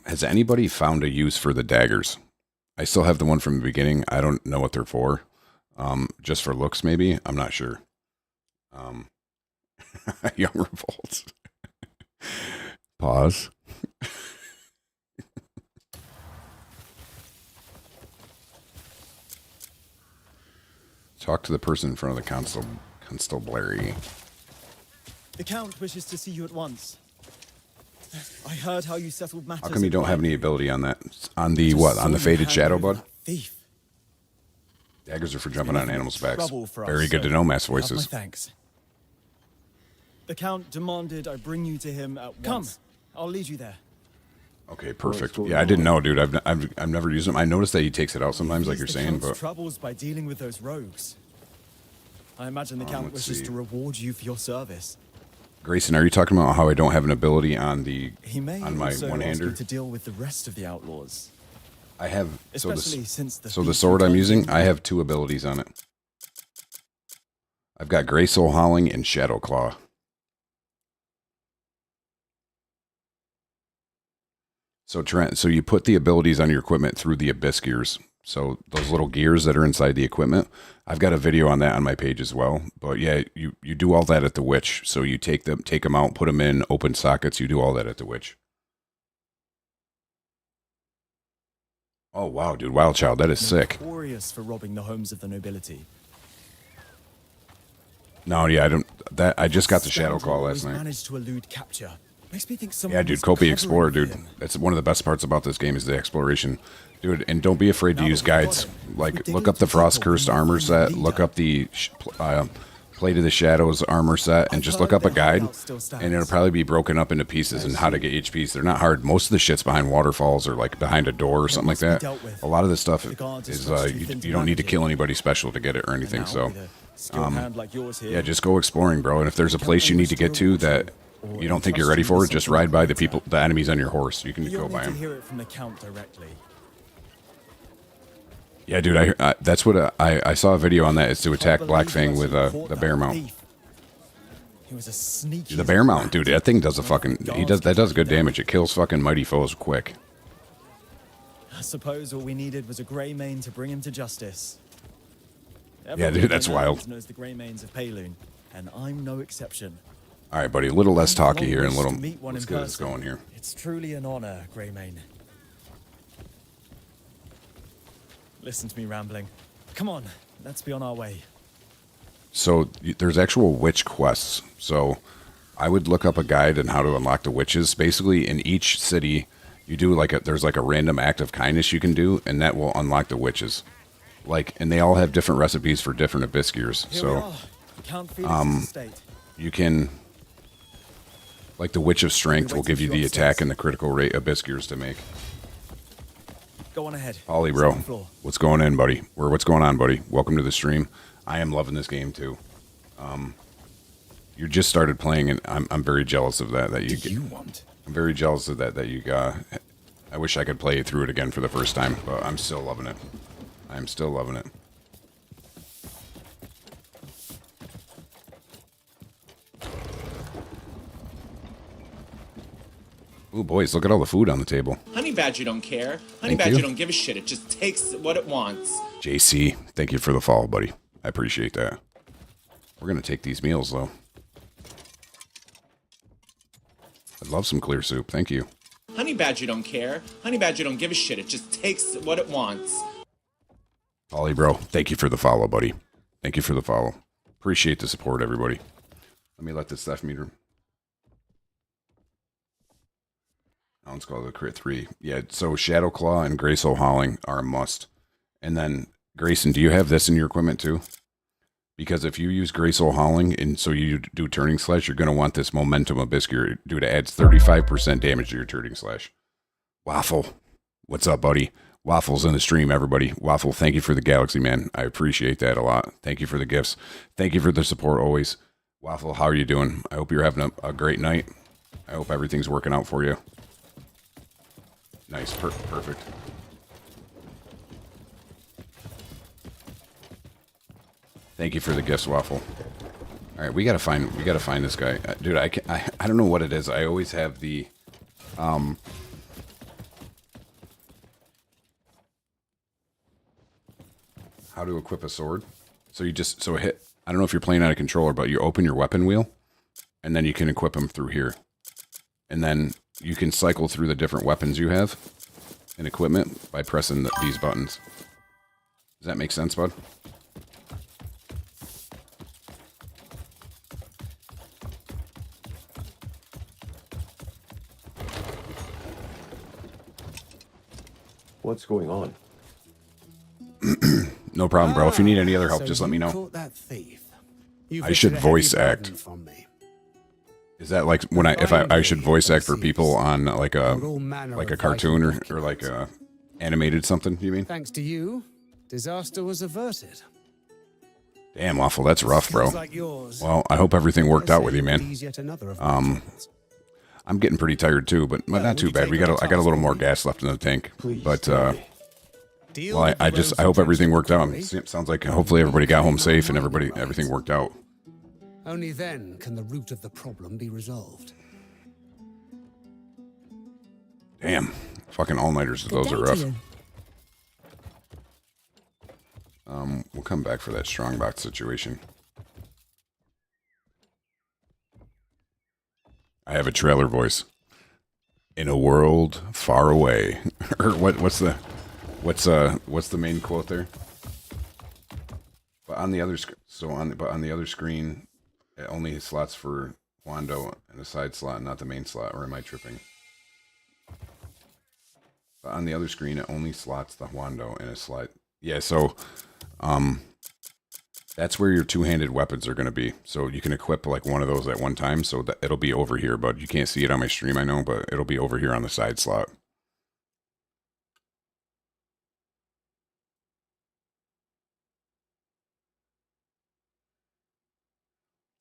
Has anybody found a use for the daggers? I still have the one from the beginning. I don't know what they're for. Just for looks, maybe? I'm not sure. Young Revolt. Pause. Talk to the person in front of the constabulary. The Count wishes to see you at once. I heard how you settled matters. How come you don't have any ability on that? On the what? On the Faded Shadow, bud? Thief. Daggers are for jumping on animals' backs. Very us, good to know, Mass Voices. My thanks. The Count demanded I bring you to him at once. Come, I'll lead you there. Okay, perfect. Yeah, I didn't know, dude. I've never used him. I noticed that he takes it out sometimes, like you're saying, but troubles by dealing with those rogues. I imagine the Count wishes to reward you for your service. Grayson, are you talking about how I don't have an ability on the He may on my also one-hander? ask you to deal with the rest of the outlaws. I have Especially since the so the sword I'm using, I have 2 abilities on it. I've got Grey Soul Howling and Shadow Claw. So Trent, so you put the abilities on your equipment through the Abyss gears. So those little gears that are inside the equipment, I've got a video on that on my page as well. But yeah, you do all that at the Witch. So you take them out, put them in open sockets. You do all that at the Witch. Oh wow, dude, Wild Child, that is sick. Notorious for robbing the homes of the nobility. No, yeah, I just got the Shadow Claw last night. Managed to elude capture. Makes me think someone Yeah, dude, was Kopi Explorer, covering dude. him. That's one of the best parts about this game is the exploration. Dude, and don't be afraid to use guides. Like, look up the Frost Cursed armor set, look up the Plate of the Shadows armor set, and just look up a guide, and it'll probably be broken up into pieces and how to get each piece. They're not hard. Most of the shit's behind waterfalls or, like, behind a door or something like that. A lot of this stuff is, you don't need to kill anybody special to get it or anything, so... yeah, just go exploring, bro. And if there's a place you need to get to that you don't think you're ready for, just ride by the enemies on your horse. You can just go by them. Hear it from the Count directly. Yeah, dude, that's what I saw a video on that. Is to attack Blackfang with the bear mount. He was a sneaky. The bear mount, dude, that thing does that does good damage. It kills fucking mighty foes quick. I suppose all we needed was a Greymane to bring him to justice. Yeah, dude, that's wild. Knows the Greymanes of Payloon, and I'm no exception. All right, buddy, a little less talky here and a little. Let's get this person. going here. It's truly an honor, Greymane. Listen to me rambling. Come on, let's be on our way. So there's actual witch quests. So I would look up a guide on how to unlock the witches. Basically, in each city, you do there's like a random act of kindness you can do, and that will unlock the witches. And they all have different recipes for different Abiskirs. So, you can, like the Witch of Strength will give you the attack and the critical rate Abiskirs to make. Go on ahead. Ollie, bro, what's going on, buddy? What's going on, buddy? Welcome to the stream. I am loving this game too. You just started playing, and I'm very jealous of that. I'm very jealous of that you got. I wish I could play through it again for the first time, but I'm still loving it. I'm still loving it. Ooh, boys, look at all the food on the table. Honey Badger don't care. Honey Thank Badger you. don't give a shit. It just takes what it wants. JC, thank you for the follow, buddy. I appreciate that. We're going to take these meals, though. I'd love some clear soup. Thank you. Honey Badger don't care. Honey Badger don't give a shit. It just takes what it wants. Ollie, bro, thank you for the follow, buddy. Thank you for the follow. Appreciate the support, everybody. Let me let this stuff meter. Now let's go to the crit 3. Yeah, so Shadowclaw and Graysoul Howling are a must. And then, Grayson, do you have this in your equipment too? Because if you use Graysoul Howling and so you do Turning Slash, you're going to want this Momentum Abiskir, dude. It adds 35% damage to your Turning Slash. Waffle, what's up, buddy? Waffle's in the stream, everybody. Waffle, thank you for the Galaxy, man. I appreciate that a lot. Thank you for the gifts. Thank you for the support always. Waffle, how are you doing? I hope you're having a great night. I hope everything's working out for you. Nice, perfect. Thank you for the gifts, Waffle. All right, we gotta find this guy, dude. I don't know what it is. I always have the, how to equip a sword. So you just hit. I don't know if you're playing on a controller, but you open your weapon wheel, and then you can equip them through here, and then you can cycle through the different weapons you have and equipment by pressing these buttons. Does that make sense, bud? What's going on? No problem, bro. If you need any other help, just let me know. Caught that thief. I should voice act. Is that like when if I should voice act for people on like a cartoon or like a animated something, you mean? Thanks to you, disaster was averted. Damn, Waffle, that's rough, bro. Well, I hope everything worked out with you, man. I'm getting pretty tired too, but not too bad. I got a little more gas left in the tank. But well, I hope everything worked out. It sounds like hopefully everybody got home safe and everything worked out. Only then can the root of the problem be resolved. Damn, fucking all-nighters, those are rough. We'll come back for that strongbox situation. I have a trailer voice. In a world far away, or what's the main quote there? But on the other on the other screen, it only slots for Wando in a side slot, not the main slot, or am I tripping? But on the other screen, it only slots the Wando in a slot. Yeah, so that's where your two-handed weapons are going to be. So you can equip like one of those at one time, so that it'll be over here, but you can't see it on my stream, I know, but it'll be over here on the side slot.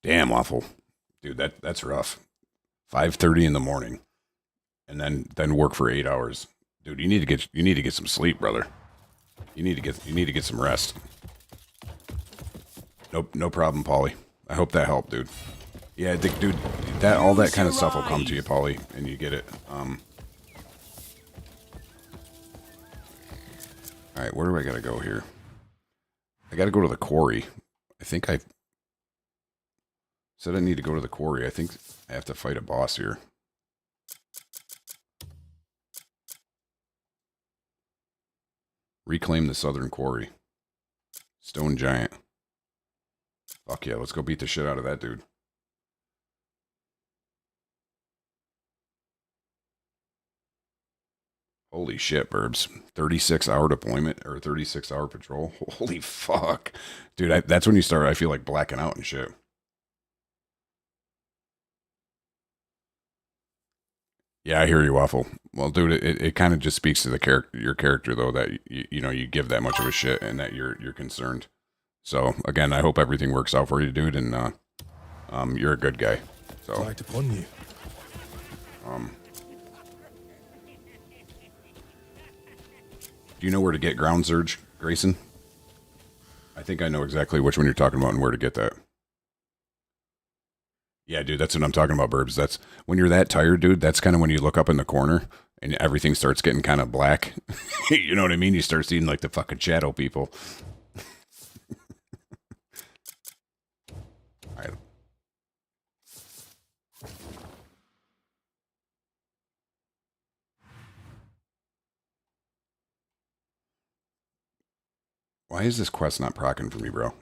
Damn, Waffle. Dude, that's rough. 5:30 in the morning. And then work for 8 hours. Dude, you need to get some sleep, brother. You need to get some rest. Nope, no problem, Paulie. I hope that helped, dude. Yeah, dude, all that kind of stuff will come to you, Paulie, and you get it. Alright, where do I gotta go here? I gotta go to the quarry. I think I said I need to go to the quarry. I think I have to fight a boss here. Reclaim the southern quarry. Stone giant. Fuck yeah, let's go beat the shit out of that dude. Holy shit, Burbs. 36-hour deployment, or 36-hour patrol. Holy fuck. Dude, that's when you start, I feel like, blacking out and shit. Yeah, I hear you, Waffle. Well, dude, it kind of just speaks to the your character, though, that you know, you give that much of a shit and that you're concerned. So again, I hope everything works out for you, dude, and you're a good guy. So right upon you. Do you know where to get Ground Surge, Grayson? I think I know exactly which one you're talking about and where to get that. Yeah, dude, that's what I'm talking about, Burbs. That's when you're that tired, dude. That's kind of when you look up in the corner and everything starts getting kind of black. You know what I mean? You start seeing like the fucking shadow people. All right. Why is this quest not proccing for me, bro?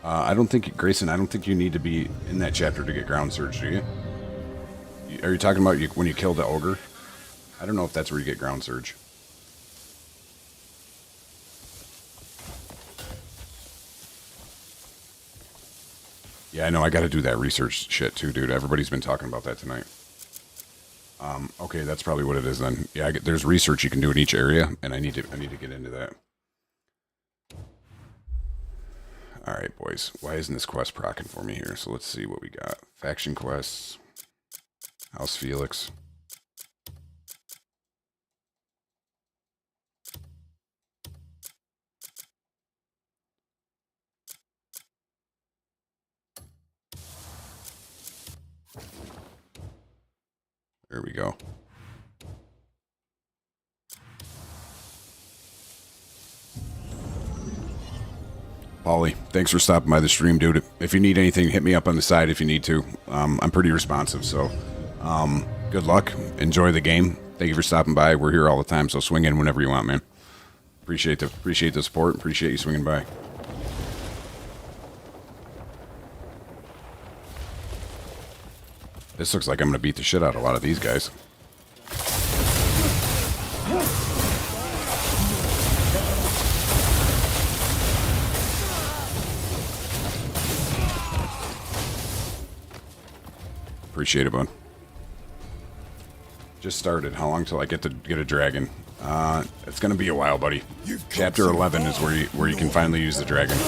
I don't think, Grayson, I don't think you need to be in that chapter to get Ground Surge, do you? Are you talking about when you kill the ogre? I don't know if that's where you get Ground Surge. Yeah, I know, I gotta do that research shit too, dude. Everybody's been talking about that tonight. Okay, that's probably what it is then. Yeah, there's research you can do in each area, and I need to get into that. Alright, boys. Why isn't this quest proccing for me here? So let's see what we got. Faction quests. House Felix. There we go. Paulie, thanks for stopping by the stream, dude. If you need anything, hit me up on the side if you need to. I'm pretty responsive, so good luck. Enjoy the game. Thank you for stopping by. We're here all the time, so swing in whenever you want, man. Appreciate the support. Appreciate you swinging by. This looks like I'm going to beat the shit out of a lot of these guys. Appreciate it, bud. Just started. How long till I get to get a dragon? It's gonna be a while, buddy. Chapter 11 is where you can finally use the dragon.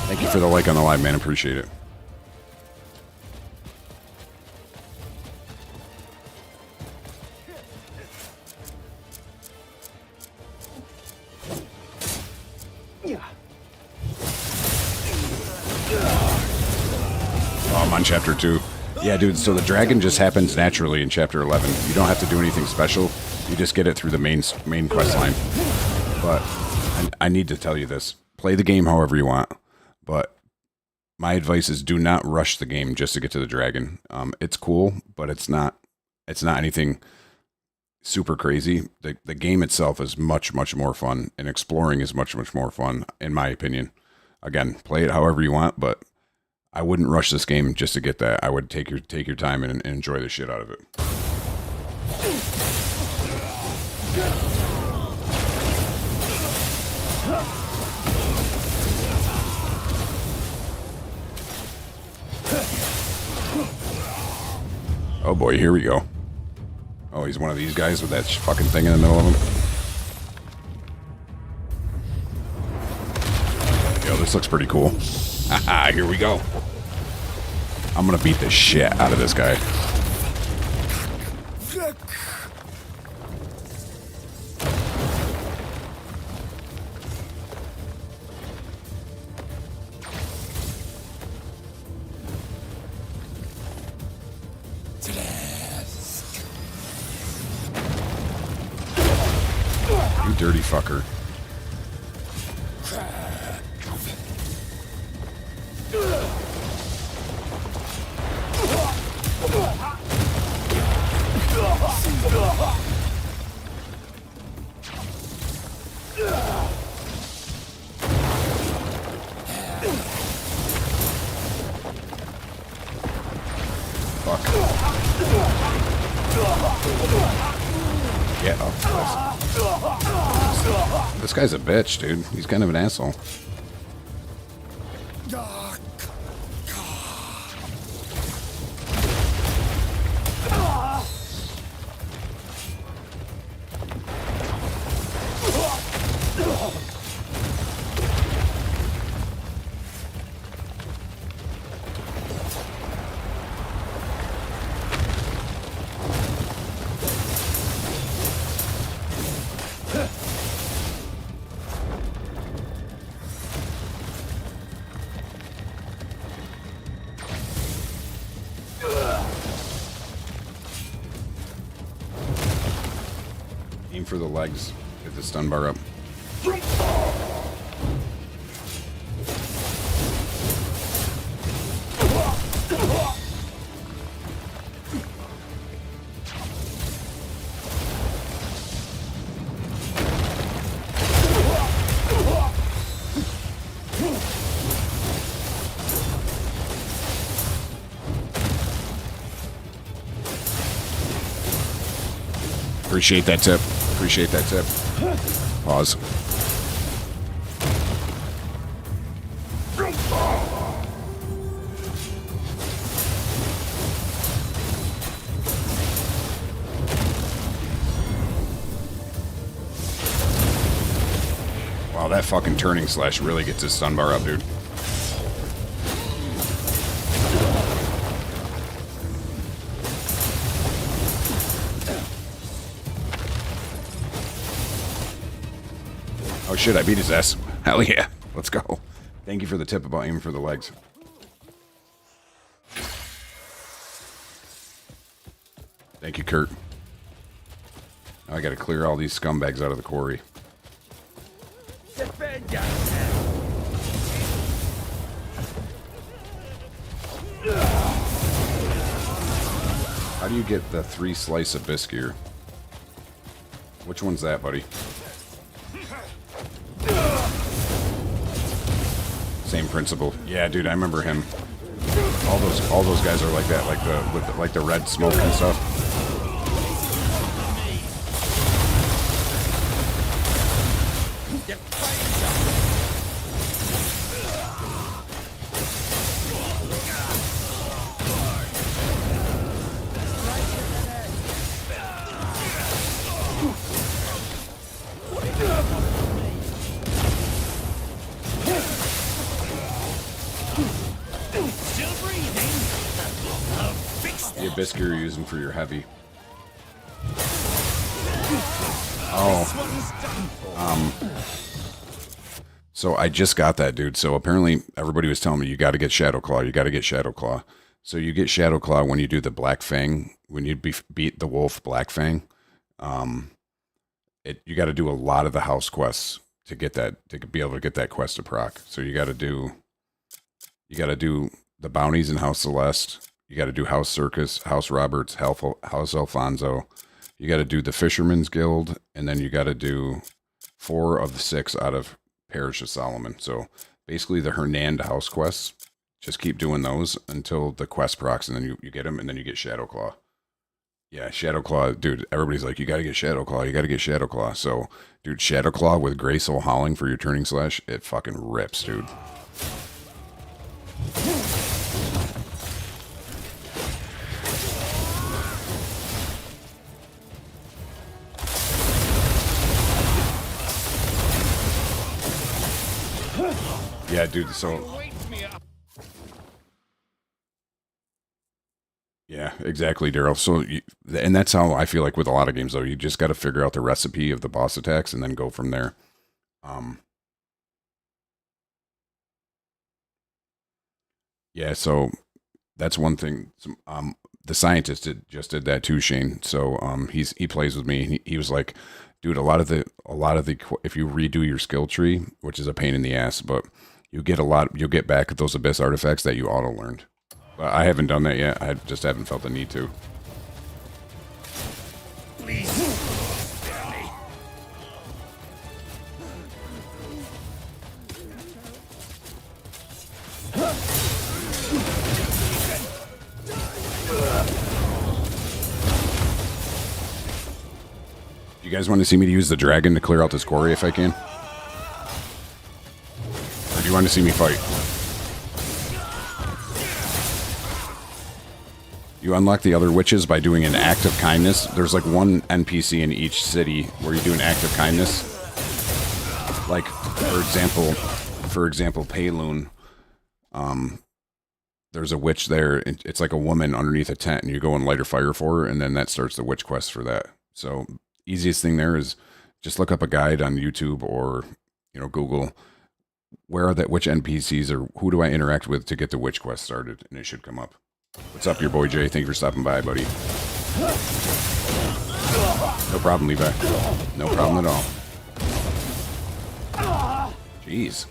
Thank you for the like on the live, man. Appreciate it. Oh, I'm on chapter 2. Yeah, dude, so the dragon just happens naturally in chapter 11. You don't have to do anything special. You just get it through the main quest line. But I need to tell you this. Play the game however you want, but my advice is do not rush the game just to get to the dragon. It's cool, but it's not anything super crazy. The game itself is much more fun, and exploring is much more fun, in my opinion. Again, play it however you want, but I wouldn't rush this game just to get that. I would take your time and enjoy the shit out of it. Oh boy, here we go. Oh, he's one of these guys with that fucking thing in the middle of him. Yo, this looks pretty cool. Haha, here we go. I'm gonna beat the shit out of this guy. You dirty fucker. Fuck. Get up. This guy's a bitch, dude. He's kind of an asshole. Aim for the legs. Get the stun bar up. Appreciate that tip. Appreciate that tip. Pause. Wow, that fucking turning slash really gets his stun bar up, dude. Oh shit, I beat his ass. Hell yeah. Let's go. Thank you for the tip about aiming for the legs. Thank you, Kurt. Now I gotta clear all these scumbags out of the quarry. How do you get the 3 slice of Biskir? Which one's that, buddy? Same principle. Yeah, dude, I remember him. All those guys are like that, like the red smoke and stuff. The Abyssir you're using for your heavy. Oh. So I just got that, dude. So apparently everybody was telling me you got to get Shadowclaw. You got to get Shadowclaw. So you get Shadowclaw when you do the Black Fang, when you beat the wolf Black Fang. you got to do a lot of the house quests to get that, to be able to get that quest to proc. So you got to do the bounties in House Celeste. You got to do House Circus, House Roberts, House Alfonso. You got to do the Fisherman's Guild, and then you got to do 4 of the 6 out of Parish of Solomon. So basically the Hernand house quests, just keep doing those until the quest procs, and then you get them, and then you get Shadowclaw. Yeah, Shadowclaw, dude, everybody's like, you got to get Shadowclaw, you got to get Shadowclaw. So, dude, Shadowclaw with Grey Soul Howling for your turning slash, it fucking rips, dude. Yeah, dude, so... Yeah, exactly, Daryl. So, and that's how I feel like with a lot of games, though. You just got to figure out the recipe of the boss attacks and then go from there. Yeah, so that's one thing. The scientist just did that too, Shane. So he plays with me. He was like, dude, a lot of the if you redo your skill tree, which is a pain in the ass, but you'll get back those abyss artifacts that you auto learned. But I haven't done that yet. I just haven't felt the need to. You guys want to see me to use the dragon to clear out this quarry if I can? Or do you want to see me fight? You unlock the other witches by doing an act of kindness. There's like one NPC in each city where you do an act of kindness. Like, for example, Payloon. There's a witch there. It's like a woman underneath a tent, and you go and light her fire for her, and then that starts the witch quest for that. So, easiest thing there is just look up a guide on YouTube or, Google. Which NPCs or who do I interact with to get the witch quest started, and it should come up. What's up, your boy Jay? Thank you for stopping by, buddy. No problem, Levi. No problem at all. Jeez.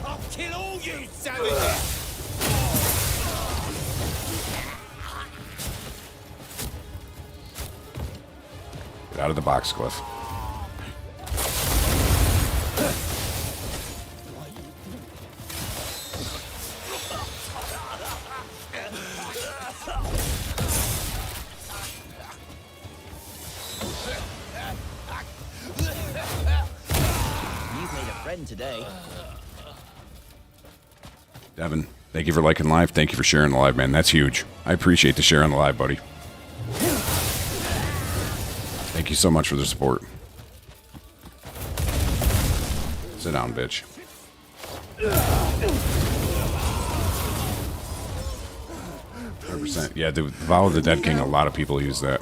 I'll kill all you savages! Get out of the box, Cliff. Today. Devin, thank you for liking live. Thank you for sharing the live, man. That's huge. I appreciate the share on the live, buddy. Thank you so much for the support. Sit down, bitch. 100%. Yeah, the Vow of the Dead King, a lot of people use that.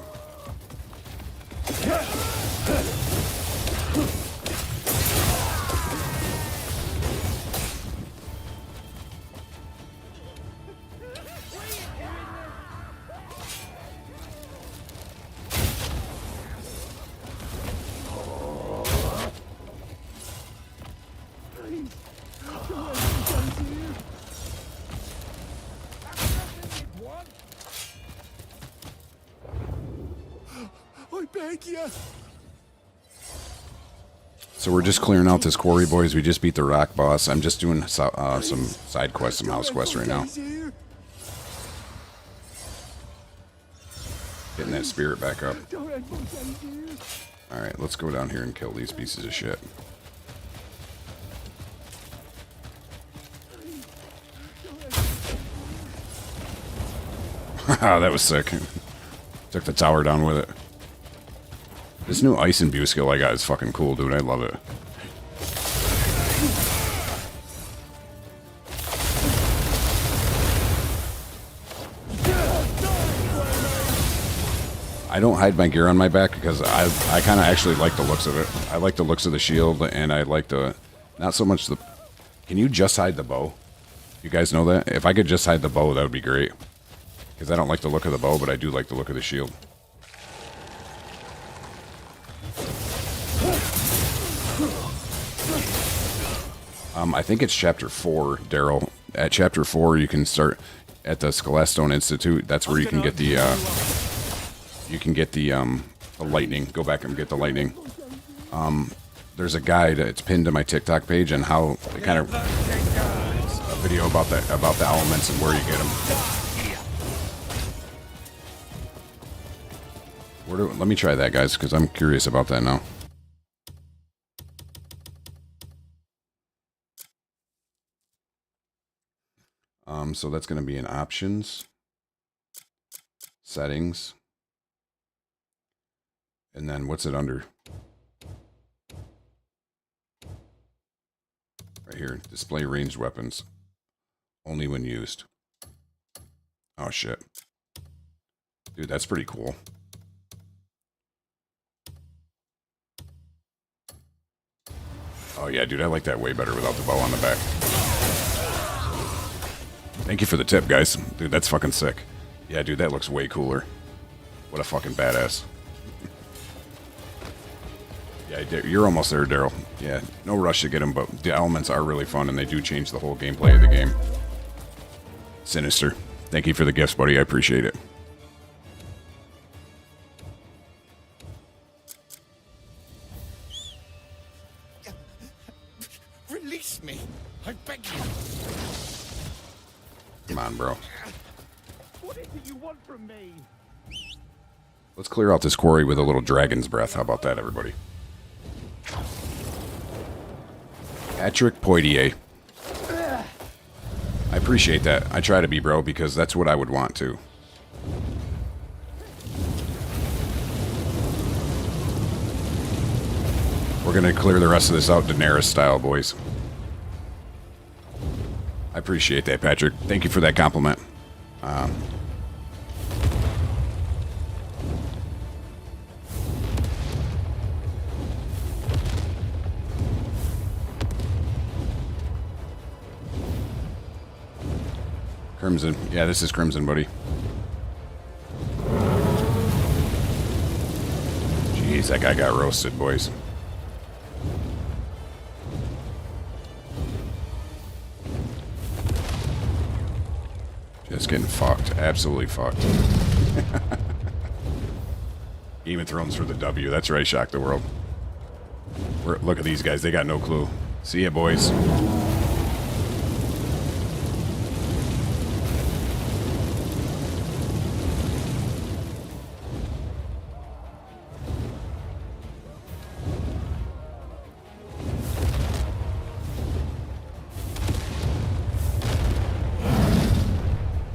So we're just clearing out this quarry, boys. We just beat the rock boss. I'm just doing some side quests, some house quests right now. Getting that spirit back up. Alright, let's go down here and kill these pieces of shit. That was sick. Took the tower down with it. This new ice imbue skill I got is fucking cool, dude. I love it. I don't hide my gear on my back because I kind of actually like the looks of it. I like the looks of the shield, and I like the... Not so much the... Can you just hide the bow? You guys know that? If I could just hide the bow, that would be great. Because I don't like the look of the bow, but I do like the look of the shield. I think it's chapter 4, Daryl. At chapter 4, you can start at the Skelestone Institute. That's where you can get the lightning. Go back and get the lightning. There's a guide. It's pinned to my TikTok page, and how they kind of a video about the elements and where you get them. Let me try that, guys, because I'm curious about that now. So that's going to be in options, settings, and then what's it under? Right here, display ranged weapons, only when used. Oh shit. Dude, that's pretty cool. Oh yeah, dude, I like that way better without the bow on the back. Thank you for the tip, guys. Dude, that's fucking sick. Yeah, dude, that looks way cooler. What a fucking badass. Yeah, you're almost there, Daryl. Yeah, no rush to get them, but the elements are really fun, and they do change the whole gameplay of the game. Sinister. Thank you for the gifts, buddy. I appreciate it. Release me! I beg you! Come on, bro. What is it you want from me? Let's clear out this quarry with a little dragon's breath. How about that, everybody? Patrick Poitier. I appreciate that. I try to be, bro, because that's what I would want to. We're going to clear the rest of this out Daenerys style, boys. I appreciate that, Patrick. Thank you for that compliment. Crimson. Yeah, this is Crimson, buddy. Jeez, that guy got roasted, boys. Just getting fucked. Absolutely fucked. Game of Thrones for the W. That's right, Shock the World. Look at these guys. They got no clue. See ya, boys.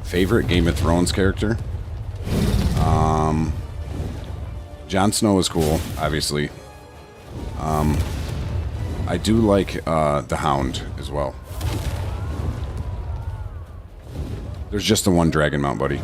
Favorite Game of Thrones character? Jon Snow is cool, obviously. I do like the Hound as well. There's just the one Dragon Mount, buddy.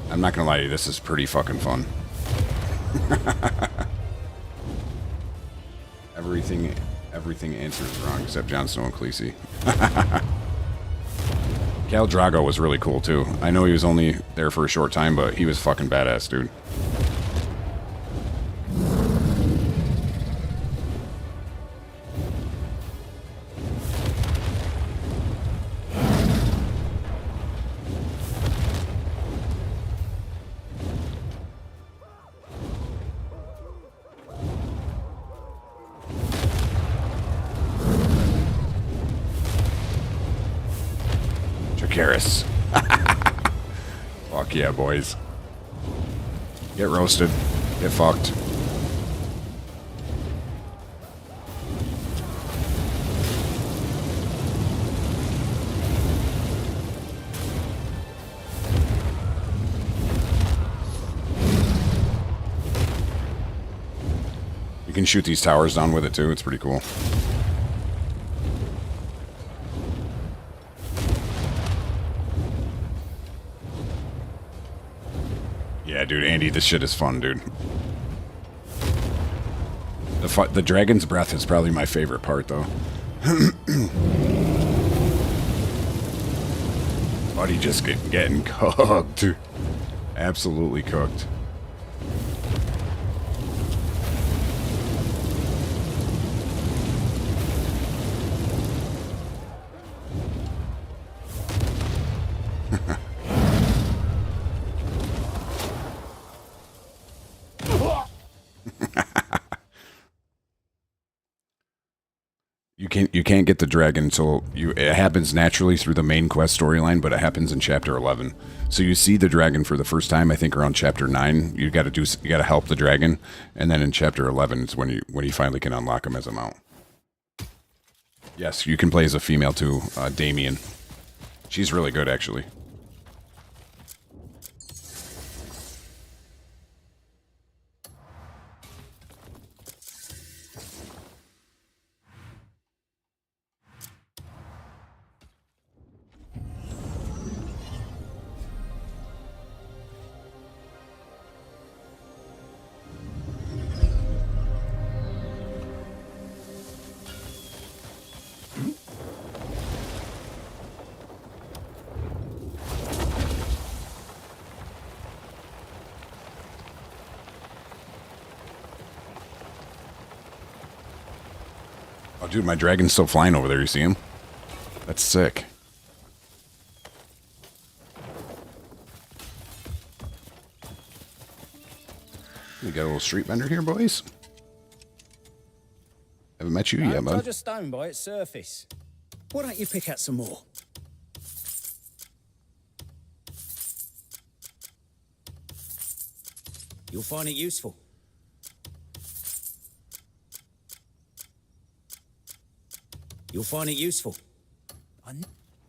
I'm not gonna lie to you, this is pretty fucking fun. Everything answers wrong except Jon Snow and Khaleesi. Khal Drogo was really cool too. I know he was only there for a short time, but he was fucking badass, dude. Dracarys. Fuck yeah, boys. Get roasted. Get fucked. You can shoot these towers down with it too. It's pretty cool. Yeah, dude, Andy, this shit is fun, dude. The dragon's breath is probably my favorite part, though. Buddy just getting cooked. Absolutely cooked. You can't get the dragon until it happens naturally through the main quest storyline, but it happens in chapter 11. So you see the dragon for the first time, I think around chapter 9. You got to help the dragon, and then in chapter 11 is when you finally can unlock him as a mount. Yes, you can play as a female too, Damien. She's really good actually. Oh, dude, my dragon's still flying over there. You see him? That's sick. We got a little street vendor here, boys. Haven't met you yet, Don't bud. judge a stone by its surface. Why don't you pick out some more? You'll find it useful. You'll find it useful.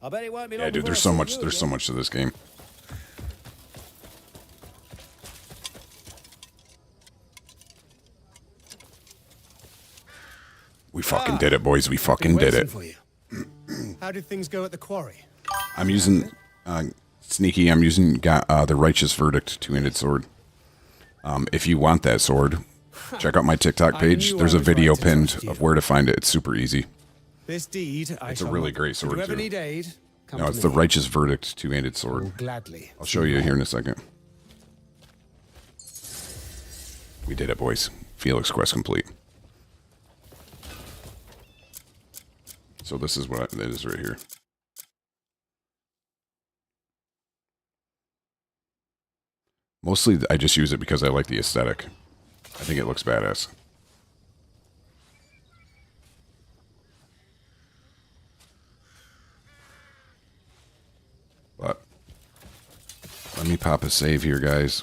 I bet it won't be long. Yeah, dude, there's so much to this game. We fucking did it, boys. We fucking did it. How did things go at the quarry? I'm using Sneaky. I'm using the Righteous Verdict two-handed sword. If you want that sword, check out my TikTok page. There's a video pinned of where to find it. It's super easy. This deed, It's a really great sword, If you ever too. need aid, come No, to it's the me. Righteous Verdict two-handed sword. Gladly. I'll show you here in a second. We did it, boys. Felix quest complete. So this is what that is right here. Mostly, I just use it because I like the aesthetic. I think it looks badass. But let me pop a save here, guys.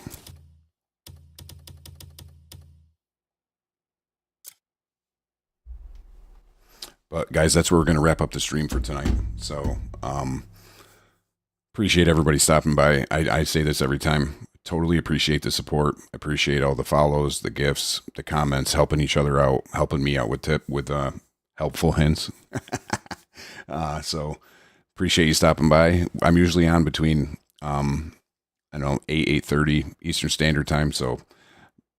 But guys, that's where we're going to wrap up the stream for tonight. So appreciate everybody stopping by. I say this every time. Totally appreciate the support. Appreciate all the follows, the gifts, the comments, helping each other out, helping me out with helpful hints. So appreciate you stopping by. I'm usually on between 8:30 Eastern Standard Time. So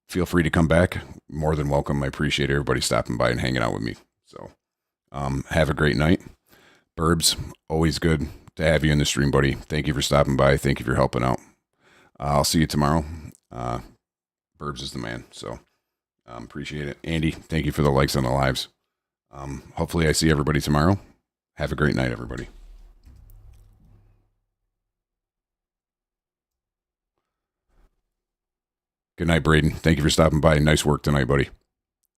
feel free to come back. More than welcome. I appreciate everybody stopping by and hanging out with me. So have a great night. Burbs, always good to have you in the stream, buddy. Thank you for stopping by. Thank you for helping out. I'll see you tomorrow. Burbs is the man. So appreciate it. Andy, thank you for the likes on the lives. Hopefully I see everybody tomorrow. Have a great night, everybody. Good night, Braden. Thank you for stopping by. Nice work tonight, buddy.